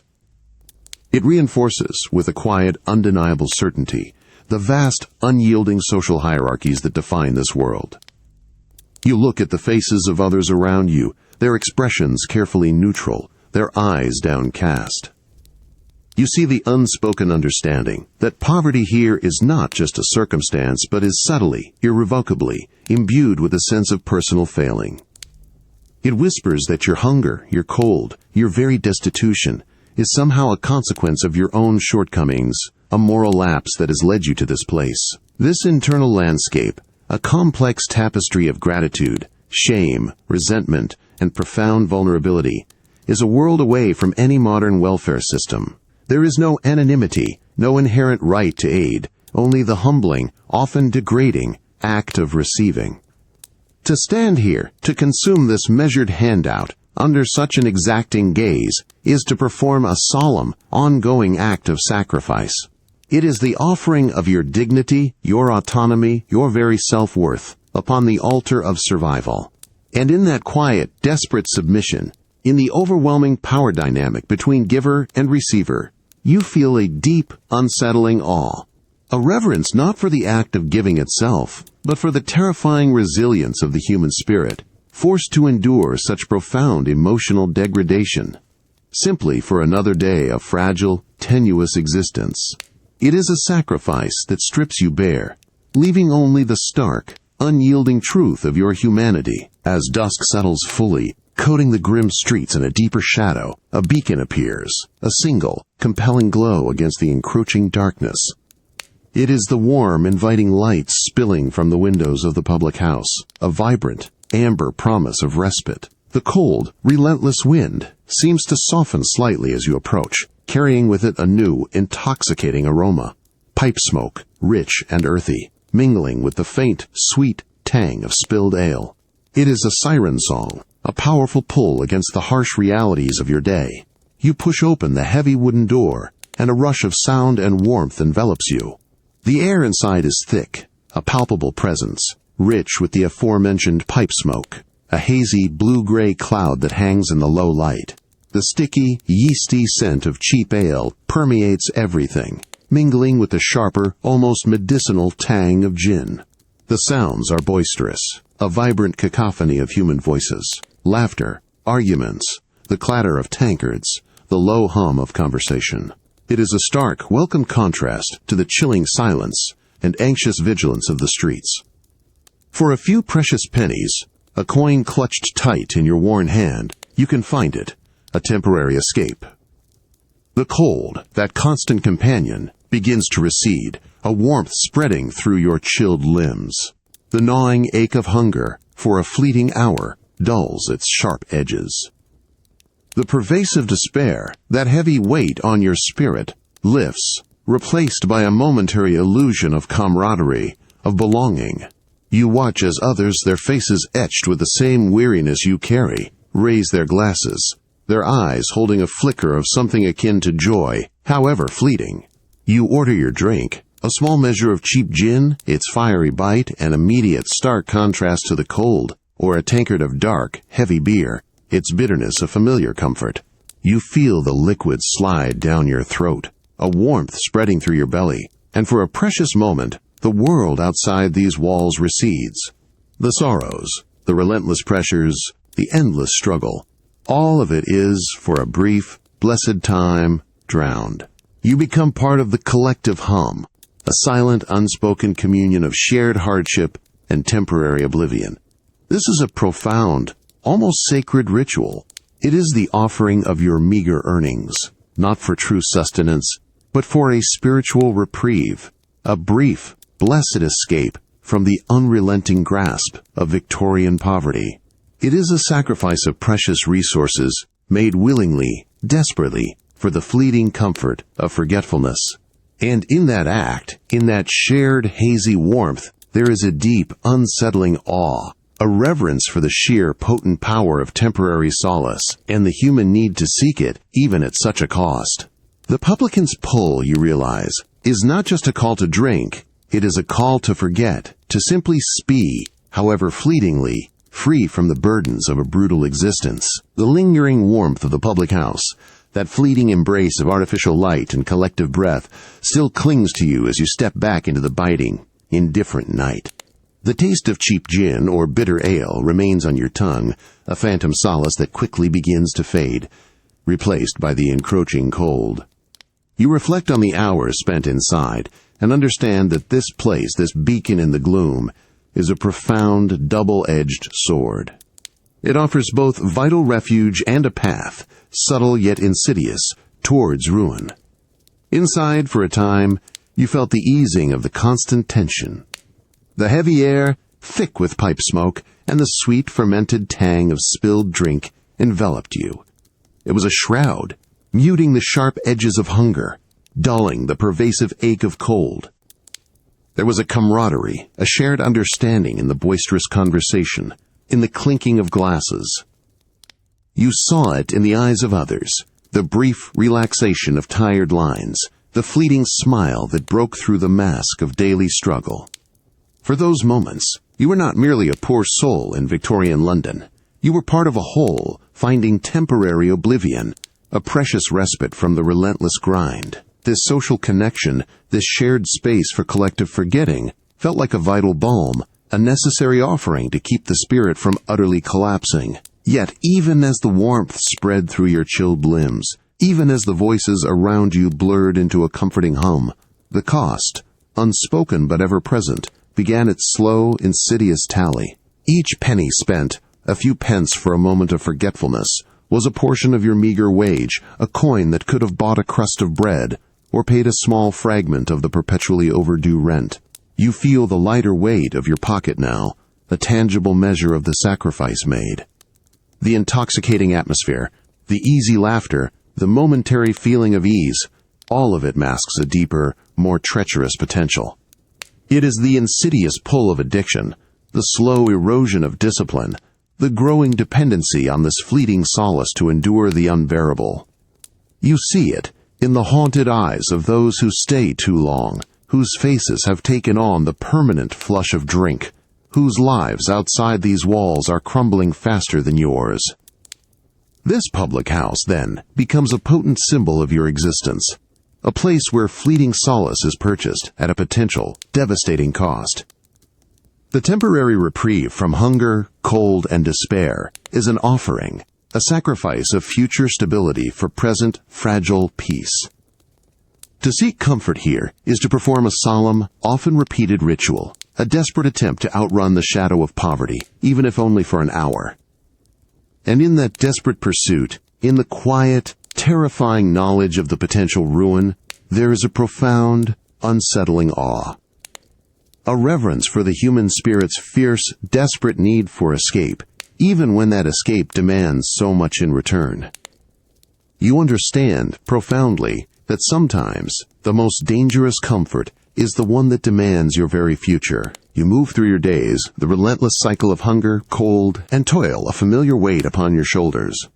It reinforces, with a quiet, undeniable certainty, the vast, unyielding social hierarchies that define this world. You look at the faces of others around you, their expressions carefully neutral, their eyes downcast. You see the unspoken understanding that poverty here is not just a circumstance but is subtly, irrevocably, imbued with a sense of personal failing. It whispers that your hunger, your cold, your very destitution is somehow a consequence of your own shortcomings, a moral lapse that has led you to this place. This internal landscape, a complex tapestry of gratitude, shame, resentment, and profound vulnerability, is a world away from any modern welfare system. There is no anonymity, no inherent right to aid, only the humbling, often degrading, act of receiving. To stand here, to consume this measured handout, under such an exacting gaze, is to perform a solemn, ongoing act of sacrifice. It is the offering of your dignity, your autonomy, your very self-worth, upon the altar of survival. And in that quiet, desperate submission, in the overwhelming power dynamic between giver and receiver, you feel a deep, unsettling awe. A reverence not for the act of giving itself, but for the terrifying resilience of the human spirit, forced to endure such profound emotional degradation, simply for another day of fragile, tenuous existence. It is a sacrifice that strips you bare, leaving only the stark, unyielding truth of your humanity. As dusk settles fully, coating the grim streets in a deeper shadow, a beacon appears, a single, compelling glow against the encroaching darkness. It is the warm, inviting light spilling from the windows of the public house, a vibrant, amber promise of respite. The cold, relentless wind seems to soften slightly as you approach, carrying with it a new, intoxicating aroma. Pipe smoke, rich and earthy, mingling with the faint, sweet tang of spilled ale. It is a siren song, a powerful pull against the harsh realities of your day. You push open the heavy wooden door, and a rush of sound and warmth envelops you. The air inside is thick, a palpable presence, rich with the aforementioned pipe smoke, a hazy blue-gray cloud that hangs in the low light. The sticky, yeasty scent of cheap ale permeates everything, mingling with the sharper, almost medicinal tang of gin. The sounds are boisterous, a vibrant cacophony of human voices, laughter, arguments, the clatter of tankards, the low hum of conversation. It is a stark, welcome contrast to the chilling silence and anxious vigilance of the streets. For a few precious pennies, a coin clutched tight in your worn hand, you can find it, a temporary escape. The cold, that constant companion, begins to recede, a warmth spreading through your chilled limbs. The gnawing ache of hunger, for a fleeting hour, dulls its sharp edges. The pervasive despair, that heavy weight on your spirit, lifts, replaced by a momentary illusion of camaraderie, of belonging. You watch as others, their faces etched with the same weariness you carry, raise their glasses, their eyes holding a flicker of something akin to joy, however fleeting. You order your drink, a small measure of cheap gin, its fiery bite an immediate stark contrast to the cold, or a tankard of dark, heavy beer, its bitterness a familiar comfort. You feel the liquid slide down your throat, a warmth spreading through your belly, and for a precious moment, the world outside these walls recedes. The sorrows, the relentless pressures, the endless struggle, all of it is, for a brief, blessed time, drowned. You become part of the collective hum, a silent, unspoken communion of shared hardship and temporary oblivion. This is a profound, almost sacred ritual. It is the offering of your meager earnings, not for true sustenance, but for a spiritual reprieve, a brief, blessed escape from the unrelenting grasp of Victorian poverty. It is a sacrifice of precious resources, made willingly, desperately, for the fleeting comfort of forgetfulness. And in that act, in that shared hazy warmth, there is a deep, unsettling awe, a reverence for the sheer potent power of temporary solace, and the human need to seek it, even at such a cost. The publican's pull, you realize, is not just a call to drink, it is a call to forget, to simply spee, however fleetingly, free from the burdens of a brutal existence. The lingering warmth of the public house, that fleeting embrace of artificial light and collective breath, still clings to you as you step back into the biting, indifferent night. The taste of cheap gin or bitter ale remains on your tongue, a phantom solace that quickly begins to fade, replaced by the encroaching cold. You reflect on the hours spent inside and understand that this place, this beacon in the gloom, is a profound, double-edged sword. It offers both vital refuge and a path, subtle yet insidious, towards ruin. Inside, for a time, you felt the easing of the constant tension. The heavy air, thick with pipe smoke, and the sweet fermented tang of spilled drink enveloped you. It was a shroud, muting the sharp edges of hunger, dulling the pervasive ache of cold. There was a camaraderie, a shared understanding in the boisterous conversation, in the clinking of glasses. You saw it in the eyes of others, the brief relaxation of tired lines, the fleeting smile that broke through the mask of daily struggle. For those moments, you were not merely a poor soul in Victorian London. You were part of a whole, finding temporary oblivion, a precious respite from the relentless grind. This social connection, this shared space for collective forgetting, felt like a vital balm, a necessary offering to keep the spirit from utterly collapsing. Yet, even as the warmth spread through your chilled limbs, even as the voices around you blurred into a comforting hum, the cost, unspoken but ever present, began its slow, insidious tally. Each penny spent, a few pence for a moment of forgetfulness, was a portion of your meager wage, a coin that could have bought a crust of bread, or paid a small fragment of the perpetually overdue rent. You feel the lighter weight of your pocket now, a tangible measure of the sacrifice made. The intoxicating atmosphere, the easy laughter, the momentary feeling of ease, all of it masks a deeper, more treacherous potential. It is the insidious pull of addiction, the slow erosion of discipline, the growing dependency on this fleeting solace to endure the unbearable. You see it in the haunted eyes of those who stay too long, whose faces have taken on the permanent flush of drink, whose lives outside these walls are crumbling faster than yours. This public house, then, becomes a potent symbol of your existence, a place where fleeting solace is purchased at a potential, devastating cost. The temporary reprieve from hunger, cold, and despair is an offering, a sacrifice of future stability for present, fragile peace. To seek comfort here is to perform a solemn, often repeated ritual, a desperate attempt to outrun the shadow of poverty, even if only for an hour. And in that desperate pursuit, in the quiet, terrifying knowledge of the potential ruin, there is a profound, unsettling awe. A reverence for the human spirit's fierce, desperate need for escape, even when that escape demands so much in return. You understand, profoundly, that sometimes the most dangerous comfort is the one that demands your very future. You move through your days, the relentless cycle of hunger, cold, and toil, a familiar weight upon your shoulders.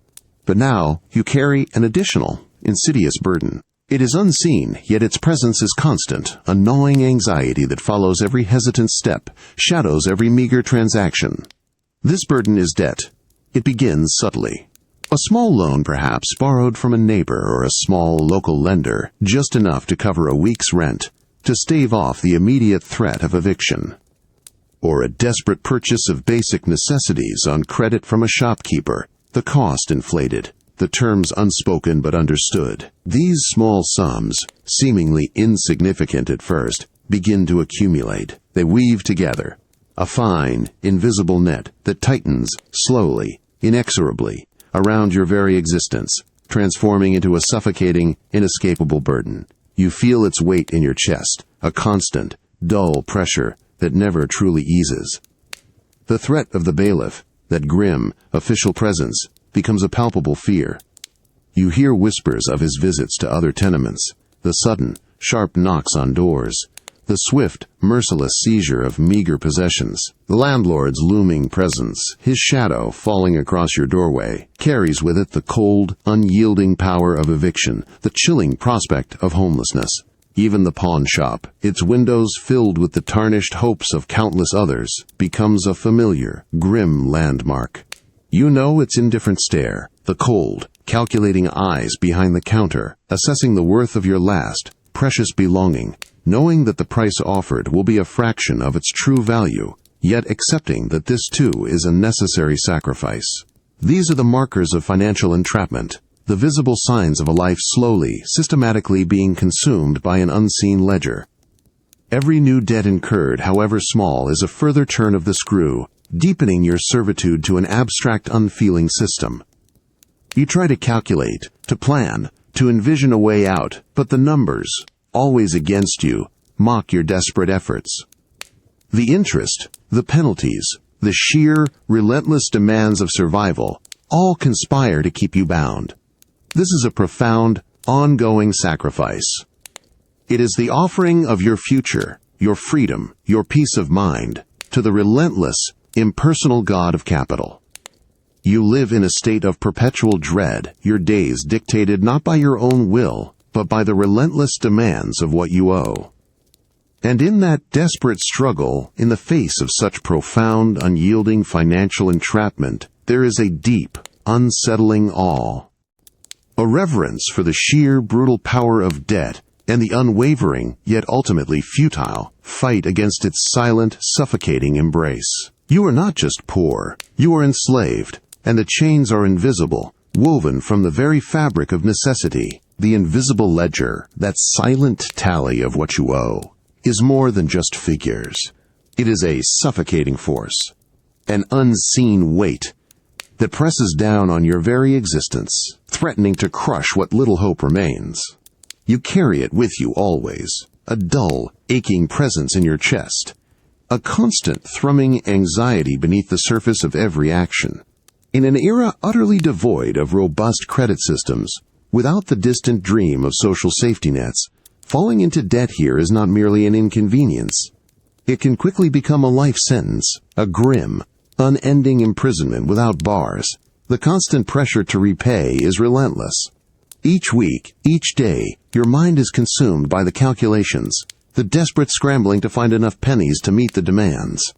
But now you carry an additional, insidious burden. It is unseen, yet its presence is constant, a gnawing anxiety that follows every hesitant step, shadows every meager transaction. This burden is debt. It begins subtly. A small loan, perhaps, borrowed from a neighbor or a small local lender, just enough to cover a week's rent, to stave off the immediate threat of eviction. Or a desperate purchase of basic necessities on credit from a shopkeeper, the cost inflated, the terms unspoken but understood. These small sums, seemingly insignificant at first, begin to accumulate. They weave together, a fine, invisible net that tightens slowly, inexorably, around your very existence, transforming into a suffocating, inescapable burden. You feel its weight in your chest, a constant, dull pressure that never truly eases. The threat of the bailiff, that grim, official presence, becomes a palpable fear. You hear whispers of his visits to other tenements, the sudden, sharp knocks on doors, the swift, merciless seizure of meager possessions. The landlord's looming presence, his shadow falling across your doorway, carries with it the cold, unyielding power of eviction, the chilling prospect of homelessness. Even the pawn shop, its windows filled with the tarnished hopes of countless others, becomes a familiar, grim landmark. You know its indifferent stare, the cold, calculating eyes behind the counter, assessing the worth of your last, precious belonging, knowing that the price offered will be a fraction of its true value, yet accepting that this too is a necessary sacrifice. These are the markers of financial entrapment, the visible signs of a life slowly, systematically being consumed by an unseen ledger. Every new debt incurred, however small, is a further turn of the screw, deepening your servitude to an abstract, unfeeling system. You try to calculate, to plan, to envision a way out, but the numbers, always against you, mock your desperate efforts. The interest, the penalties, the sheer, relentless demands of survival all conspire to keep you bound. This is a profound, ongoing sacrifice. It is the offering of your future, your freedom, your peace of mind, to the relentless, impersonal God of capital. You live in a state of perpetual dread, your days dictated not by your own will, but by the relentless demands of what you owe. And in that desperate struggle, in the face of such profound, unyielding financial entrapment, there is a deep, unsettling awe. A reverence for the sheer, brutal power of debt and the unwavering, yet ultimately futile, fight against its silent, suffocating embrace. You are not just poor, you are enslaved, and the chains are invisible, woven from the very fabric of necessity. The invisible ledger, that silent tally of what you owe, is more than just figures. It is a suffocating force, an unseen weight that presses down on your very existence, threatening to crush what little hope remains. You carry it with you always, a dull, aching presence in your chest, a constant thrumming anxiety beneath the surface of every action. In an era utterly devoid of robust credit systems, without the distant dream of social safety nets, falling into debt here is not merely an inconvenience. It can quickly become a life sentence, a grim, unending imprisonment without bars. The constant pressure to repay is relentless. Each week, each day, your mind is consumed by the calculations, the desperate scrambling to find enough pennies to meet the demands.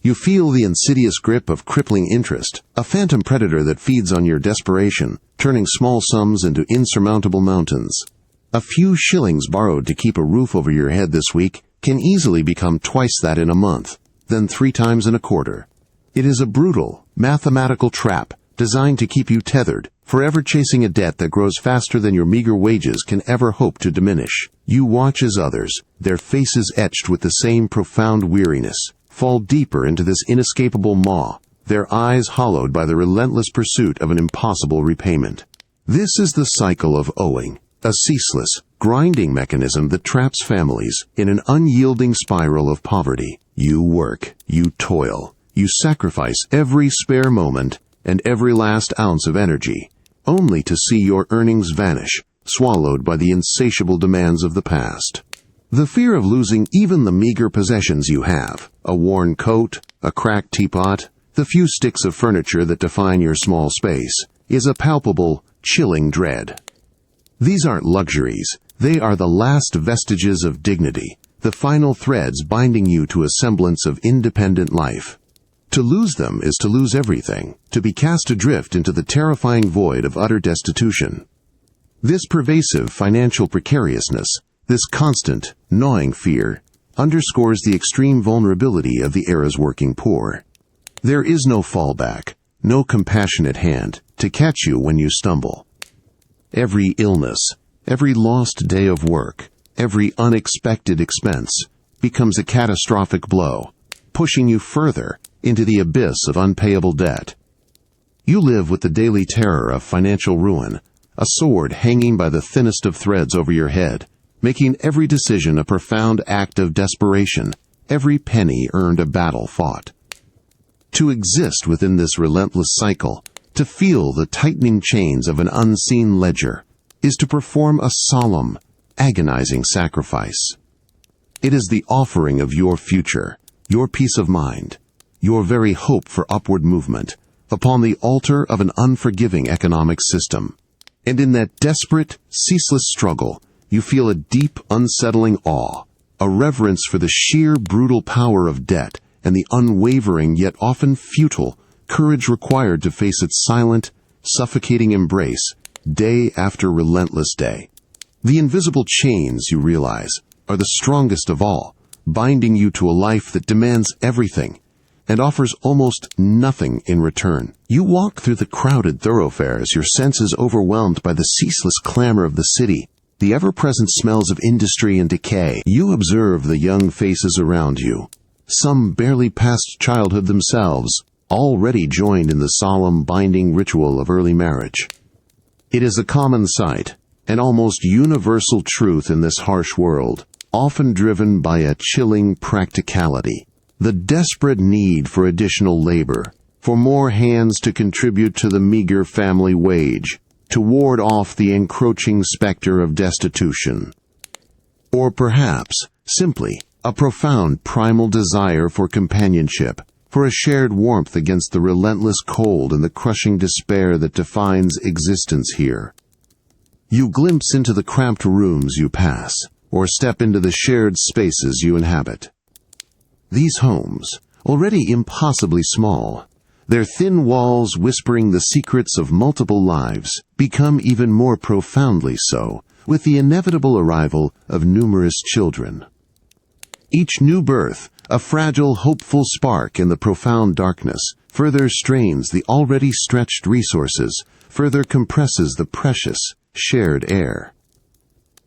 You feel the insidious grip of crippling interest, a phantom predator that feeds on your desperation, turning small sums into insurmountable mountains. A few shillings borrowed to keep a roof over your head this week can easily become twice that in a month, then 3 times in a quarter. It is a brutal, mathematical trap designed to keep you tethered, forever chasing a debt that grows faster than your meager wages can ever hope to diminish. You watch as others, their faces etched with the same profound weariness, fall deeper into this inescapable maw, their eyes hollowed by the relentless pursuit of an impossible repayment. This is the cycle of owing, a ceaseless, grinding mechanism that traps families in an unyielding spiral of poverty. You work, you toil, you sacrifice every spare moment and every last ounce of energy, only to see your earnings vanish, swallowed by the insatiable demands of the past. The fear of losing even the meager possessions you have, a worn coat, a cracked teapot, the few sticks of furniture that define your small space, is a palpable, chilling dread. These aren't luxuries, they are the last vestiges of dignity, the final threads binding you to a semblance of independent life. To lose them is to lose everything, to be cast adrift into the terrifying void of utter destitution. This pervasive financial precariousness, this constant, gnawing fear, underscores the extreme vulnerability of the era's working poor. There is no fallback, no compassionate hand to catch you when you stumble. Every illness, every lost day of work, every unexpected expense becomes a catastrophic blow, pushing you further into the abyss of unpayable debt. You live with the daily terror of financial ruin, a sword hanging by the thinnest of threads over your head, making every decision a profound act of desperation, every penny earned a battle fought. To exist within this relentless cycle, to feel the tightening chains of an unseen ledger, is to perform a solemn, agonizing sacrifice. It is the offering of your future, your peace of mind, your very hope for upward movement, upon the altar of an unforgiving economic system. And in that desperate, ceaseless struggle, you feel a deep, unsettling awe, a reverence for the sheer, brutal power of debt and the unwavering yet often futile courage required to face its silent, suffocating embrace day after relentless day. The invisible chains, you realize, are the strongest of all, binding you to a life that demands everything, and offers almost nothing in return. You walk through the crowded thoroughfares, your senses overwhelmed by the ceaseless clamor of the city, the ever-present smells of industry and decay. You observe the young faces around you, some barely past childhood themselves, already joined in the solemn, binding ritual of early marriage. It is a common sight, an almost universal truth in this harsh world, often driven by a chilling practicality. The desperate need for additional labor, for more hands to contribute to the meager family wage, to ward off the encroaching specter of destitution. Or perhaps, simply, a profound primal desire for companionship, for a shared warmth against the relentless cold and the crushing despair that defines existence here. You glimpse into the cramped rooms you pass, or step into the shared spaces you inhabit. These homes, already impossibly small, their thin walls whispering the secrets of multiple lives, become even more profoundly so with the inevitable arrival of numerous children. Each new birth, a fragile, hopeful spark in the profound darkness, further strains the already stretched resources, further compresses the precious, shared air.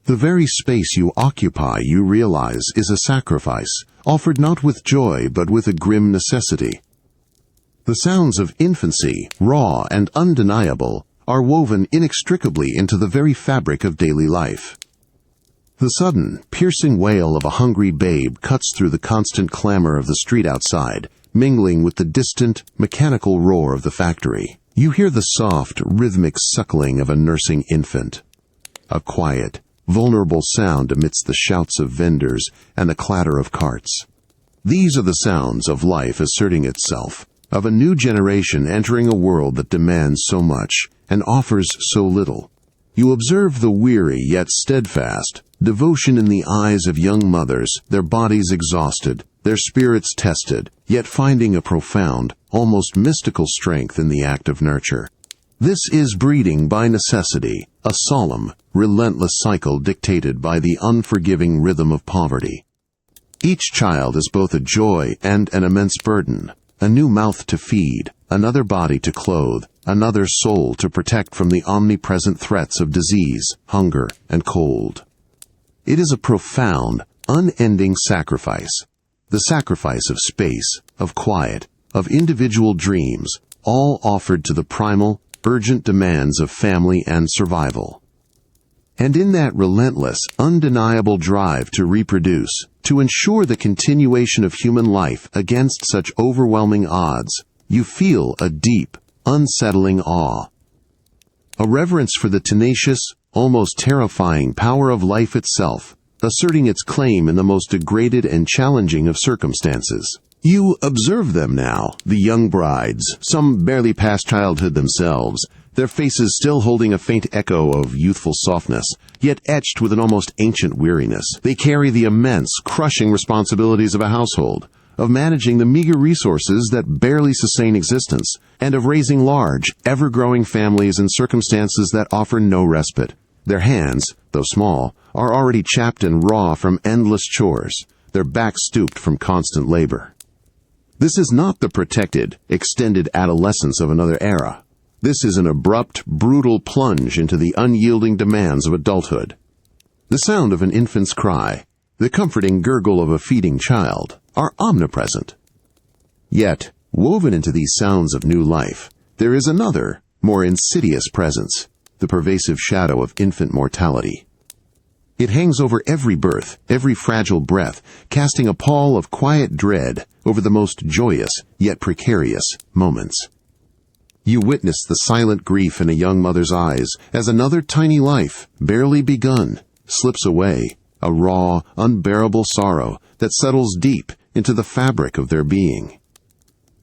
The very space you occupy, you realize, is a sacrifice, offered not with joy but with a grim necessity. The sounds of infancy, raw and undeniable, are woven inextricably into the very fabric of daily life. The sudden, piercing wail of a hungry babe cuts through the constant clamor of the street outside, mingling with the distant, mechanical roar of the factory. You hear the soft, rhythmic suckling of a nursing infant. A quiet, vulnerable sound amidst the shouts of vendors and the clatter of carts. These are the sounds of life asserting itself, of a new generation entering a world that demands so much and offers so little. You observe the weary yet steadfast devotion in the eyes of young mothers, their bodies exhausted, their spirits tested, yet finding a profound, almost mystical strength in the act of nurture. This is breeding by necessity, a solemn, relentless cycle dictated by the unforgiving rhythm of poverty. Each child is both a joy and an immense burden, a new mouth to feed, another body to clothe, another soul to protect from the omnipresent threats of disease, hunger, and cold. It is a profound, unending sacrifice, the sacrifice of space, of quiet, of individual dreams, all offered to the primal, urgent demands of family and survival. And in that relentless, undeniable drive to reproduce, to ensure the continuation of human life against such overwhelming odds, you feel a deep, unsettling awe. A reverence for the tenacious, almost terrifying power of life itself, asserting its claim in the most degraded and challenging of circumstances. You observe them now, the young brides, some barely past childhood themselves, their faces still holding a faint echo of youthful softness, yet etched with an almost ancient weariness. They carry the immense, crushing responsibilities of a household, of managing the meager resources that barely sustain existence, and of raising large, ever-growing families in circumstances that offer no respite. Their hands, though small, are already chapped and raw from endless chores, their backs stooped from constant labor. This is not the protected, extended adolescence of another era. This is an abrupt, brutal plunge into the unyielding demands of adulthood. The sound of an infant's cry, the comforting gurgle of a feeding child, are omnipresent. Yet, woven into these sounds of new life, there is another, more insidious presence, the pervasive shadow of infant mortality. It hangs over every birth, every fragile breath, casting a pall of quiet dread over the most joyous, yet precarious, moments. You witness the silent grief in a young mother's eyes as another tiny life, barely begun, slips away, a raw, unbearable sorrow that settles deep into the fabric of their being.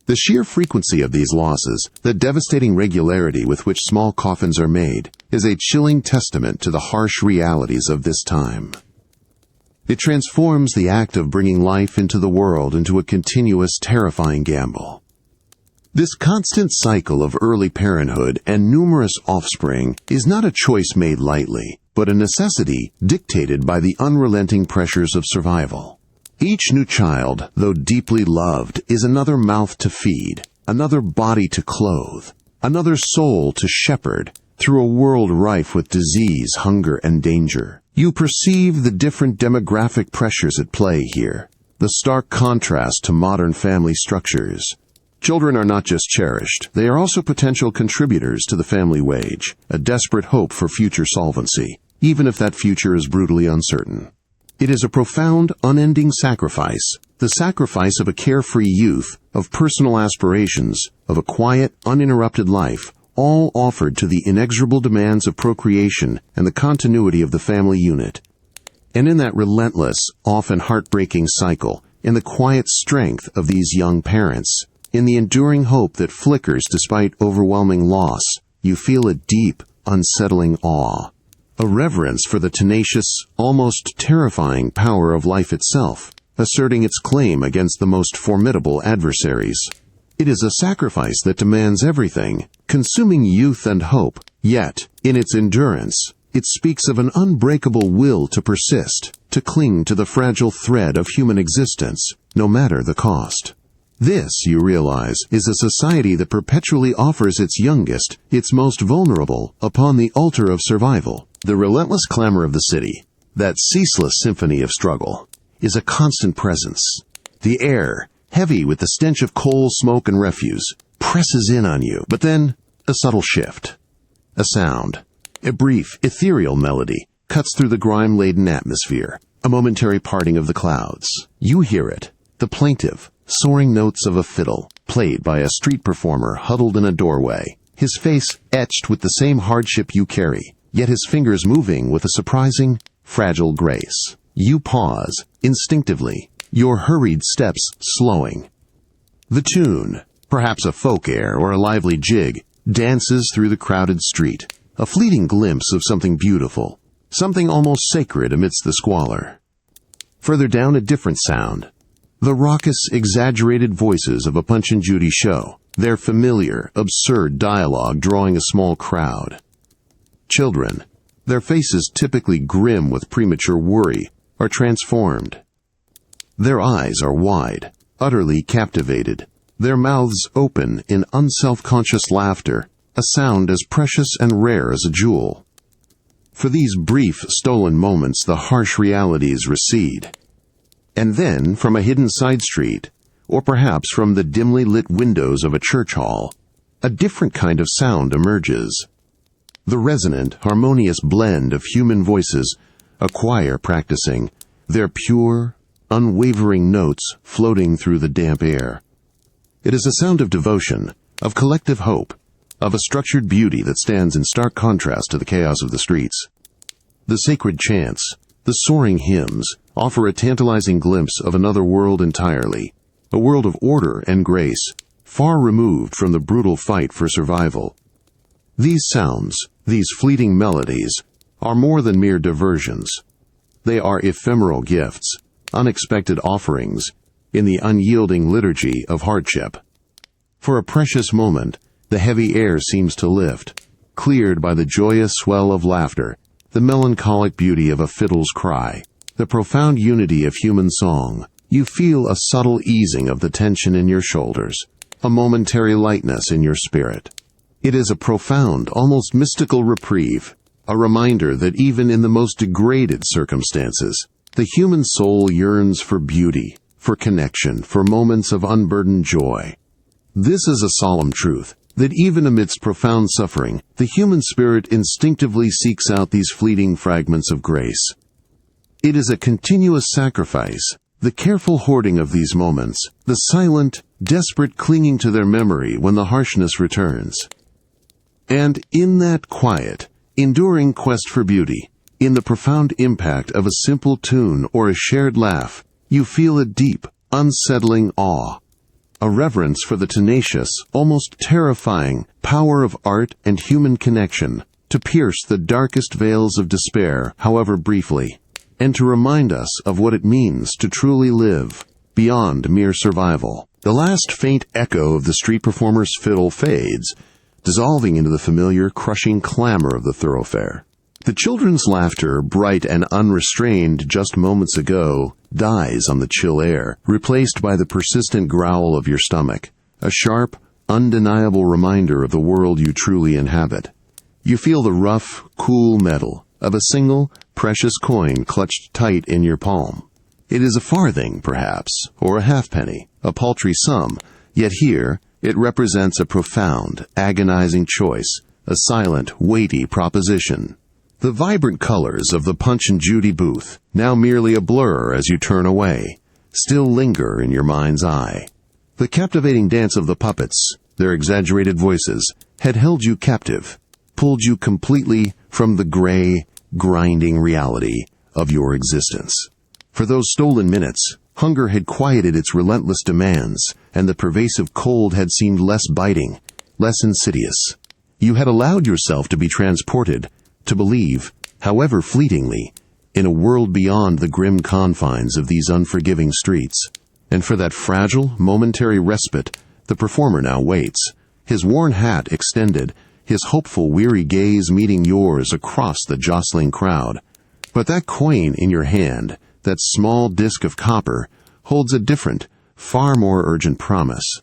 The sheer frequency of these losses, the devastating regularity with which small coffins are made, is a chilling testament to the harsh realities of this time. It transforms the act of bringing life into the world into a continuous, terrifying gamble. This constant cycle of early parenthood and numerous offspring is not a choice made lightly, but a necessity dictated by the unrelenting pressures of survival. Each new child, though deeply loved, is another mouth to feed, another body to clothe, another soul to shepherd through a world rife with disease, hunger, and danger. You perceive the different demographic pressures at play here, the stark contrast to modern family structures. Children are not just cherished, they are also potential contributors to the family wage, a desperate hope for future solvency, even if that future is brutally uncertain. It is a profound, unending sacrifice, the sacrifice of a carefree youth, of personal aspirations, of a quiet, uninterrupted life, all offered to the inexorable demands of procreation and the continuity of the family unit. And in that relentless, often heartbreaking cycle, in the quiet strength of these young parents, in the enduring hope that flickers despite overwhelming loss, you feel a deep, unsettling awe, a reverence for the tenacious, almost terrifying power of life itself, asserting its claim against the most formidable adversaries. It is a sacrifice that demands everything, consuming youth and hope, yet, in its endurance, it speaks of an unbreakable will to persist, to cling to the fragile thread of human existence, no matter the cost. This, you realize, is a society that perpetually offers its youngest, its most vulnerable, upon the altar of survival. The relentless clamor of the city, that ceaseless symphony of struggle, is a constant presence. The air, heavy with the stench of coal, smoke, and refuse, presses in on you. But then, a subtle shift. A sound, a brief, ethereal melody, cuts through the grime-laden atmosphere, a momentary parting of the clouds. You hear it, the plaintive, soaring notes of a fiddle, played by a street performer huddled in a doorway, his face etched with the same hardship you carry, yet his fingers moving with a surprising, fragile grace. You pause, instinctively, your hurried steps slowing. The tune, perhaps a folk air or a lively jig, dances through the crowded street, a fleeting glimpse of something beautiful, something almost sacred amidst the squalor. Further down, a different sound. The raucous, exaggerated voices of a Punch and Judy show, their familiar, absurd dialogue drawing a small crowd. Children, their faces typically grim with premature worry, are transformed. Their eyes are wide, utterly captivated, their mouths open in unself-conscious laughter, a sound as precious and rare as a jewel. For these brief, stolen moments, the harsh realities recede. And then, from a hidden side street, or perhaps from the dimly lit windows of a church hall, a different kind of sound emerges. The resonant, harmonious blend of human voices, a choir practicing, their pure, unwavering notes floating through the damp air. It is a sound of devotion, of collective hope, of a structured beauty that stands in stark contrast to the chaos of the streets. The sacred chants, the soaring hymns, offer a tantalizing glimpse of another world entirely, a world of order and grace, far removed from the brutal fight for survival. These sounds, these fleeting melodies, are more than mere diversions. They are ephemeral gifts, unexpected offerings, in the unyielding liturgy of hardship. For a precious moment, the heavy air seems to lift, cleared by the joyous swell of laughter, the melancholic beauty of a fiddle's cry, the profound unity of human song. You feel a subtle easing of the tension in your shoulders, a momentary lightness in your spirit. It is a profound, almost mystical reprieve, a reminder that even in the most degraded circumstances, the human soul yearns for beauty, for connection, for moments of unburdened joy. This is a solemn truth, that even amidst profound suffering, the human spirit instinctively seeks out these fleeting fragments of grace. It is a continuous sacrifice, the careful hoarding of these moments, the silent, desperate clinging to their memory when the harshness returns. And in that quiet, enduring quest for beauty, in the profound impact of a simple tune or a shared laugh, you feel a deep, unsettling awe, a reverence for the tenacious, almost terrifying power of art and human connection to pierce the darkest veils of despair, however briefly, and to remind us of what it means to truly live beyond mere survival. The last faint echo of the street performer's fiddle fades, dissolving into the familiar, crushing clamor of the thoroughfare. The children's laughter, bright and unrestrained just moments ago, dies on the chill air, replaced by the persistent growl of your stomach, a sharp, undeniable reminder of the world you truly inhabit. You feel the rough, cool metal of a single, precious coin clutched tight in your palm. It is a farthing, perhaps, or a halfpenny, a paltry sum, yet here it represents a profound, agonizing choice, a silent, weighty proposition. The vibrant colors of the Punch and Judy booth, now merely a blur as you turn away, still linger in your mind's eye. The captivating dance of the puppets, their exaggerated voices, had held you captive, pulled you completely from the gray, grinding reality of your existence. For those stolen minutes, hunger had quieted its relentless demands, and the pervasive cold had seemed less biting, less insidious. You had allowed yourself to be transported, to believe, however fleetingly, in a world beyond the grim confines of these unforgiving streets. And for that fragile, momentary respite, the performer now waits, his worn hat extended, his hopeful, weary gaze meeting yours across the jostling crowd. But that coin in your hand, that small disk of copper, holds a different, far more urgent promise.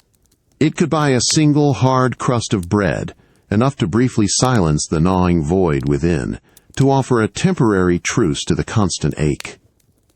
It could buy a single hard crust of bread, enough to briefly silence the gnawing void within, to offer a temporary truce to the constant ache.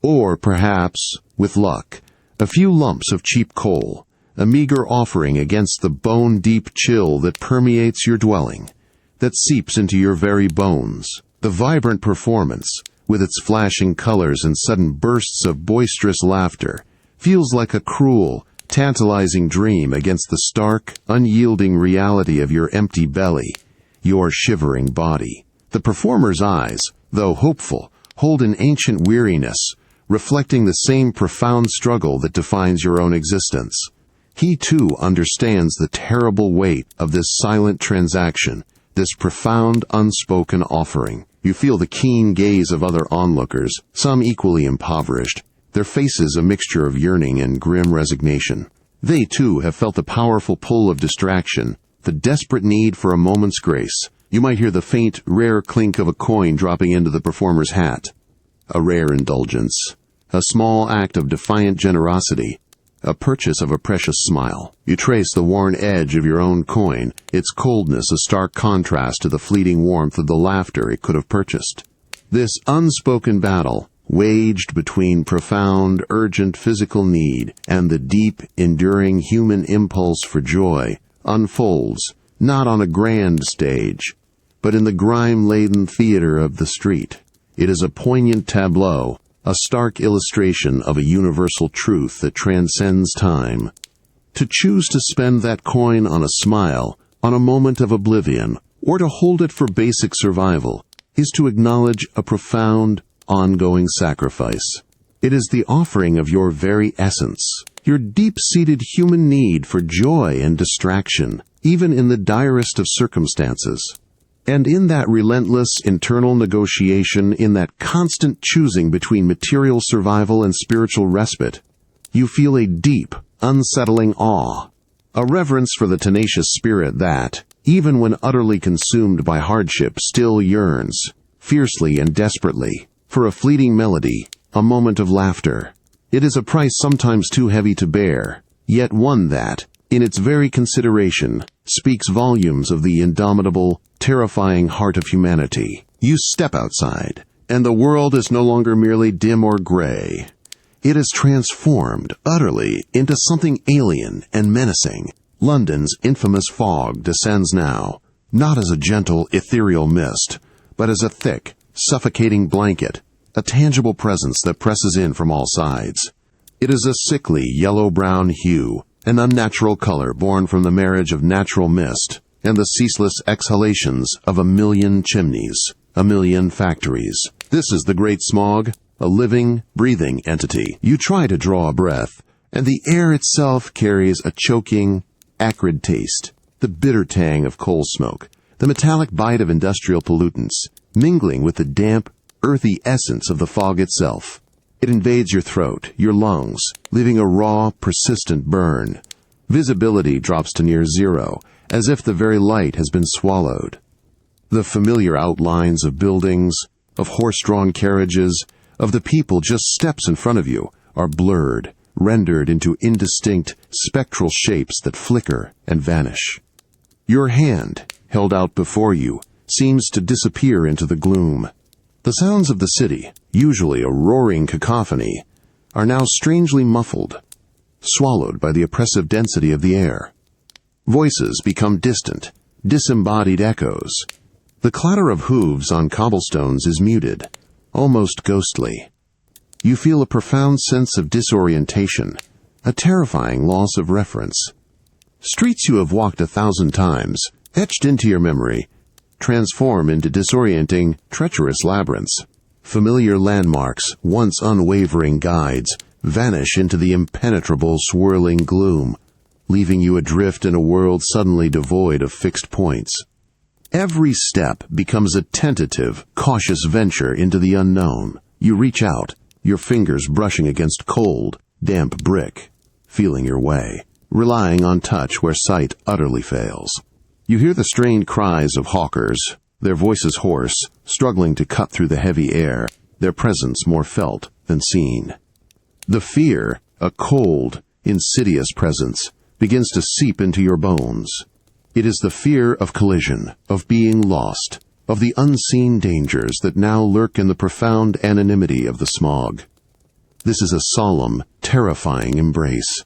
Or, perhaps, with luck, a few lumps of cheap coal, a meager offering against the bone-deep chill that permeates your dwelling, that seeps into your very bones. The vibrant performance, with its flashing colors and sudden bursts of boisterous laughter, feels like a cruel, tantalizing dream against the stark, unyielding reality of your empty belly, your shivering body. The performer's eyes, though hopeful, hold an ancient weariness, reflecting the same profound struggle that defines your own existence. He too understands the terrible weight of this silent transaction, this profound, unspoken offering. You feel the keen gaze of other onlookers, some equally impoverished, their faces a mixture of yearning and grim resignation. They, too, have felt the powerful pull of distraction, the desperate need for a moment's grace. You might hear the faint, rare clink of a coin dropping into the performer's hat. A rare indulgence. A small act of defiant generosity. A purchase of a precious smile. You trace the worn edge of your own coin, its coldness a stark contrast to the fleeting warmth of the laughter it could have purchased. This unspoken battle, waged between profound, urgent physical need and the deep, enduring human impulse for joy, unfolds, not on a grand stage, but in the grime-laden theater of the street. It is a poignant tableau, a stark illustration of a universal truth that transcends time. To choose to spend that coin on a smile, on a moment of oblivion, or to hold it for basic survival, is to acknowledge a profound, ongoing sacrifice. It is the offering of your very essence, your deep-seated human need for joy and distraction, even in the direst of circumstances. And in that relentless internal negotiation, in that constant choosing between material survival and spiritual respite, you feel a deep, unsettling awe, a reverence for the tenacious spirit that, even when utterly consumed by hardship, still yearns, fiercely and desperately, for a fleeting melody, a moment of laughter. It is a price sometimes too heavy to bear, yet one that, in its very consideration, speaks volumes of the indomitable, terrifying heart of humanity. You step outside, and the world is no longer merely dim or gray. It is transformed utterly into something alien and menacing. London's infamous fog descends now, not as a gentle, ethereal mist, but as a thick, suffocating blanket, a tangible presence that presses in from all sides. It is a sickly, yellow-brown hue, an unnatural color born from the marriage of natural mist and the ceaseless exhalations of a million chimneys, a million factories. This is the great smog, a living, breathing entity. You try to draw a breath, and the air itself carries a choking, acrid taste, the bitter tang of coal smoke, the metallic bite of industrial pollutants, mingling with the damp, earthy essence of the fog itself. It invades your throat, your lungs, leaving a raw, persistent burn. Visibility drops to near zero, as if the very light has been swallowed. The familiar outlines of buildings, of horse-drawn carriages, of the people just steps in front of you, are blurred, rendered into indistinct, spectral shapes that flicker and vanish. Your hand, held out before you, seems to disappear into the gloom. The sounds of the city, usually a roaring cacophony, are now strangely muffled, swallowed by the oppressive density of the air. Voices become distant, disembodied echoes. The clatter of hooves on cobblestones is muted, almost ghostly. You feel a profound sense of disorientation, a terrifying loss of reference. Streets you have walked 1,000 times, etched into your memory, transform into disorienting, treacherous labyrinths. Familiar landmarks, once unwavering guides, vanish into the impenetrable, swirling gloom, leaving you adrift in a world suddenly devoid of fixed points. Every step becomes a tentative, cautious venture into the unknown. You reach out, your fingers brushing against cold, damp brick, feeling your way, relying on touch where sight utterly fails. You hear the strained cries of hawkers, their voices hoarse, struggling to cut through the heavy air, their presence more felt than seen. The fear, a cold, insidious presence, begins to seep into your bones. It is the fear of collision, of being lost, of the unseen dangers that now lurk in the profound anonymity of the smog. This is a solemn, terrifying embrace.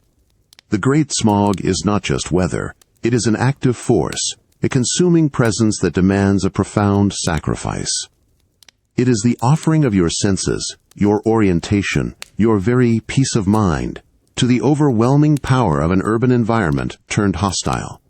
The great smog is not just weather. It is an active force, a consuming presence that demands a profound sacrifice. It is the offering of your senses, your orientation, your very peace of mind, to the overwhelming power of an urban environment turned hostile.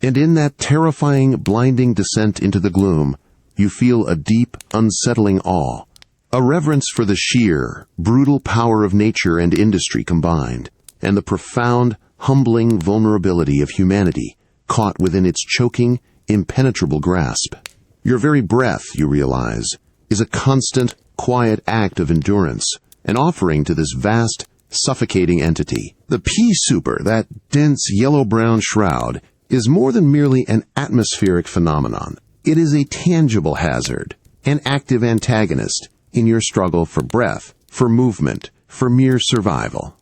And in that terrifying, blinding descent into the gloom, you feel a deep, unsettling awe, a reverence for the sheer, brutal power of nature and industry combined, and the profound, humbling vulnerability of humanity caught within its choking, impenetrable grasp. Your very breath, you realize, is a constant, quiet act of endurance, an offering to this vast, suffocating entity. The pea super, that dense yellow-brown shroud, is more than merely an atmospheric phenomenon. It is a tangible hazard, an active antagonist in your struggle for breath, for movement, for mere survival.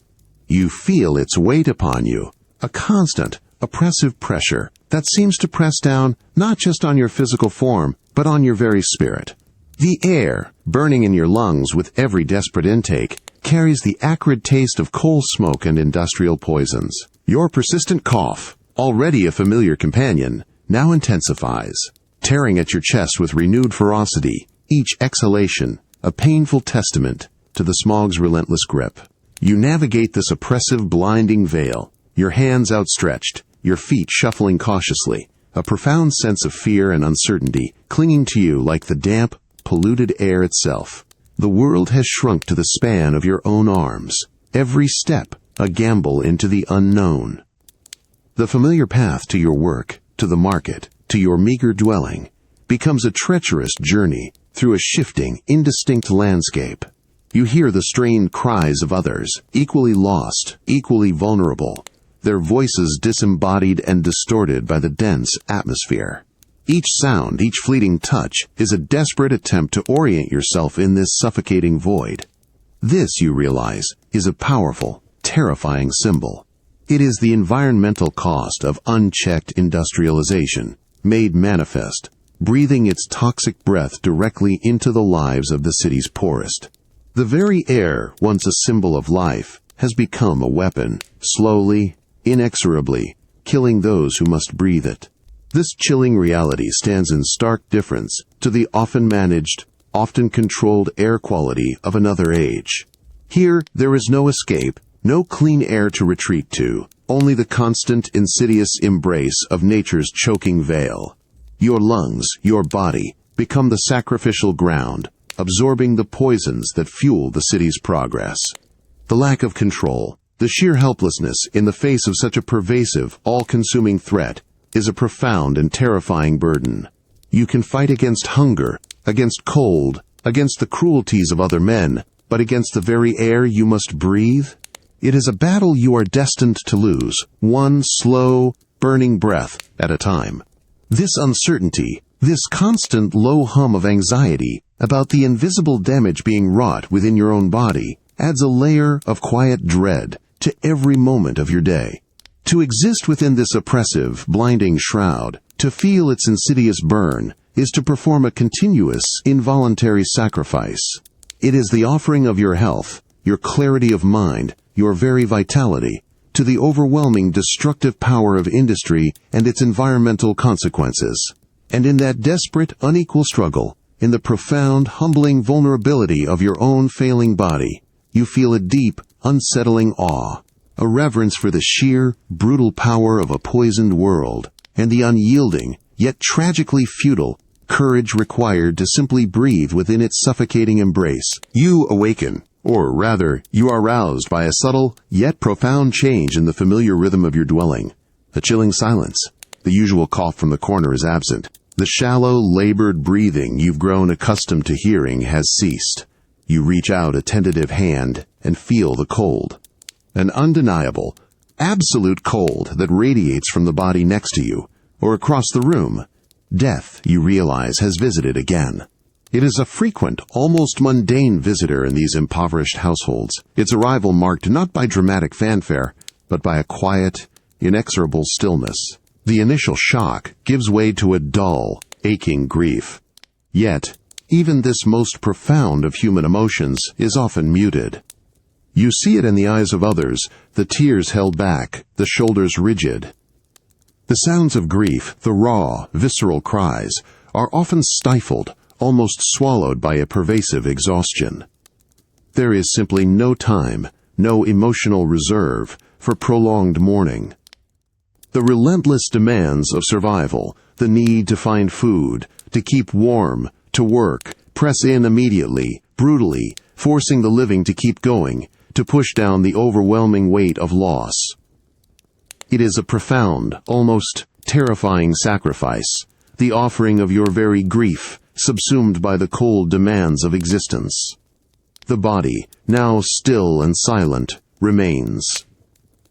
You feel its weight upon you, a constant, oppressive pressure that seems to press down not just on your physical form, but on your very spirit. The air, burning in your lungs with every desperate intake, carries the acrid taste of coal smoke and industrial poisons. Your persistent cough, already a familiar companion, now intensifies, tearing at your chest with renewed ferocity, each exhalation a painful testament to the smog's relentless grip. You navigate this oppressive, blinding veil, your hands outstretched, your feet shuffling cautiously, a profound sense of fear and uncertainty clinging to you like the damp, polluted air itself. The world has shrunk to the span of your own arms, every step a gamble into the unknown. The familiar path to your work, to the market, to your meager dwelling, becomes a treacherous journey through a shifting, indistinct landscape. You hear the strained cries of others, equally lost, equally vulnerable, their voices disembodied and distorted by the dense atmosphere. Each sound, each fleeting touch, is a desperate attempt to orient yourself in this suffocating void. This, you realize, is a powerful, terrifying symbol. It is the environmental cost of unchecked industrialization, made manifest, breathing its toxic breath directly into the lives of the city's poorest. The very air, once a symbol of life, has become a weapon, slowly, inexorably, killing those who must breathe it. This chilling reality stands in stark difference to the often managed, often controlled air quality of another age. Here, there is no escape, no clean air to retreat to, only the constant, insidious embrace of nature's choking veil. Your lungs, your body, become the sacrificial ground, absorbing the poisons that fuel the city's progress. The lack of control, the sheer helplessness in the face of such a pervasive, all-consuming threat, is a profound and terrifying burden. You can fight against hunger, against cold, against the cruelties of other men, but against the very air you must breathe? It is a battle you are destined to lose, one slow, burning breath at a time. This uncertainty, this constant low hum of anxiety about the invisible damage being wrought within your own body, adds a layer of quiet dread to every moment of your day. To exist within this oppressive, blinding shroud, to feel its insidious burn, is to perform a continuous, involuntary sacrifice. It is the offering of your health, your clarity of mind, your very vitality, to the overwhelming destructive power of industry and its environmental consequences. And in that desperate, unequal struggle, in the profound, humbling vulnerability of your own failing body, you feel a deep, unsettling awe, a reverence for the sheer, brutal power of a poisoned world, and the unyielding, yet tragically futile, courage required to simply breathe within its suffocating embrace. You awaken, or rather, you are roused by a subtle, yet profound change in the familiar rhythm of your dwelling. A chilling silence. The usual cough from the corner is absent. The shallow, labored breathing you've grown accustomed to hearing has ceased. You reach out a tentative hand and feel the cold. An undeniable, absolute cold that radiates from the body next to you, or across the room. Death, you realize, has visited again. It is a frequent, almost mundane visitor in these impoverished households, its arrival marked not by dramatic fanfare, but by a quiet, inexorable stillness. The initial shock gives way to a dull, aching grief. Yet, even this most profound of human emotions is often muted. You see it in the eyes of others, the tears held back, the shoulders rigid. The sounds of grief, the raw, visceral cries, are often stifled, almost swallowed by a pervasive exhaustion. There is simply no time, no emotional reserve for prolonged mourning. The relentless demands of survival, the need to find food, to keep warm, to work, press in immediately, brutally, forcing the living to keep going, to push down the overwhelming weight of loss. It is a profound, almost terrifying sacrifice, the offering of your very grief, subsumed by the cold demands of existence. The body, now still and silent, remains.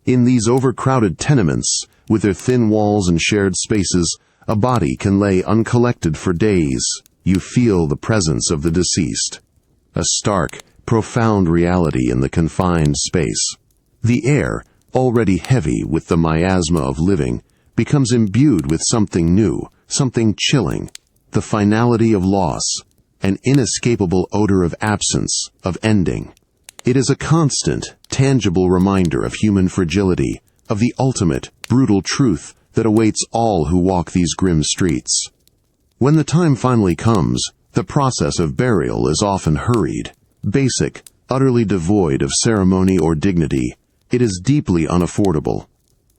In these overcrowded tenements, with their thin walls and shared spaces, a body can lay uncollected for days. You feel the presence of the deceased. A stark, profound reality in the confined space. The air, already heavy with the miasma of living, becomes imbued with something new, something chilling, the finality of loss, an inescapable odor of absence, of ending. It is a constant, tangible reminder of human fragility, of the ultimate, brutal truth that awaits all who walk these grim streets. When the time finally comes, the process of burial is often hurried, basic, utterly devoid of ceremony or dignity. It is deeply unaffordable.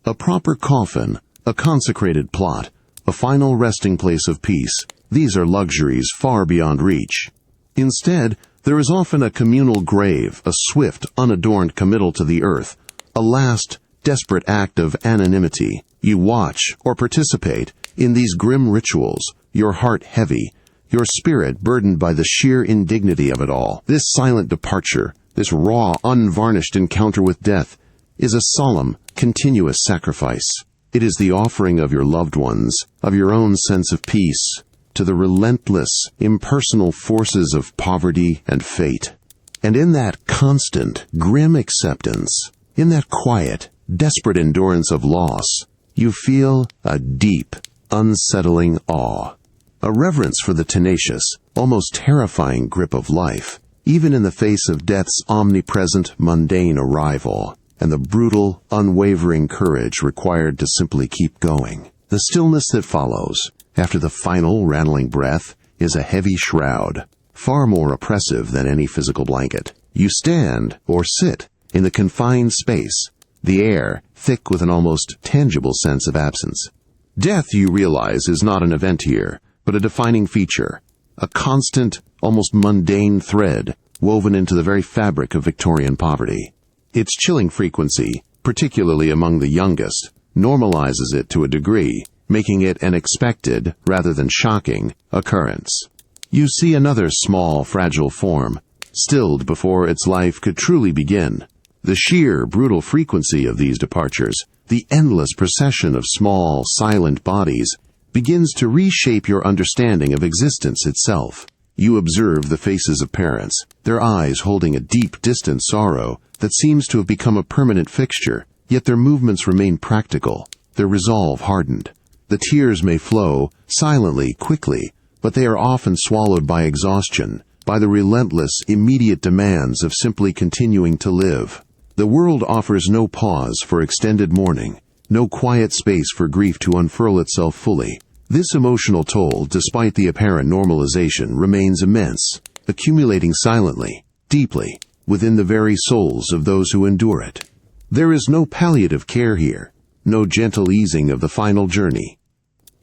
A proper coffin, a consecrated plot, a final resting place of peace, these are luxuries far beyond reach. Instead, there is often a communal grave, a swift, unadorned committal to the earth, a last, desperate act of anonymity. You watch or participate in these grim rituals, your heart heavy, your spirit burdened by the sheer indignity of it all. This silent departure, this raw, unvarnished encounter with death, is a solemn, continuous sacrifice. It is the offering of your loved ones, of your own sense of peace, to the relentless, impersonal forces of poverty and fate. And in that constant, grim acceptance, in that quiet, desperate endurance of loss, you feel a deep, unsettling awe, a reverence for the tenacious, almost terrifying grip of life, even in the face of death's omnipresent, mundane arrival, and the brutal, unwavering courage required to simply keep going. The stillness that follows, after the final rattling breath, is a heavy shroud, far more oppressive than any physical blanket. You stand, or sit, in the confined space, the air thick with an almost tangible sense of absence. Death, you realize, is not an event here, but a defining feature, a constant, almost mundane thread woven into the very fabric of Victorian poverty. Its chilling frequency, particularly among the youngest, normalizes it to a degree, making it an expected, rather than shocking, occurrence. You see another small, fragile form, stilled before its life could truly begin. The sheer, brutal frequency of these departures, the endless procession of small, silent bodies, begins to reshape your understanding of existence itself. You observe the faces of parents, their eyes holding a deep, distant sorrow that seems to have become a permanent fixture, yet their movements remain practical, their resolve hardened. The tears may flow, silently, quickly, but they are often swallowed by exhaustion, by the relentless, immediate demands of simply continuing to live. The world offers no pause for extended mourning, no quiet space for grief to unfurl itself fully. This emotional toll, despite the apparent normalization, remains immense, accumulating silently, deeply, within the very souls of those who endure it. There is no palliative care here, no gentle easing of the final journey.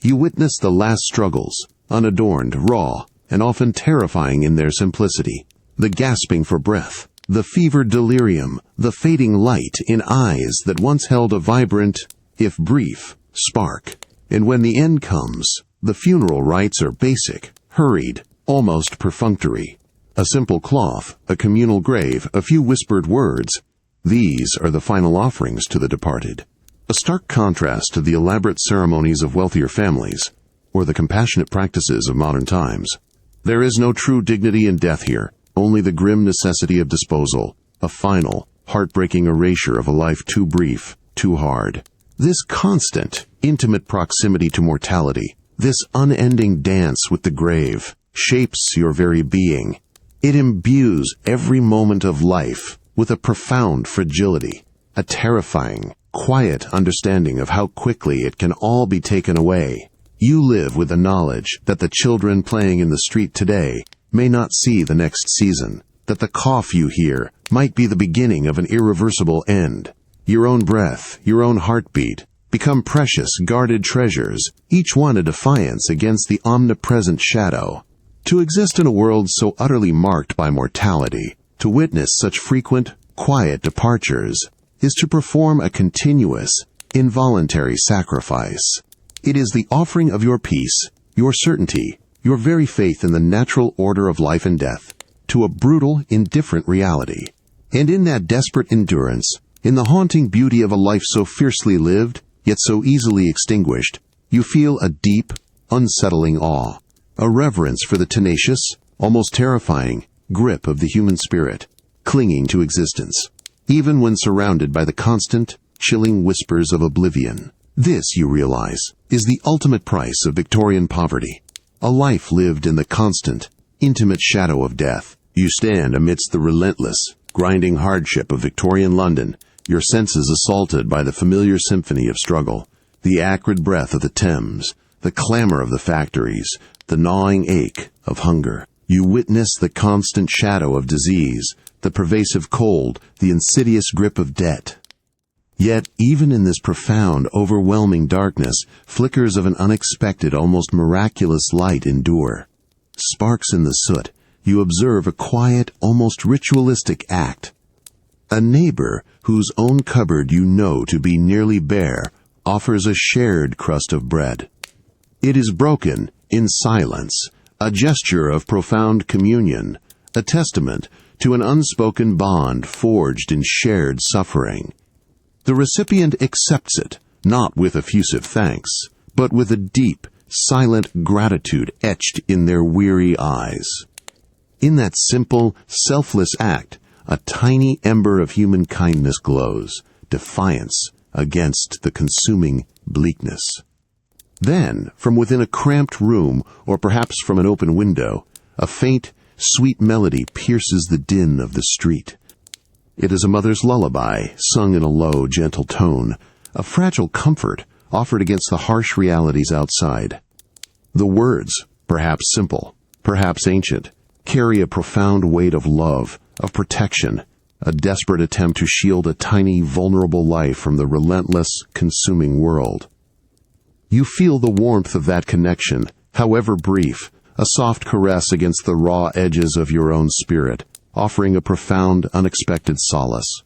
You witness the last struggles, unadorned, raw, and often terrifying in their simplicity. The gasping for breath, the fevered delirium, the fading light in eyes that once held a vibrant, if brief, spark. And when the end comes, the funeral rites are basic, hurried, almost perfunctory. A simple cloth, a communal grave, a few whispered words. These are the final offerings to the departed. A stark contrast to the elaborate ceremonies of wealthier families, or the compassionate practices of modern times. There is no true dignity in death here, only the grim necessity of disposal, a final, heartbreaking erasure of a life too brief, too hard. This constant, intimate proximity to mortality, this unending dance with the grave, shapes your very being. It imbues every moment of life with a profound fragility, a terrifying, quiet understanding of how quickly it can all be taken away. You live with the knowledge that the children playing in the street today may not see the next season, that the cough you hear might be the beginning of an irreversible end. Your own breath, your own heartbeat, become precious, guarded treasures, each one a defiance against the omnipresent shadow. To exist in a world so utterly marked by mortality, to witness such frequent, quiet departures, is to perform a continuous, involuntary sacrifice. It is the offering of your peace, your certainty, your very faith in the natural order of life and death, to a brutal, indifferent reality. And in that desperate endurance, in the haunting beauty of a life so fiercely lived, yet so easily extinguished, you feel a deep, unsettling awe, a reverence for the tenacious, almost terrifying, grip of the human spirit, clinging to existence, even when surrounded by the constant, chilling whispers of oblivion. This, you realize, is the ultimate price of Victorian poverty, a life lived in the constant, intimate shadow of death. You stand amidst the relentless, grinding hardship of Victorian London, your senses assaulted by the familiar symphony of struggle, the acrid breath of the Thames, the clamor of the factories, the gnawing ache of hunger. You witness the constant shadow of disease, the pervasive cold, the insidious grip of debt. Yet, even in this profound, overwhelming darkness, flickers of an unexpected, almost miraculous light endure. Sparks in the soot, you observe a quiet, almost ritualistic act. A neighbor, whose own cupboard you know to be nearly bare, offers a shared crust of bread. It is broken, in silence, a gesture of profound communion, a testament to an unspoken bond forged in shared suffering. The recipient accepts it, not with effusive thanks, but with a deep, silent gratitude etched in their weary eyes. In that simple, selfless act, a tiny ember of human kindness glows, defiance against the consuming bleakness. Then, from within a cramped room, or perhaps from an open window, a faint, sweet melody pierces the din of the street. It is a mother's lullaby, sung in a low, gentle tone, a fragile comfort offered against the harsh realities outside. The words, perhaps simple, perhaps ancient, carry a profound weight of love, of protection, a desperate attempt to shield a tiny, vulnerable life from the relentless, consuming world. You feel the warmth of that connection, however brief, a soft caress against the raw edges of your own spirit, offering a profound, unexpected solace.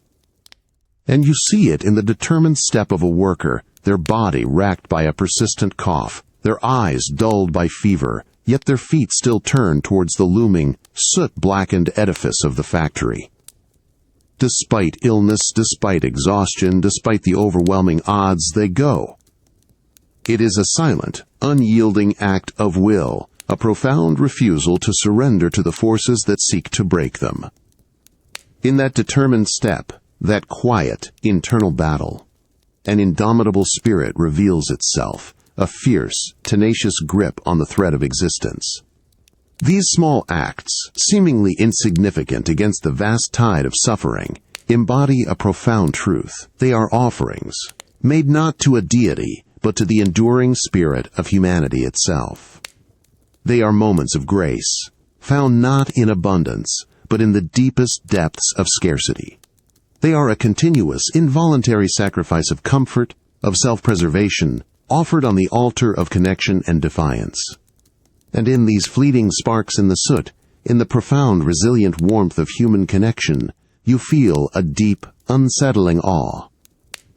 And you see it in the determined step of a worker, their body racked by a persistent cough, their eyes dulled by fever, yet their feet still turned towards the looming, soot-blackened edifice of the factory. Despite illness, despite exhaustion, despite the overwhelming odds, they go. It is a silent, unyielding act of will, a profound refusal to surrender to the forces that seek to break them. In that determined step, that quiet, internal battle, an indomitable spirit reveals itself, a fierce, tenacious grip on the thread of existence. These small acts, seemingly insignificant against the vast tide of suffering, embody a profound truth. They are offerings, made not to a deity, but to the enduring spirit of humanity itself. They are moments of grace, found not in abundance, but in the deepest depths of scarcity. They are a continuous, involuntary sacrifice of comfort, of self-preservation, offered on the altar of connection and defiance. And in these fleeting sparks in the soot, in the profound, resilient warmth of human connection, you feel a deep, unsettling awe.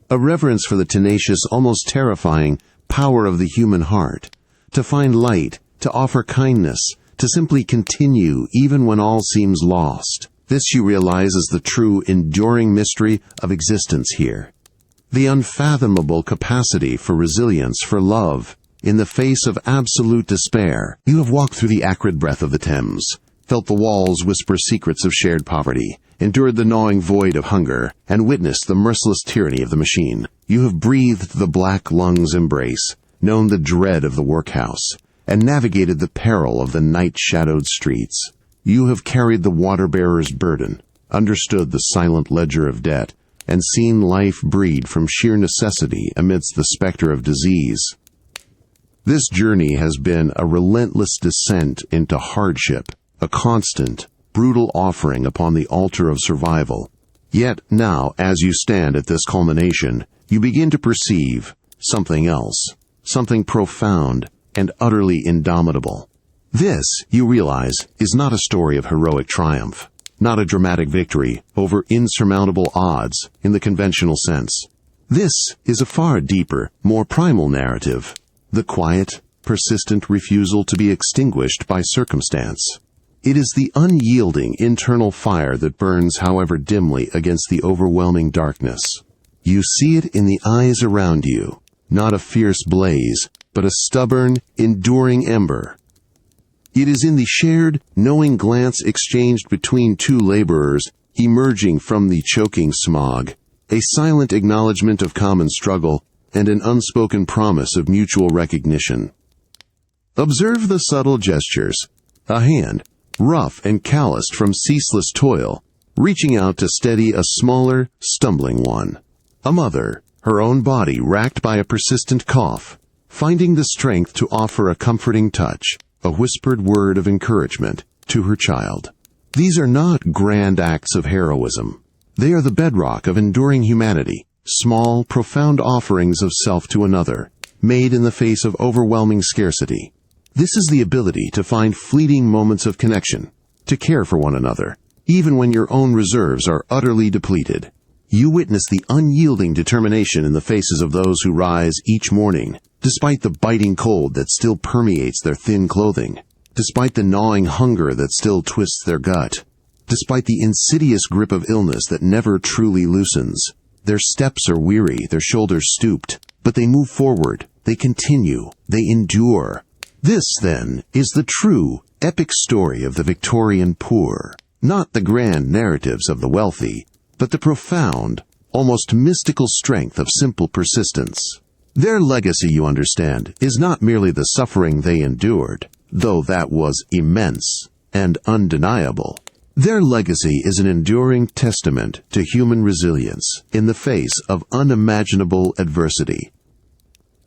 A reverence for the tenacious, almost terrifying power of the human heart, to find light, to offer kindness, to simply continue even when all seems lost. This you realize is the true, enduring mystery of existence here. The unfathomable capacity for resilience, for love, in the face of absolute despair. You have walked through the acrid breath of the Thames, felt the walls whisper secrets of shared poverty, endured the gnawing void of hunger, and witnessed the merciless tyranny of the machine. You have breathed the black lungs' embrace, known the dread of the workhouse, and navigated the peril of the night-shadowed streets. You have carried the water-bearer's burden, understood the silent ledger of debt, and seen life breed from sheer necessity amidst the specter of disease. This journey has been a relentless descent into hardship, a constant, brutal offering upon the altar of survival. Yet now, as you stand at this culmination, you begin to perceive something else, something profound and utterly indomitable. This, you realize, is not a story of heroic triumph, not a dramatic victory over insurmountable odds in the conventional sense. This is a far deeper, more primal narrative, the quiet, persistent refusal to be extinguished by circumstance. It is the unyielding internal fire that burns however dimly against the overwhelming darkness. You see it in the eyes around you, not a fierce blaze, but a stubborn, enduring ember. It is in the shared, knowing glance exchanged between two laborers emerging from the choking smog, a silent acknowledgement of common struggle and an unspoken promise of mutual recognition. Observe the subtle gestures. A hand, rough and calloused from ceaseless toil, reaching out to steady a smaller, stumbling one. A mother, her own body racked by a persistent cough, finding the strength to offer a comforting touch, a whispered word of encouragement to her child. These are not grand acts of heroism. They are the bedrock of enduring humanity, small, profound offerings of self to another, made in the face of overwhelming scarcity. This is the ability to find fleeting moments of connection, to care for one another, even when your own reserves are utterly depleted. You witness the unyielding determination in the faces of those who rise each morning, despite the biting cold that still permeates their thin clothing, despite the gnawing hunger that still twists their gut, despite the insidious grip of illness that never truly loosens. Their steps are weary, their shoulders stooped, but they move forward, they continue, they endure. This, then, is the true, epic story of the Victorian poor, not the grand narratives of the wealthy, but the profound, almost mystical strength of simple persistence. Their legacy, you understand, is not merely the suffering they endured, though that was immense and undeniable. Their legacy is an enduring testament to human resilience in the face of unimaginable adversity.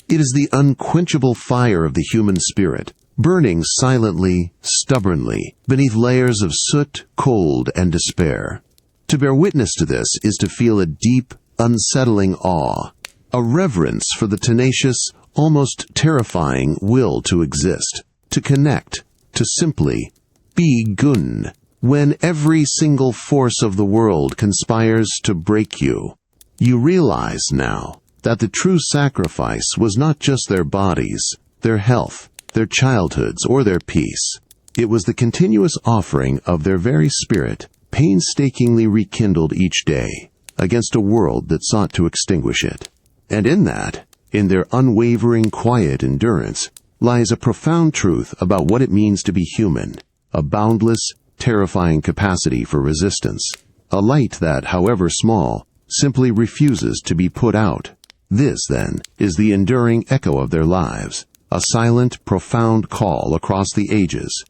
It is the unquenchable fire of the human spirit, burning silently, stubbornly, beneath layers of soot, cold, and despair. To bear witness to this is to feel a deep, unsettling awe, a reverence for the tenacious, almost terrifying will to exist, to connect, to simply be gun, when every single force of the world conspires to break you. You realize now that the true sacrifice was not just their bodies, their health, their childhoods, or their peace. It was the continuous offering of their very spirit, painstakingly rekindled each day, against a world that sought to extinguish it. And in that, in their unwavering, quiet endurance, lies a profound truth about what it means to be human, a boundless, terrifying capacity for resistance, a light that, however small, simply refuses to be put out. This, then, is the enduring echo of their lives, a silent, profound call across the ages,